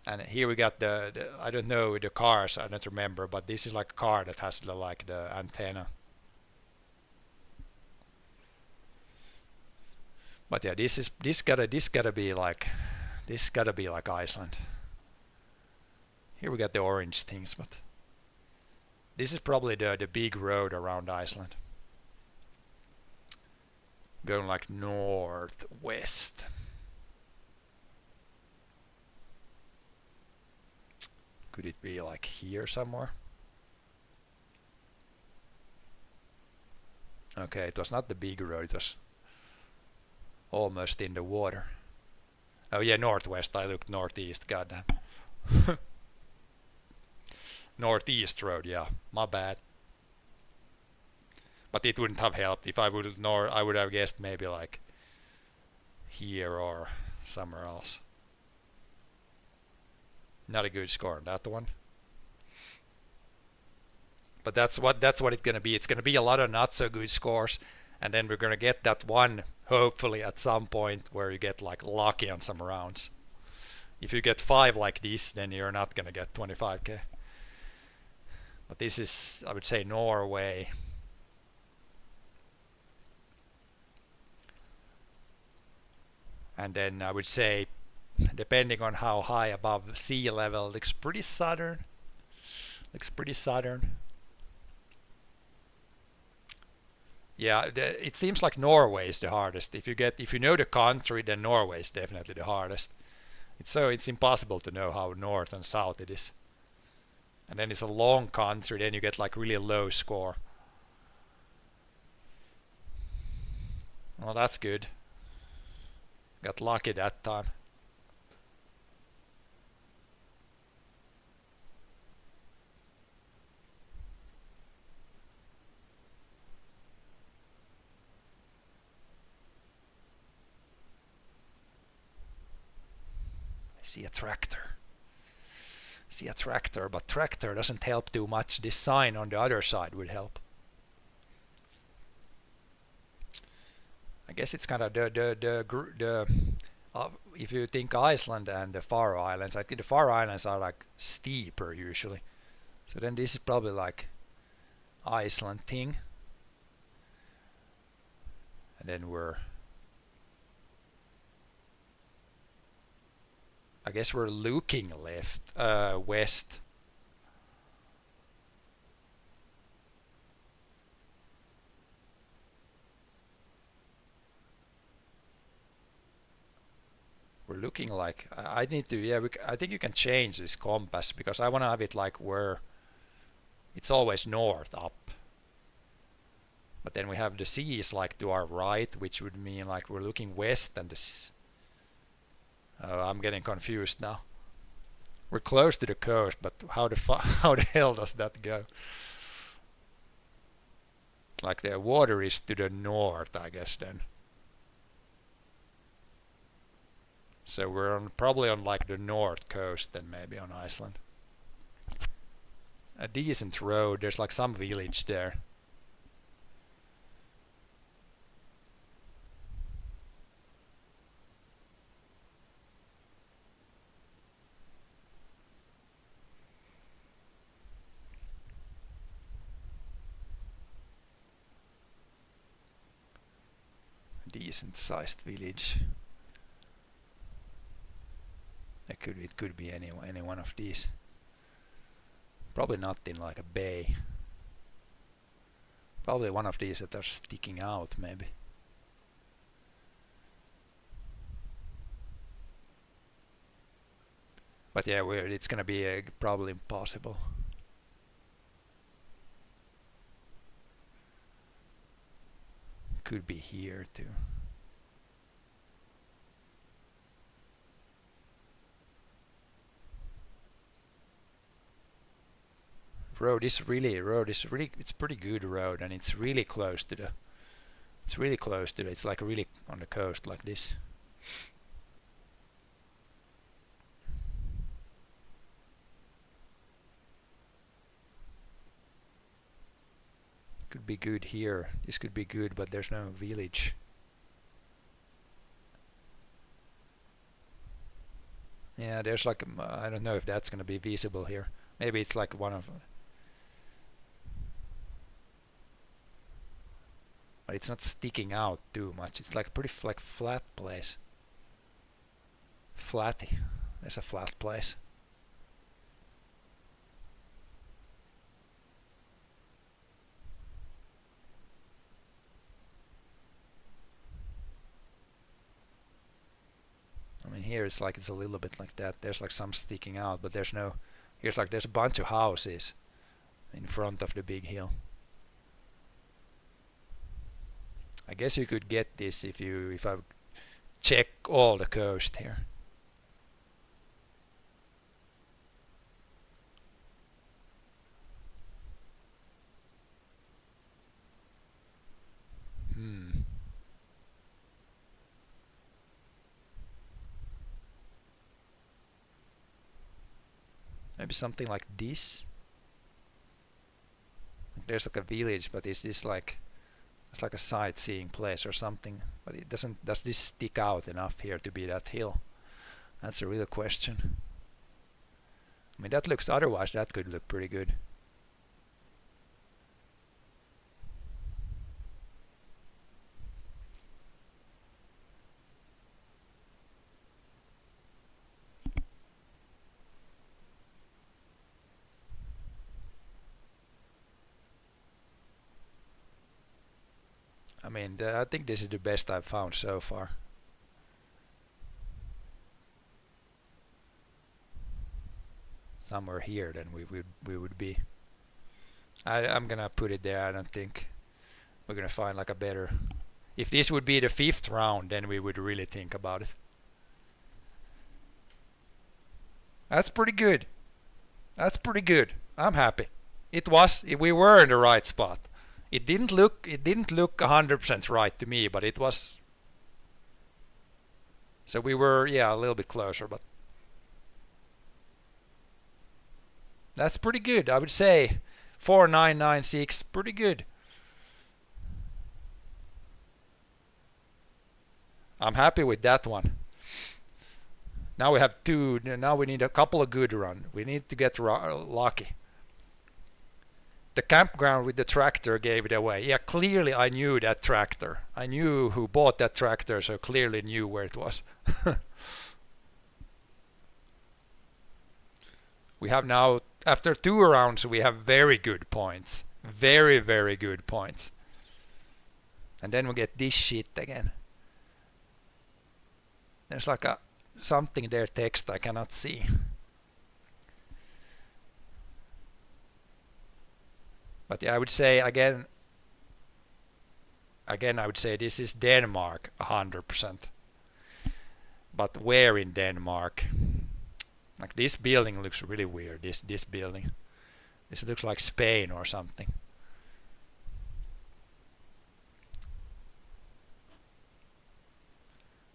And here we got the I don't know the cars, I don't remember, but this is like a car that has the antenna. But yeah, this gotta be like Iceland. Here we got the orange things, but this is probably the big road around Iceland. Going like northwest. Could it be like here somewhere? Okay, it was not the big road, it was almost in the water. Oh yeah, northwest. I looked northeast. Goddamn. Northeast road. Yeah, my bad. But it wouldn't have helped if I would north. I would have guessed maybe like here or somewhere else. Not a good score on that one. But that's what it's gonna be. It's gonna be a lot of not so good scores, and then we're gonna get that one hopefully at some point where you get like lucky on some rounds. If you get 5 like this, then you're not gonna get 25k. But this is, I would say, Norway. And then I would say, depending on how high above sea level, looks pretty southern. Yeah, it seems like Norway is the hardest. If you know the country, then Norway is definitely the hardest. It's impossible to know how north and south it is. And then it's a long country, then you get like really low score. Well, that's good. Got lucky that time. See a tractor, but tractor doesn't help too much. This sign on the other side would help. I guess it's kind of the if you think Iceland and the Faroe Islands, I think the Faroe Islands are like steeper usually. So then this is probably like Iceland thing. And then I guess we're looking west. We're looking like, I need to, yeah, I think you can change this compass because I want to have it like where it's always north up. But then we have the seas like to our right, which would mean like we're looking west and I'm getting confused now. We're close to the coast, but how the hell does that go? Like the water is to the north, I guess then. So we're probably on like the north coast then, maybe on Iceland. A decent road, there's like some village there. Decent sized village. It could be any one of these. Probably not in like a bay. Probably one of these that are sticking out maybe. But yeah, it's gonna be probably impossible. Could be here too. Road is really it's pretty good road, and it's really close to the it's like really on the coast like this. Could be good here. This could be good, but there's no village. Yeah, there's like I don't know if that's gonna be visible here. Maybe it's like one of, but it's not sticking out too much. It's like pretty like flat place. Flatty. There's a flat place. I mean, here it's like it's a little bit like that. There's like some sticking out, but there's no. Here's like there's a bunch of houses in front of the big hill. I guess you could get this if I check all the coast here. Maybe something like this. There's like a village, but is this like it's like a sightseeing place or something? But it doesn't. Does this stick out enough here to be that hill? That's a real question. I mean, that looks. Otherwise, that could look pretty good. I mean, I think this is the best I've found so far. Somewhere here, then we would be. I'm gonna put it there. I don't think we're gonna find like a better. If this would be the 5th round, then we would really think about it. That's pretty good. That's pretty good. I'm happy. It was. We were in the right spot. It didn't look 100% right to me, but it was. So we were, yeah, a little bit closer, but that's pretty good. I would say 4996, pretty good. I'm happy with that one. Now we have 2. Now we need a couple of good runs. We need to get lucky. The campground with the tractor gave it away. Yeah, clearly I knew that tractor. I knew who bought that tractor, so clearly knew where it was. We have now, after 2 rounds, we have very good points. Very, very good points. And then we get this shit again. There's like a something there, text I cannot see. But yeah, I would say again I would say this is Denmark 100%. But where in Denmark? Like this building looks really weird. This building. This looks like Spain or something.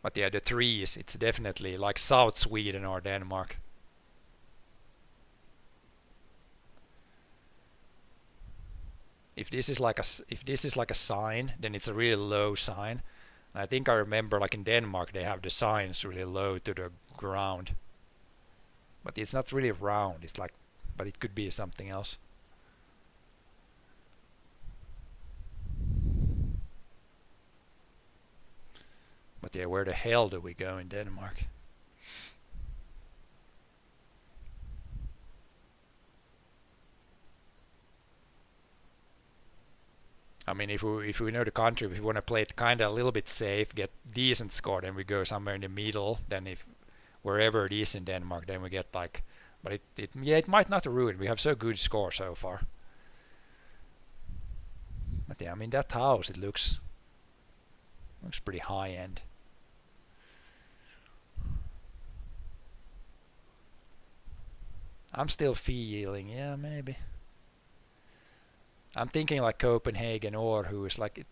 But yeah, the trees, it's definitely like South Sweden or Denmark. If this is like a sign, then it's a really low sign. I think I remember like in Denmark they have the signs really low to the ground. But it's not really round. It's like, but it could be something else. But yeah, where the hell do we go in Denmark? I mean, if we know the country, if we want to play it kind of a little bit safe, get decent score, then we go somewhere in the middle. Then if wherever it is in Denmark, then we get like, but it might not ruin. We have so good score so far. But yeah, I mean that house, it looks pretty high end. I'm still feeling, yeah, maybe. I'm thinking like Copenhagen or Aarhus, like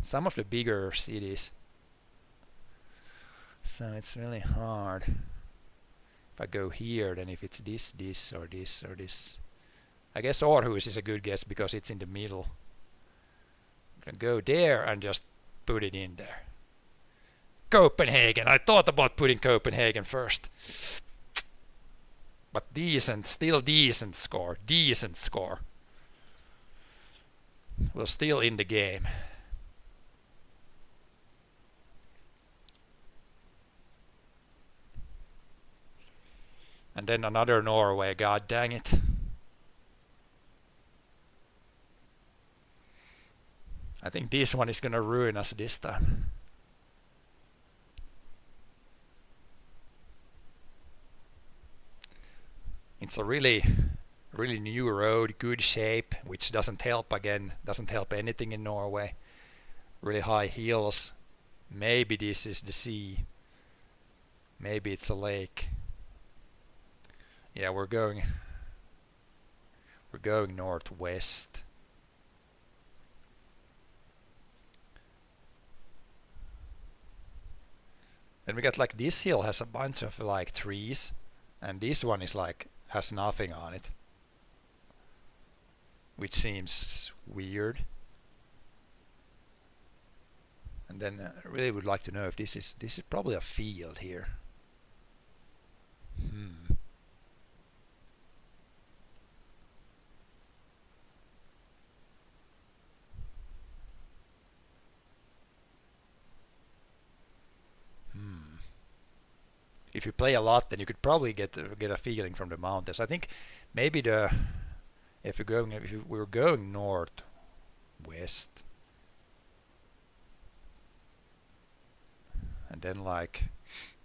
some of the bigger cities. So it's really hard. If I go here, then if it's this or this or this. I guess Aarhus is a good guess because it's in the middle. I'm gonna go there and just put it in there. Copenhagen. I thought about putting Copenhagen first. But decent, still decent score. Decent score. We're still in the game. And then another Norway, god dang it. I think this one is gonna ruin us this time. It's a really new road, good shape, which doesn't help anything in Norway. Really high hills. Maybe this is the sea. Maybe it's a lake. Yeah, we're going northwest. Then we got like this hill has a bunch of like trees, and this one is like has nothing on it, which seems weird. And then I really would like to know if this is probably a field here. If you play a lot, then you could probably get a feeling from the mountains. I think maybe if we're going north west, and then like,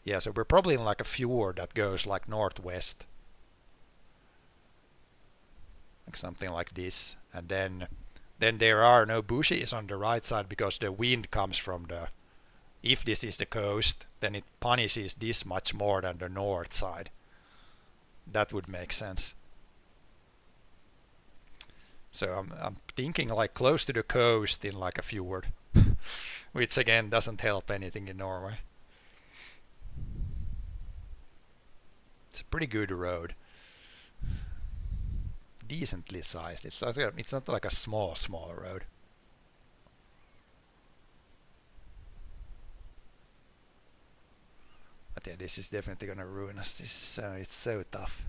yeah, so we're probably in like a fjord that goes like northwest, like something like this, and then there are no bushes on the right side because the wind comes from the, if this is the coast, then it punishes this much more than the north side. That would make sense. So I'm thinking like close to the coast in like a fjord, which again doesn't help anything in Norway. It's a pretty good road, decently sized. It's not like a small road. But yeah, this is definitely gonna ruin us. It's so tough.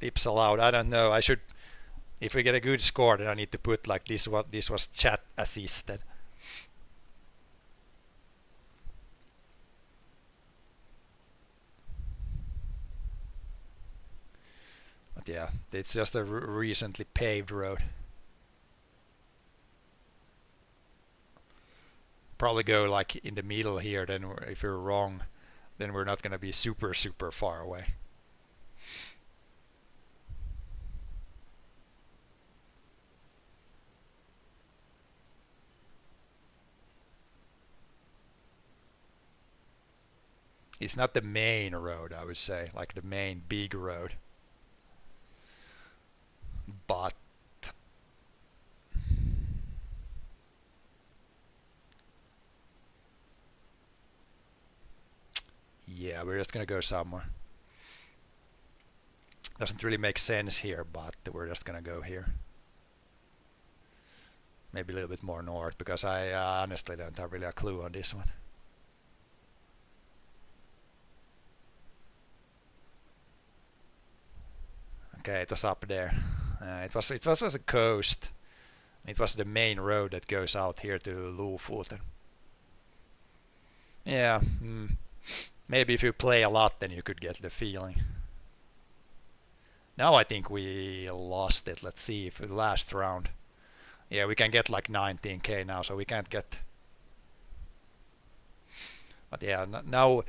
Tips allowed. I don't know. I should, if we get a good score, then I need to put like this. What this was chat assisted. But yeah, it's just a recently paved road. Probably go like in the middle here, then if you're wrong, then we're not gonna be super far away. It's not the main road, I would say, like the main big road, but yeah, we're just gonna go somewhere. Doesn't really make sense here, but we're just gonna go here. Maybe a little bit more north, because I honestly don't have really a clue on this one. Okay, it was up there. It was a coast. It was the main road that goes out here to Lofoten. Yeah. Maybe if you play a lot, then you could get the feeling. Now I think we lost it. Let's see if the last round. Yeah, we can get like 19k now, so we can't get. But yeah, now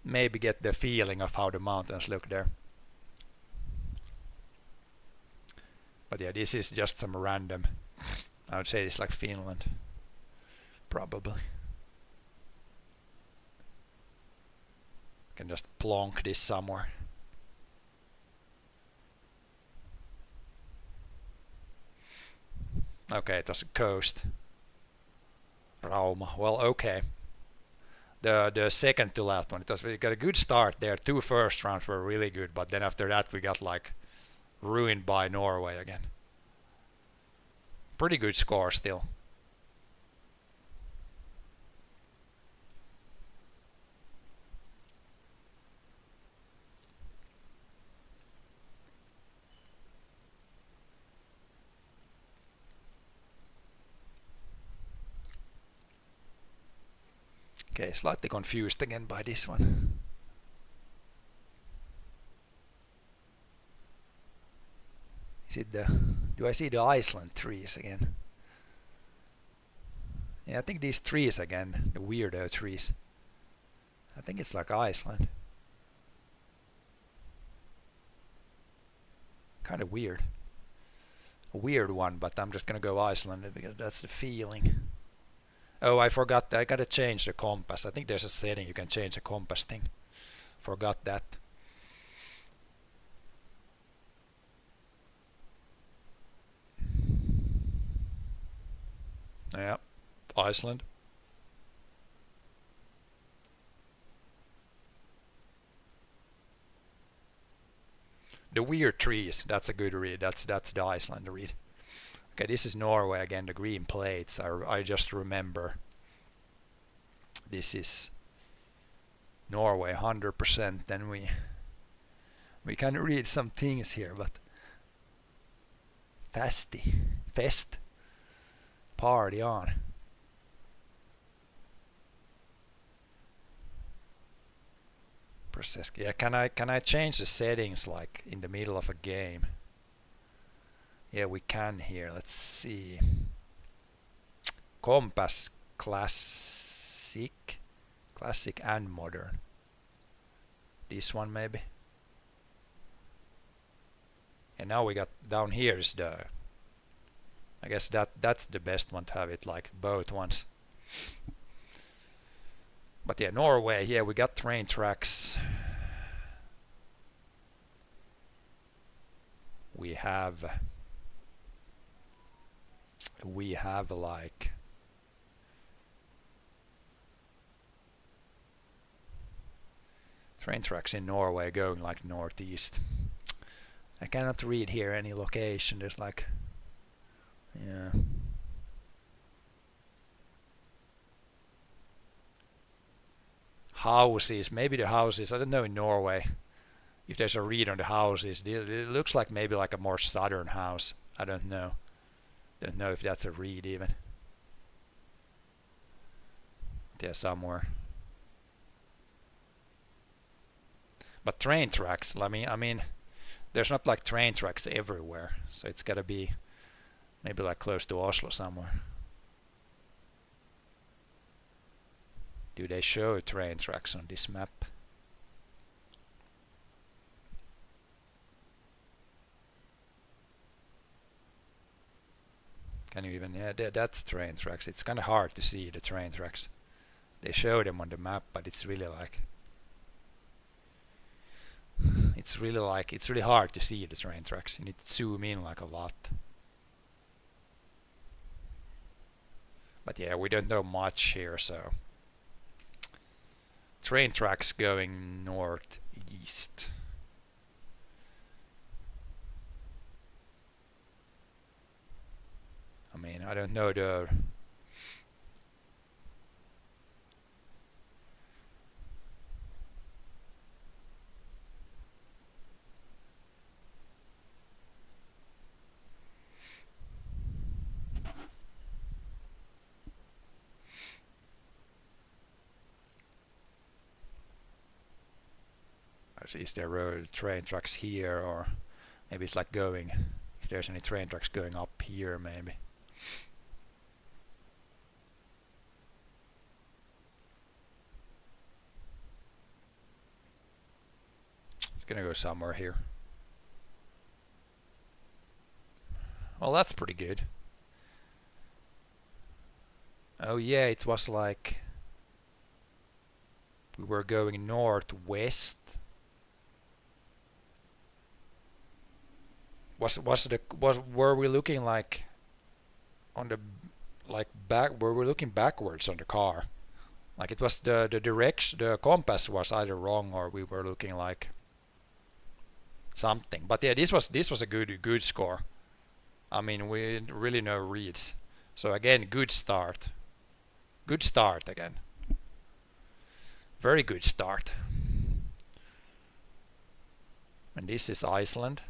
maybe get the feeling of how the mountains look there. But yeah, this is just some random. I would say it's like Finland, probably. Can just plonk this somewhere. Okay, it was a coast. Rauma. Well, okay. The second to last one, we got a good start there. 2 first rounds were really good, but then after that we got like ruined by Norway again. Pretty good score still. Okay, slightly confused again by this one. Is it do I see the Iceland trees again? Yeah, I think these trees again, the weirdo trees. I think it's like Iceland. Kind of weird. A weird one, but I'm just gonna go Iceland because that's the feeling. Oh, I forgot. I gotta change the compass. I think there's a setting you can change the compass thing. Forgot that. Yeah. Iceland. The weird trees, that's a good read. That's the Iceland read. Okay, this is Norway again, the green plates. I just remember. This is Norway 100%. Then we can read some things here, but fest, party on. Yeah, can I change the settings like in the middle of a game? Yeah, we can here. Let's see. Compass classic and modern. This one maybe. And now we got down here is the. I guess that's the best one to have it like both ones. But yeah, Norway, yeah, we got train tracks. We have like train tracks in Norway going like northeast. I cannot read here any location. There's like, yeah. Houses, maybe the houses, I don't know in Norway if there's a read on the houses. It looks like maybe like a more southern house. I don't know. Don't know if that's a read even. Yeah, somewhere. But train tracks, I mean, there's not like train tracks everywhere, so it's gotta be maybe like close to Oslo somewhere. Do they show train tracks on this map? Can you even, yeah, that's train tracks. It's kind of hard to see the train tracks. They show them on the map, but it's really like, it's really hard to see the train tracks. You need to zoom in like a lot. But yeah, we don't know much here, so train tracks going northeast. I mean, I don't know the is there road train tracks here, or maybe it's like going, if there's any train tracks going up here maybe. It's gonna go somewhere here. Well, that's pretty good. Oh yeah, it was like we were going northwest. Were we looking like on the were we looking backwards on the car? Like it was the direction, the compass was either wrong or we were looking like something. But yeah, this was a good score. I mean, we really no reads. So again, good start. Good start again. Very good start. And this is Iceland.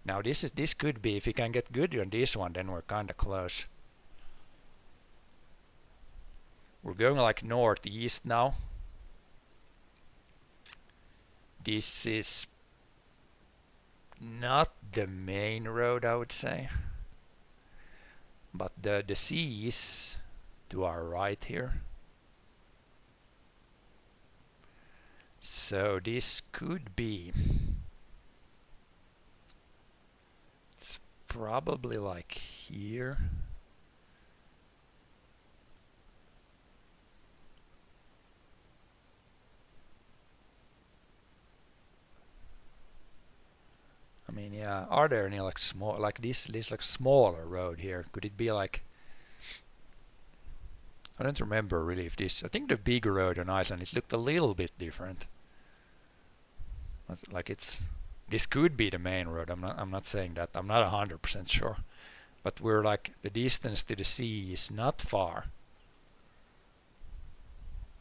Now this could be, if you can get good on this one, then we're kinda close. We're going like northeast now. This is not the main road, I would say. But the sea is to our right here. So this could be, it's probably like here. I mean, yeah, are there any like small, like this like smaller road here? Could it be like I don't remember really if this. I think the big road on Iceland, it looked a little bit different. Like it's. This could be the main road. I'm not saying that. I'm not 100% sure. But we're like the distance to the sea is not far.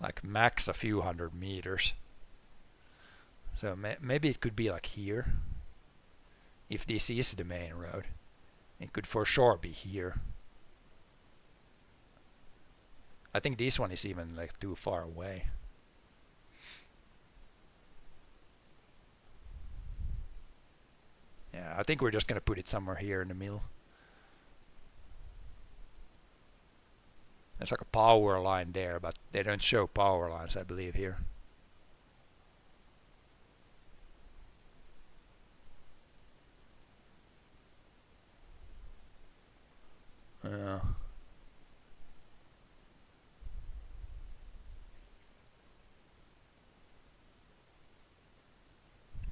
Like max a few hundred meters. So maybe it could be like here. If this is the main road, it could for sure be here. I think this one is even like too far away. Yeah, I think we're just gonna put it somewhere here in the middle. There's like a power line there, but they don't show power lines, I believe, here.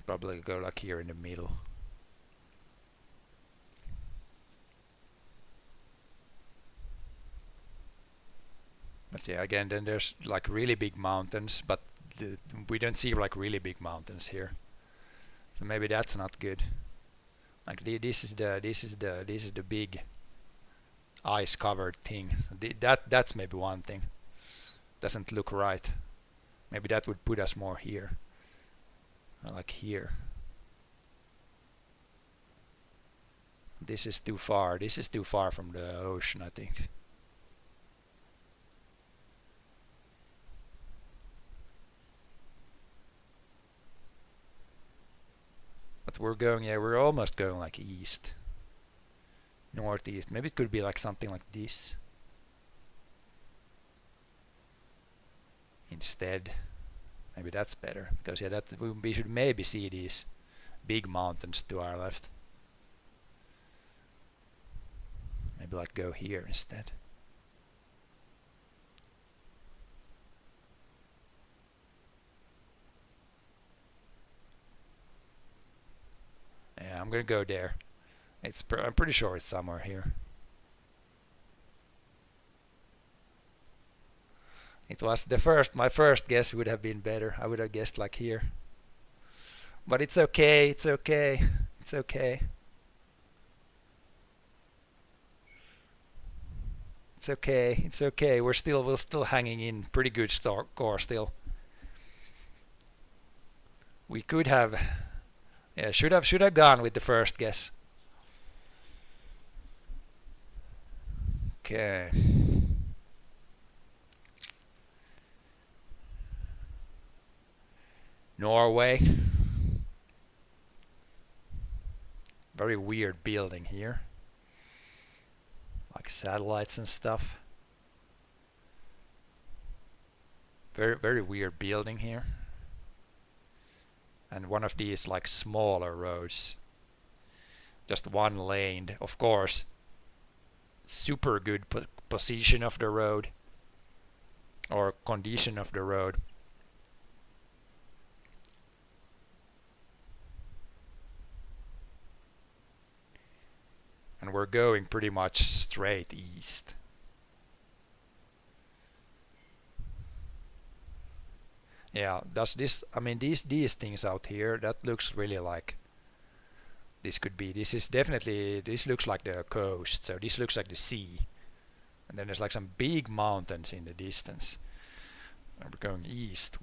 Probably go like here in the middle. But yeah, again, then there's like really big mountains, but we don't see like really big mountains here. So maybe that's not good. Like this is the big ice covered thing. That's maybe one thing. Doesn't look right. Maybe that would put us more here. Like here. This is too far. This is too far from the ocean, I think. But we're going, yeah, we're almost going like east. Northeast. Maybe it could be like something like this. Instead. Maybe that's better. Because yeah, we should maybe see these big mountains to our left. Maybe like go here instead. Yeah, I'm gonna go there. I'm pretty sure it's somewhere here. It was my first guess would have been better. I would have guessed like here. But it's okay, it's okay, it's okay. It's okay, it's okay. We're still hanging in pretty good score still. We could have, yeah, should have gone with the first guess. Okay. Norway. Very weird building here. Like satellites and stuff. Very weird building here. And one of these like smaller roads. Just one lane, of course. Super good position of the road. Or condition of the road. And we're going pretty much straight east. Yeah, does this, I mean these things out here, that looks really like this looks like the coast, so this looks like the sea. And then there's like some big mountains in the distance. And we're going east.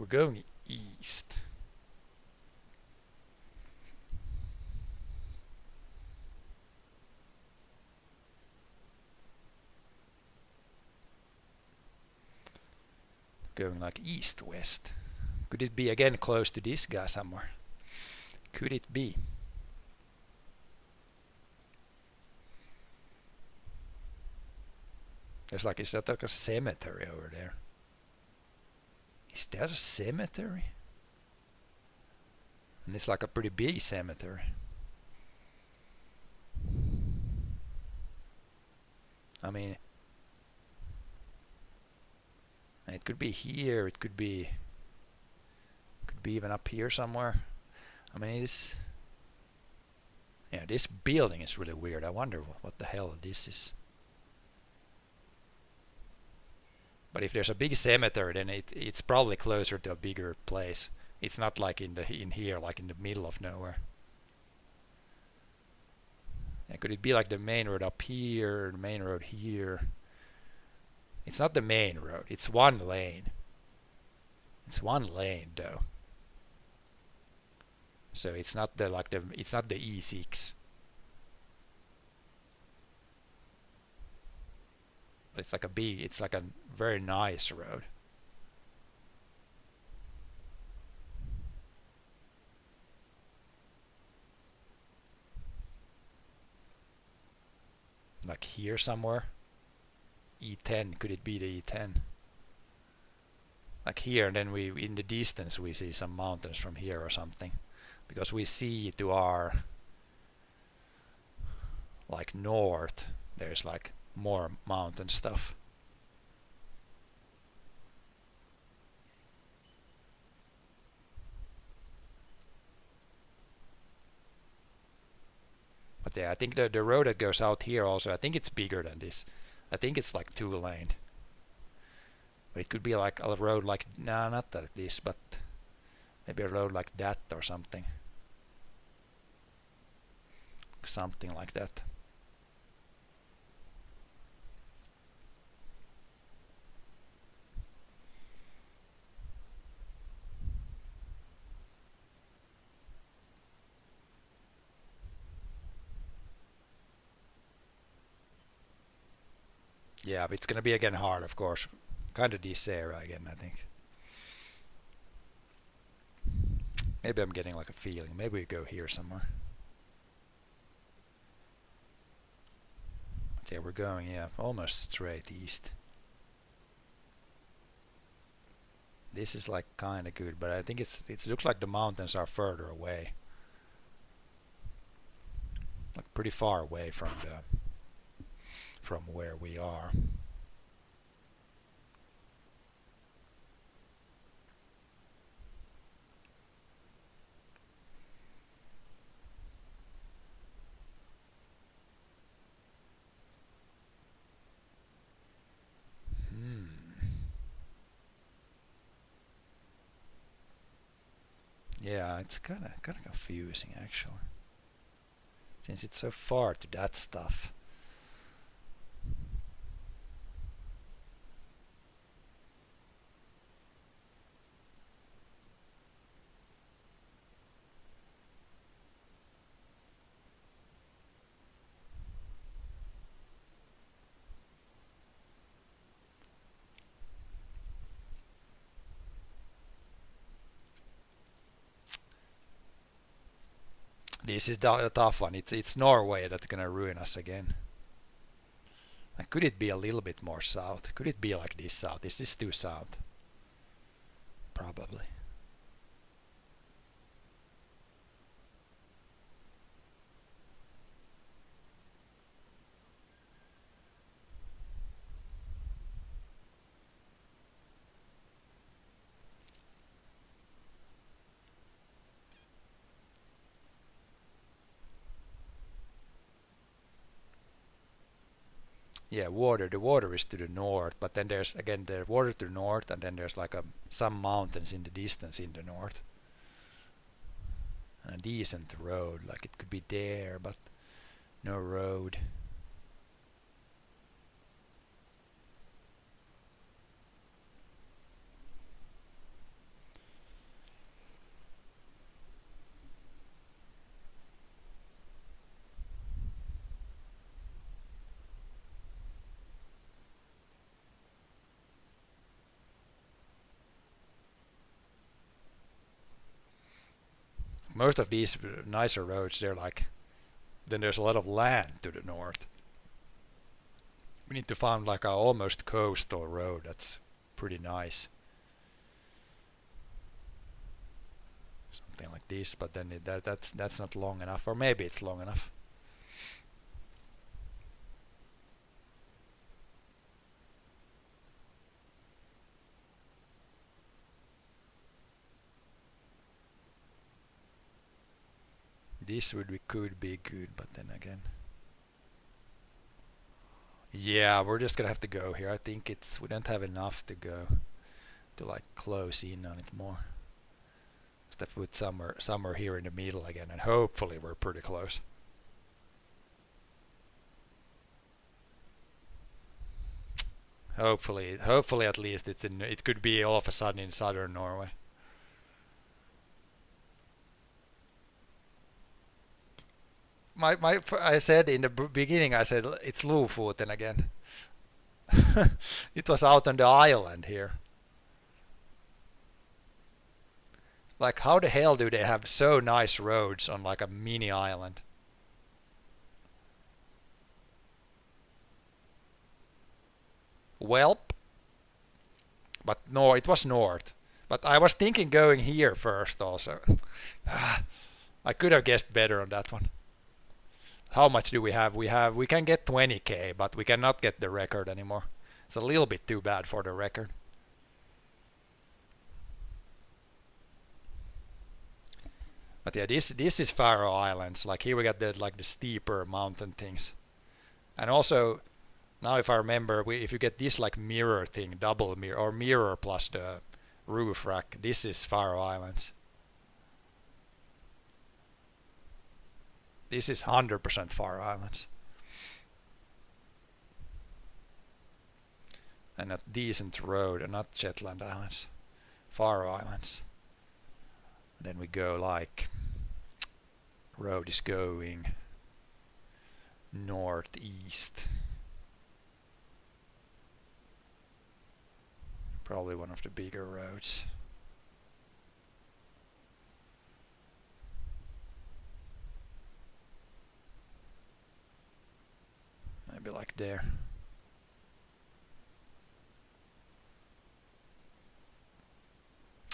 Going like east-west. Could it be again close to this guy somewhere? Could it be? There's like, is that like a cemetery over there? Is that a cemetery? And it's like a pretty big cemetery. I mean, it could be here, it could be even up here somewhere. I mean, yeah, this building is really weird. I wonder what the hell this is. But if there's a big cemetery, then it's probably closer to a bigger place. It's not like in here, like in the middle of nowhere. And could it be like the main road up here, the main road here? It's not the main road. It's one lane. It's one lane though. So it's not the it's not the E6. But it's like a very nice road. Like here somewhere. E10, could it be the E10? Like here, and then in the distance we see some mountains from here or something. Because we see to our like north, there's like more mountain stuff. But yeah, I think the road that goes out here also, I think it's bigger than this. I think it's like 2-laned. But it could be like a road like, nah, not like this, but maybe a road like that or something. Something like that. Yeah, but it's gonna be again hard, of course. Kind of this area again, I think. Maybe I'm getting like a feeling. Maybe we go here somewhere. But yeah, we're going, yeah, almost straight east. This is like kind of good, but I think it looks like the mountains are further away. Like pretty far away from where we are. Yeah, it's kind of confusing actually, since it's so far to that stuff. This is a tough one. It's Norway that's gonna ruin us again. Like, could it be a little bit more south? Could it be like this south? Is this too south? Probably. Yeah, water. The water is to the north, but then there's again the water to the north, and then there's like some mountains in the distance in the north. And a decent road, like it could be there, but no road. Most of these nicer roads, they're like, then there's a lot of land to the north. We need to find like a almost coastal road that's pretty nice. Something like this, but then that's not long enough, or maybe it's long enough. This could be good, but then again, Yeah, we're just gonna have to go here. I think we don't have enough to go to like close in on it more. Just have to put somewhere here in the middle again, and hopefully we're pretty close. Hopefully at least it could be all of a sudden in southern Norway. I said in the beginning, I said it's Lofoten again. It was out on the island here. Like, how the hell do they have so nice roads on like a mini island? Welp. But no, it was north. But I was thinking going here first also. I could have guessed better on that one. How much do we have? We can get 20k, but we cannot get the record anymore. It's a little bit too bad for the record. But yeah, this is Faroe Islands. Like here we got the steeper mountain things, and also now if I remember, if you get this like mirror thing, double mirror or mirror plus the roof rack, this is Faroe Islands. This is 100% Faroe Islands. And a decent road, and not Shetland Islands. Faroe Islands. And then we go like, road is going northeast. Probably one of the bigger roads. Maybe like there.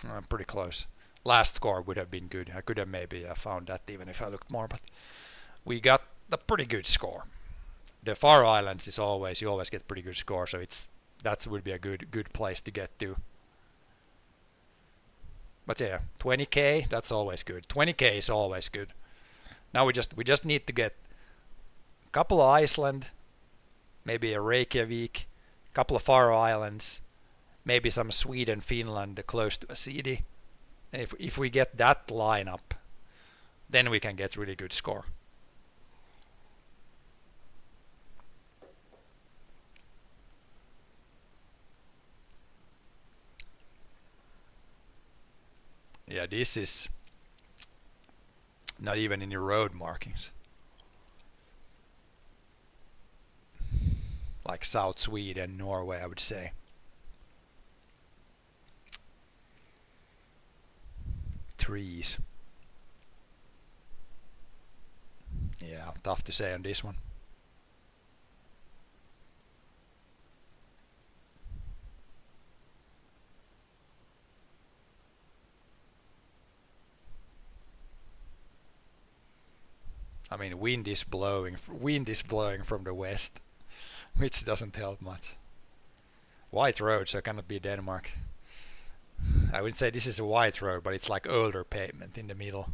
I'm pretty close. Last score would have been good. I could have maybe found that even if I looked more, but we got a pretty good score. The Faroe Islands is always, you always get pretty good score, so that would be a good place to get to. But yeah, 20k, that's always good. 20k is always good. Now we just need to get a couple of Iceland, maybe a Reykjavik, a couple of Faroe Islands, maybe some Sweden, Finland close to a city. If we get that lineup, then we can get really good score. Yeah, this is not even in your road markings. Like South Sweden, Norway, I would say. Trees. Yeah, tough to say on this one. I mean, wind is blowing from the west, which doesn't help much. White road, so it cannot be Denmark. I wouldn't say this is a white road, but it's like older pavement in the middle.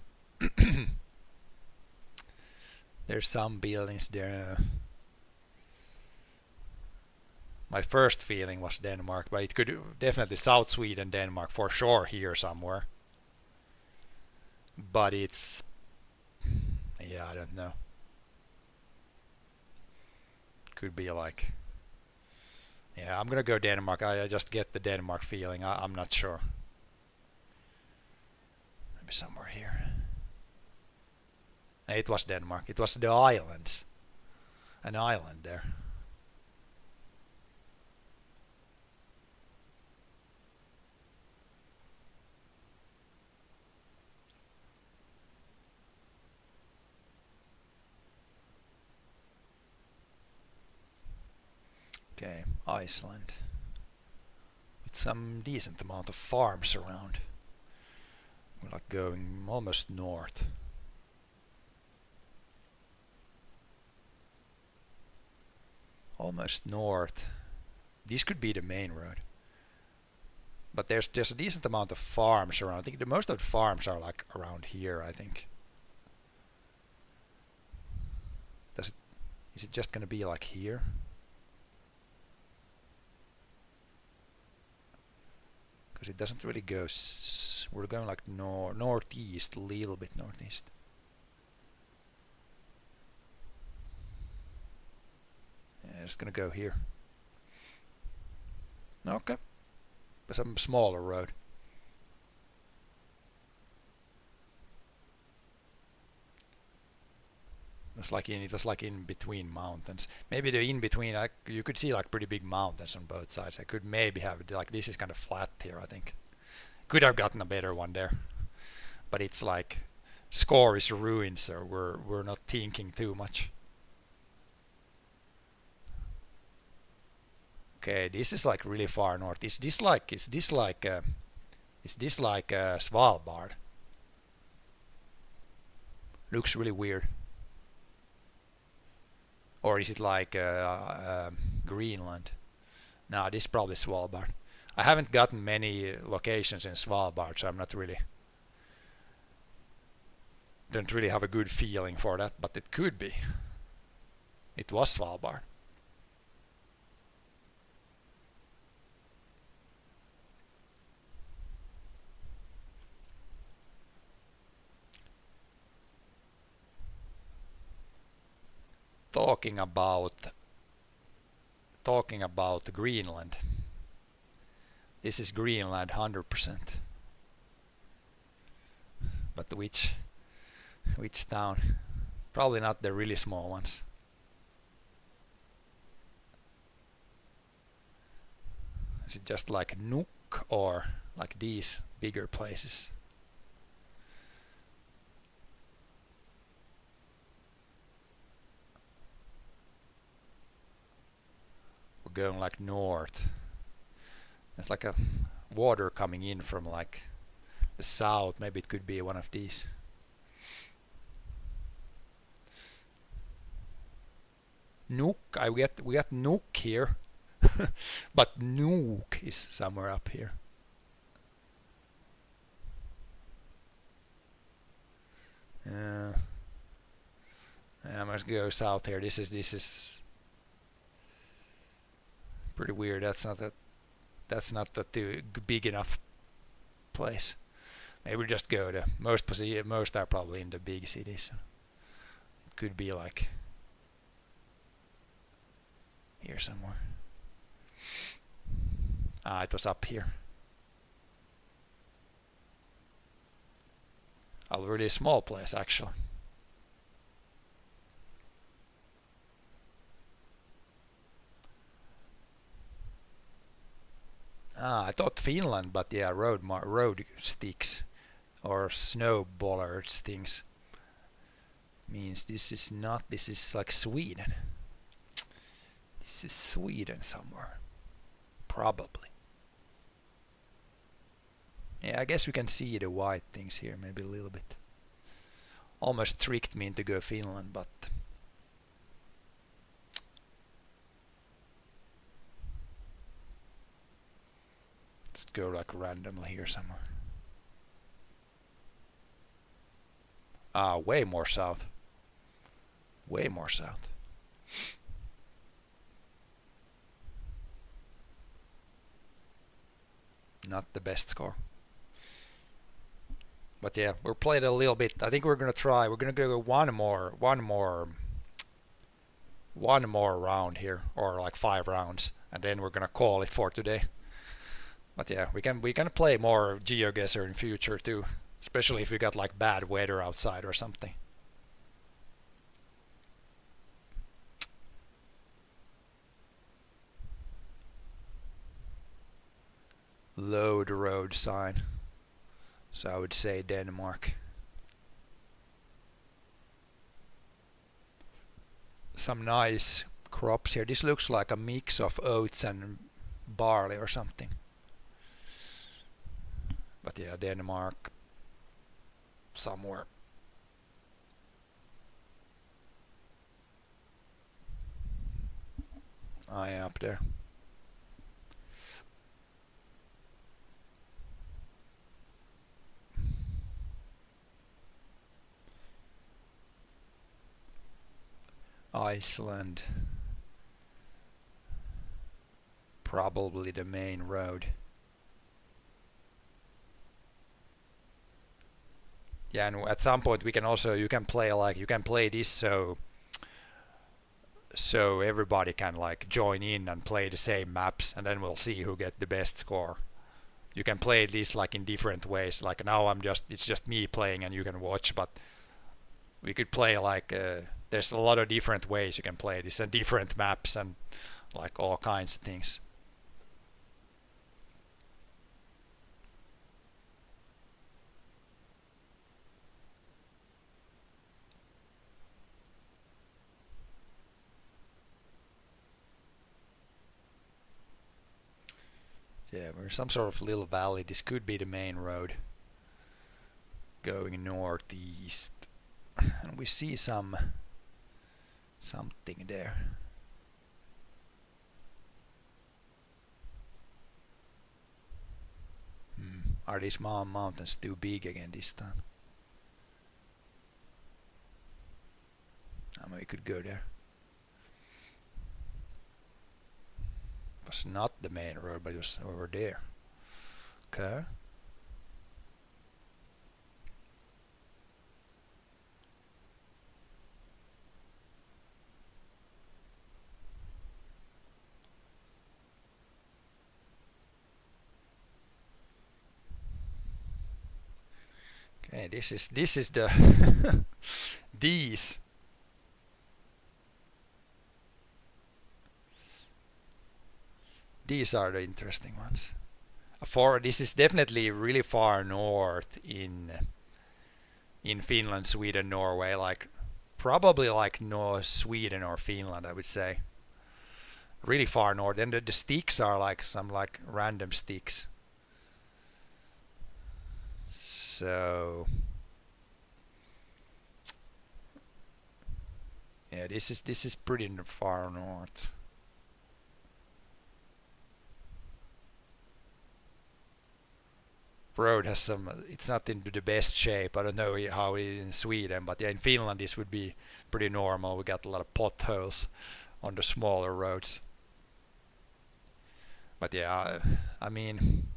There's some buildings there. My first feeling was Denmark, but it could definitely South Sweden, Denmark for sure here somewhere. But it's, yeah, I don't know. Could be like, yeah, I'm gonna go Denmark. I just get the Denmark feeling. I'm not sure. Maybe somewhere here. It was Denmark. It was the islands. An island there. Okay, Iceland. With some decent amount of farms around. We're like going almost north. Almost north. This could be the main road. But there's a decent amount of farms around. I think the most of the farms are like around here, I think. Is it just gonna be like here? because it doesn't really go. We're going like northeast, a little bit northeast. Yeah, it's gonna go here. Okay, but some smaller road. It's like in between mountains. Maybe the in between, you could see like pretty big mountains on both sides. I could maybe have it like this is kind of flat here. I think could have gotten a better one there, but it's like score is ruined, so we're not thinking too much. Okay, this is like really far north. Is this like Svalbard? Looks really weird. Or is it like Greenland? No, this is probably Svalbard. I haven't gotten many locations in Svalbard, so I'm not really don't really have a good feeling for that, but it could be. It was Svalbard. Talking about Greenland. This is Greenland 100%. But which town? Probably not the really small ones. Is it just like Nuuk or like these bigger places? We're going like north. There's like a water coming in from like the south. Maybe it could be one of these. Nuuk. We got Nuuk here, but Nuuk is somewhere up here. I must go south here. This is pretty weird. That's not a too big enough place. Maybe just go to most are probably in the big cities. It could be like here somewhere. It was up here. A really small place actually. I thought Finland, but yeah, road sticks or snow bollards things means this is not. This is like Sweden. This is Sweden somewhere, probably. Yeah, I guess we can see the white things here, maybe a little bit. Almost tricked me into go Finland, but let's go like randomly here somewhere. Way more south. Way more south. Not the best score. But yeah, we're played a little bit. I think we're gonna try. We're gonna go one more round here, or like 5 rounds, and then we're gonna call it for today. But yeah, we can play more GeoGuessr in future too, especially if we got like bad weather outside or something. Load road sign. So I would say Denmark. Some nice crops here. This looks like a mix of oats and barley or something. But yeah, Denmark somewhere. Yeah, up there. Iceland. Probably the main road. Yeah, and at some point we can also you can play this so everybody can like join in and play the same maps, and then we'll see who get the best score. You can play this like in different ways. Like now it's just me playing and you can watch, but we could play like there's a lot of different ways you can play this and different maps and like all kinds of things. Yeah, we're some sort of little valley. This could be the main road going northeast. And we see something there. Are these mountains too big again this time? I mean, we could go there. It was not the main road, but it was over there. Okay. Okay, this is the these. These are the interesting ones. This is definitely really far north in Finland, Sweden, Norway, like probably like North Sweden or Finland, I would say. Really far north. And the sticks are like some like random sticks. So yeah, this is pretty far north. Road has it's not in the best shape. I don't know how it is in Sweden, but yeah, in Finland this would be pretty normal. We got a lot of potholes on the smaller roads. But yeah, I mean,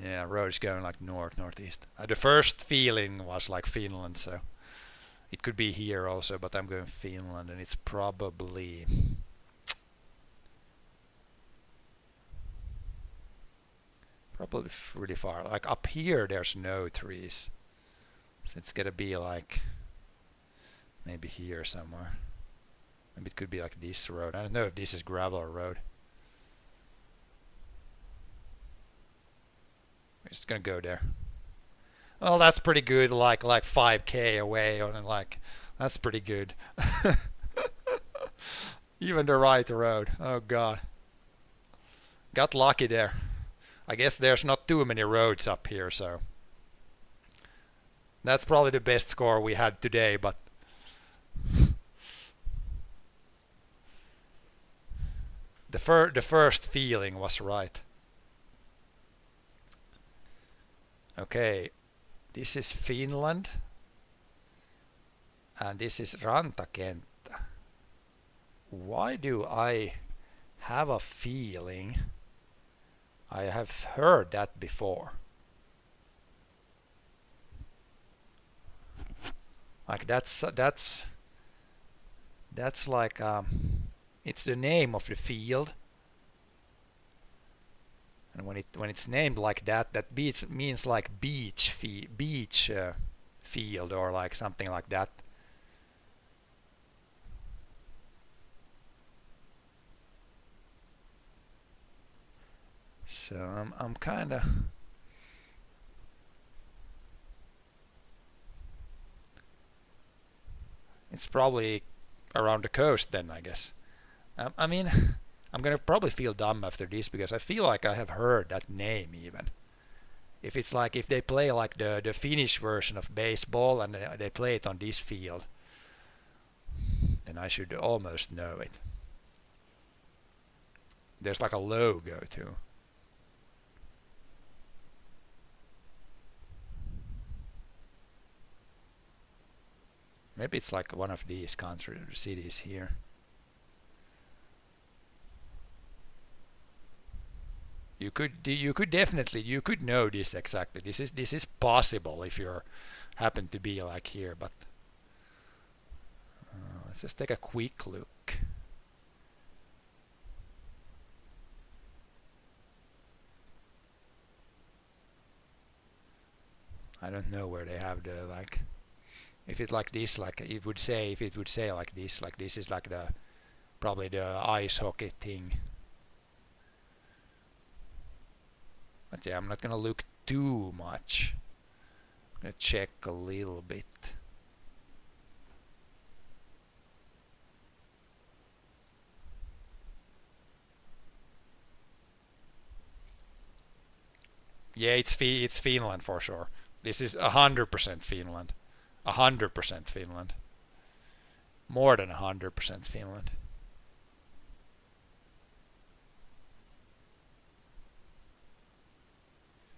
yeah, road is going like northeast. The first feeling was like Finland, so it could be here also, but I'm going Finland, and it's probably really far. Like up here there's no trees, so it's gonna be like maybe here somewhere. Maybe it could be like this road. I don't know if this is gravel road. We're just gonna go there. Well, that's pretty good. Like 5k away, and like that's pretty good. Even the right road. Oh god, got lucky there. I guess there's not too many roads up here, so that's probably the best score we had today, but the first feeling was right. Okay, this is Finland, and this is Rantakenttä. Why do I have a feeling I have heard that before? Like that's like it's the name of the field, and when it's named like that, that means like beach field or like something like that. So I'm kind of it's probably around the coast then, I guess. I mean, I'm gonna probably feel dumb after this because I feel like I have heard that name even. If it's like if they play like the Finnish version of baseball and they play it on this field, then I should almost know it. There's like a logo too. Maybe it's like one of these country cities here. you could definitely, you could know this exactly. This is possible if you're happen to be like here, but let's just take a quick look. I don't know where they have the, like, if it like this, like it would say, if it would say like this is like the probably the ice hockey thing. But yeah, I'm not gonna look too much. I'm gonna check a little bit. Yeah, it's Finland for sure. This is 100% Finland. 100% Finland. More than 100% Finland.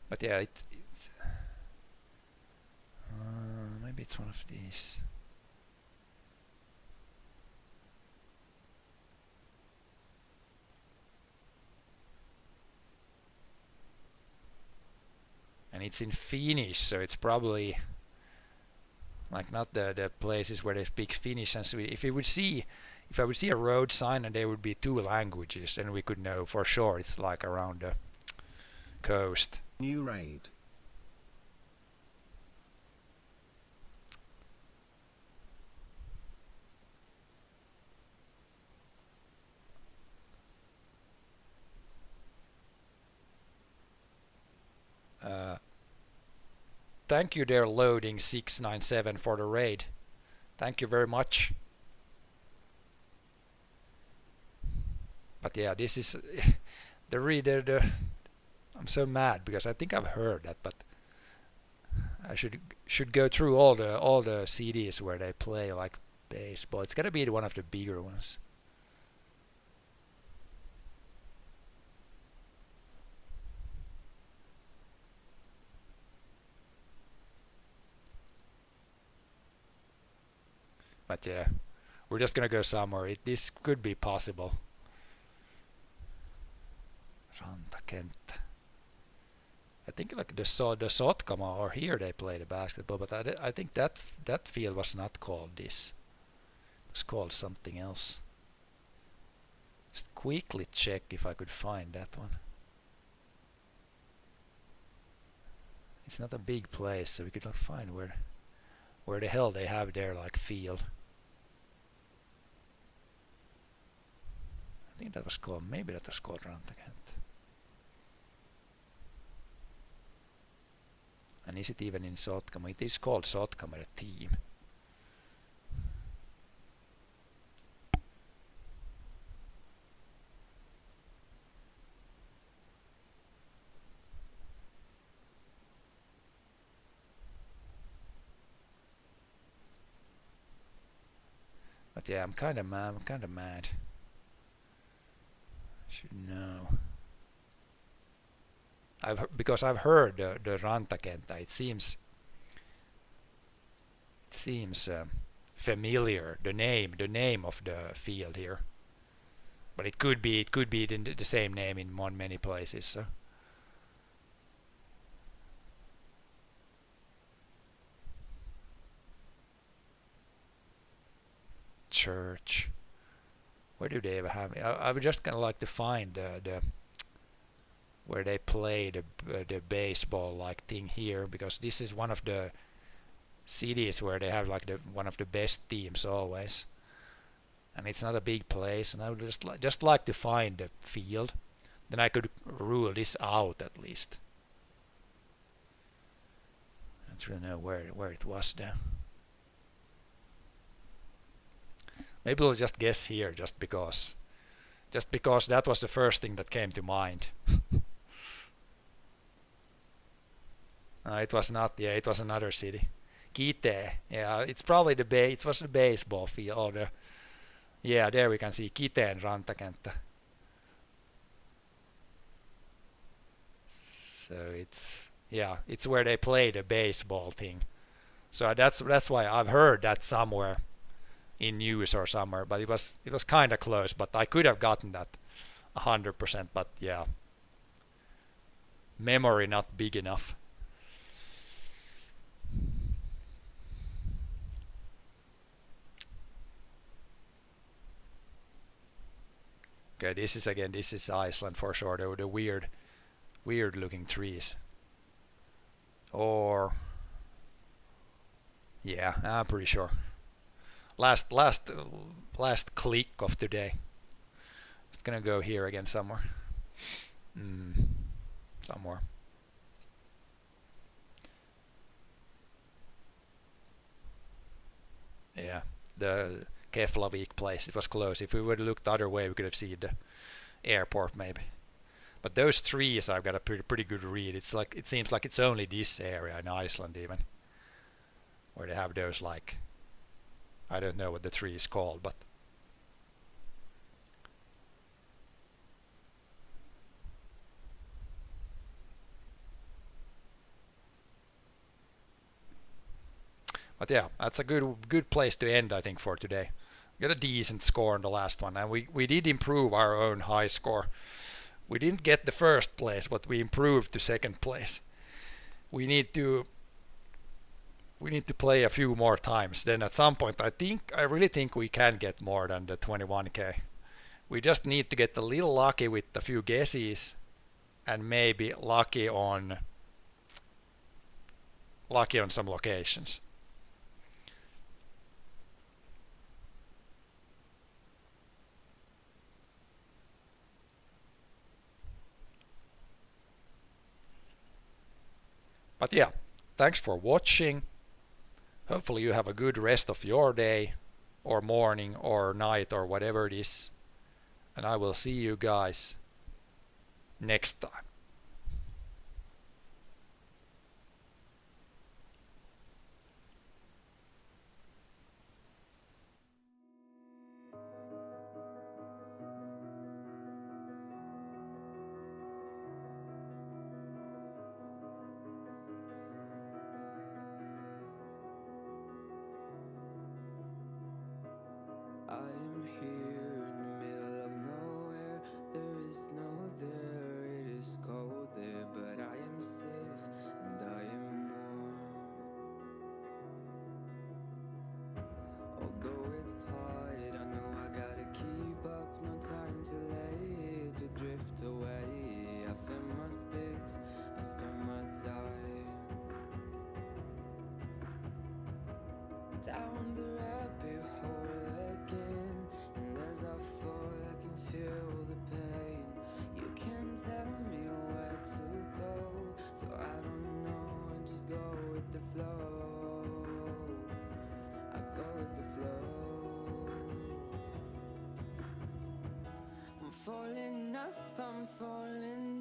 But yeah, it's maybe it's one of these. And it's in Finnish, so it's probably like not the places where they speak Finnish and Swedish. If I would see a road sign and there would be two languages, then we could know for sure it's like around the coast. New raid. Thank you there, loading 697 for the raid. Thank you very much. But yeah, this is the reader. I'm so mad because I think I've heard that, but I should go through all the CDs where they play like baseball. It's gotta be one of the bigger ones. But yeah, we're just gonna go somewhere. This could be possible. Rantakenttä. I think like the Sotkamo or here they play the basketball, but I think that field was not called this. It was called something else. Just quickly check if I could find that one. It's not a big place, so we could not find where the hell they have their like field. I think that was called, maybe that was called Rantakenttä. And is it even in Sotkamo? It is called Sotkamo, the team. But yeah, I'm kind of mad. Should know. Because I've heard the Rantakenttä. It seems familiar. The name of the field here. But it could be the same name in many places. So. Church. Where do they ever have it? I would just kind of like to find the where they play the baseball like thing here, because this is one of the cities where they have like one of the best teams always, and it's not a big place, and I would just like to find the field, then I could rule this out at least. I don't really know where it was there. Maybe we'll just guess here just because that was the first thing that came to mind. It was not. Yeah, it was another city. Kitee. Yeah, it's probably it was the baseball field. Or yeah, there we can see Kiteen Rantakenttä. So it's where they play the baseball thing. So that's why I've heard that somewhere in news or somewhere, but it was kind of close. But I could have gotten that 100%. But yeah, memory not big enough. Okay, this is Iceland for sure. The weird looking trees. Or yeah, I'm pretty sure. Last click of today. It's gonna go here again somewhere. Somewhere. Yeah, the Keflavik place. It was close. If we would have looked the other way, we could have seen the airport maybe. But those trees, I've got a pretty good read. It's like, it seems like it's only this area in Iceland even where they have those, like, I don't know what the tree is called, but yeah, that's a good place to end, I think, for today. We got a decent score on the last one, and we did improve our own high score. We didn't get the first place, but we improved to second place. We need to play a few more times. Then at some point, I really think we can get more than the 21k. We just need to get a little lucky with a few guesses, and maybe lucky on some locations. But yeah, thanks for watching. Hopefully you have a good rest of your day, or morning, or night, or whatever it is. And I will see you guys next time. I am here in the middle of nowhere. There is no there, it is cold there, but I am safe and I am warm. Although it's hard, I know I gotta keep up. No time to lay to drift away. I fill my space, I spend my time down the rabbit hole again, and as I fall I can feel the pain. You can't tell me where to go, so I don't know, I just go with the flow. I go with the flow. I'm falling up, I'm falling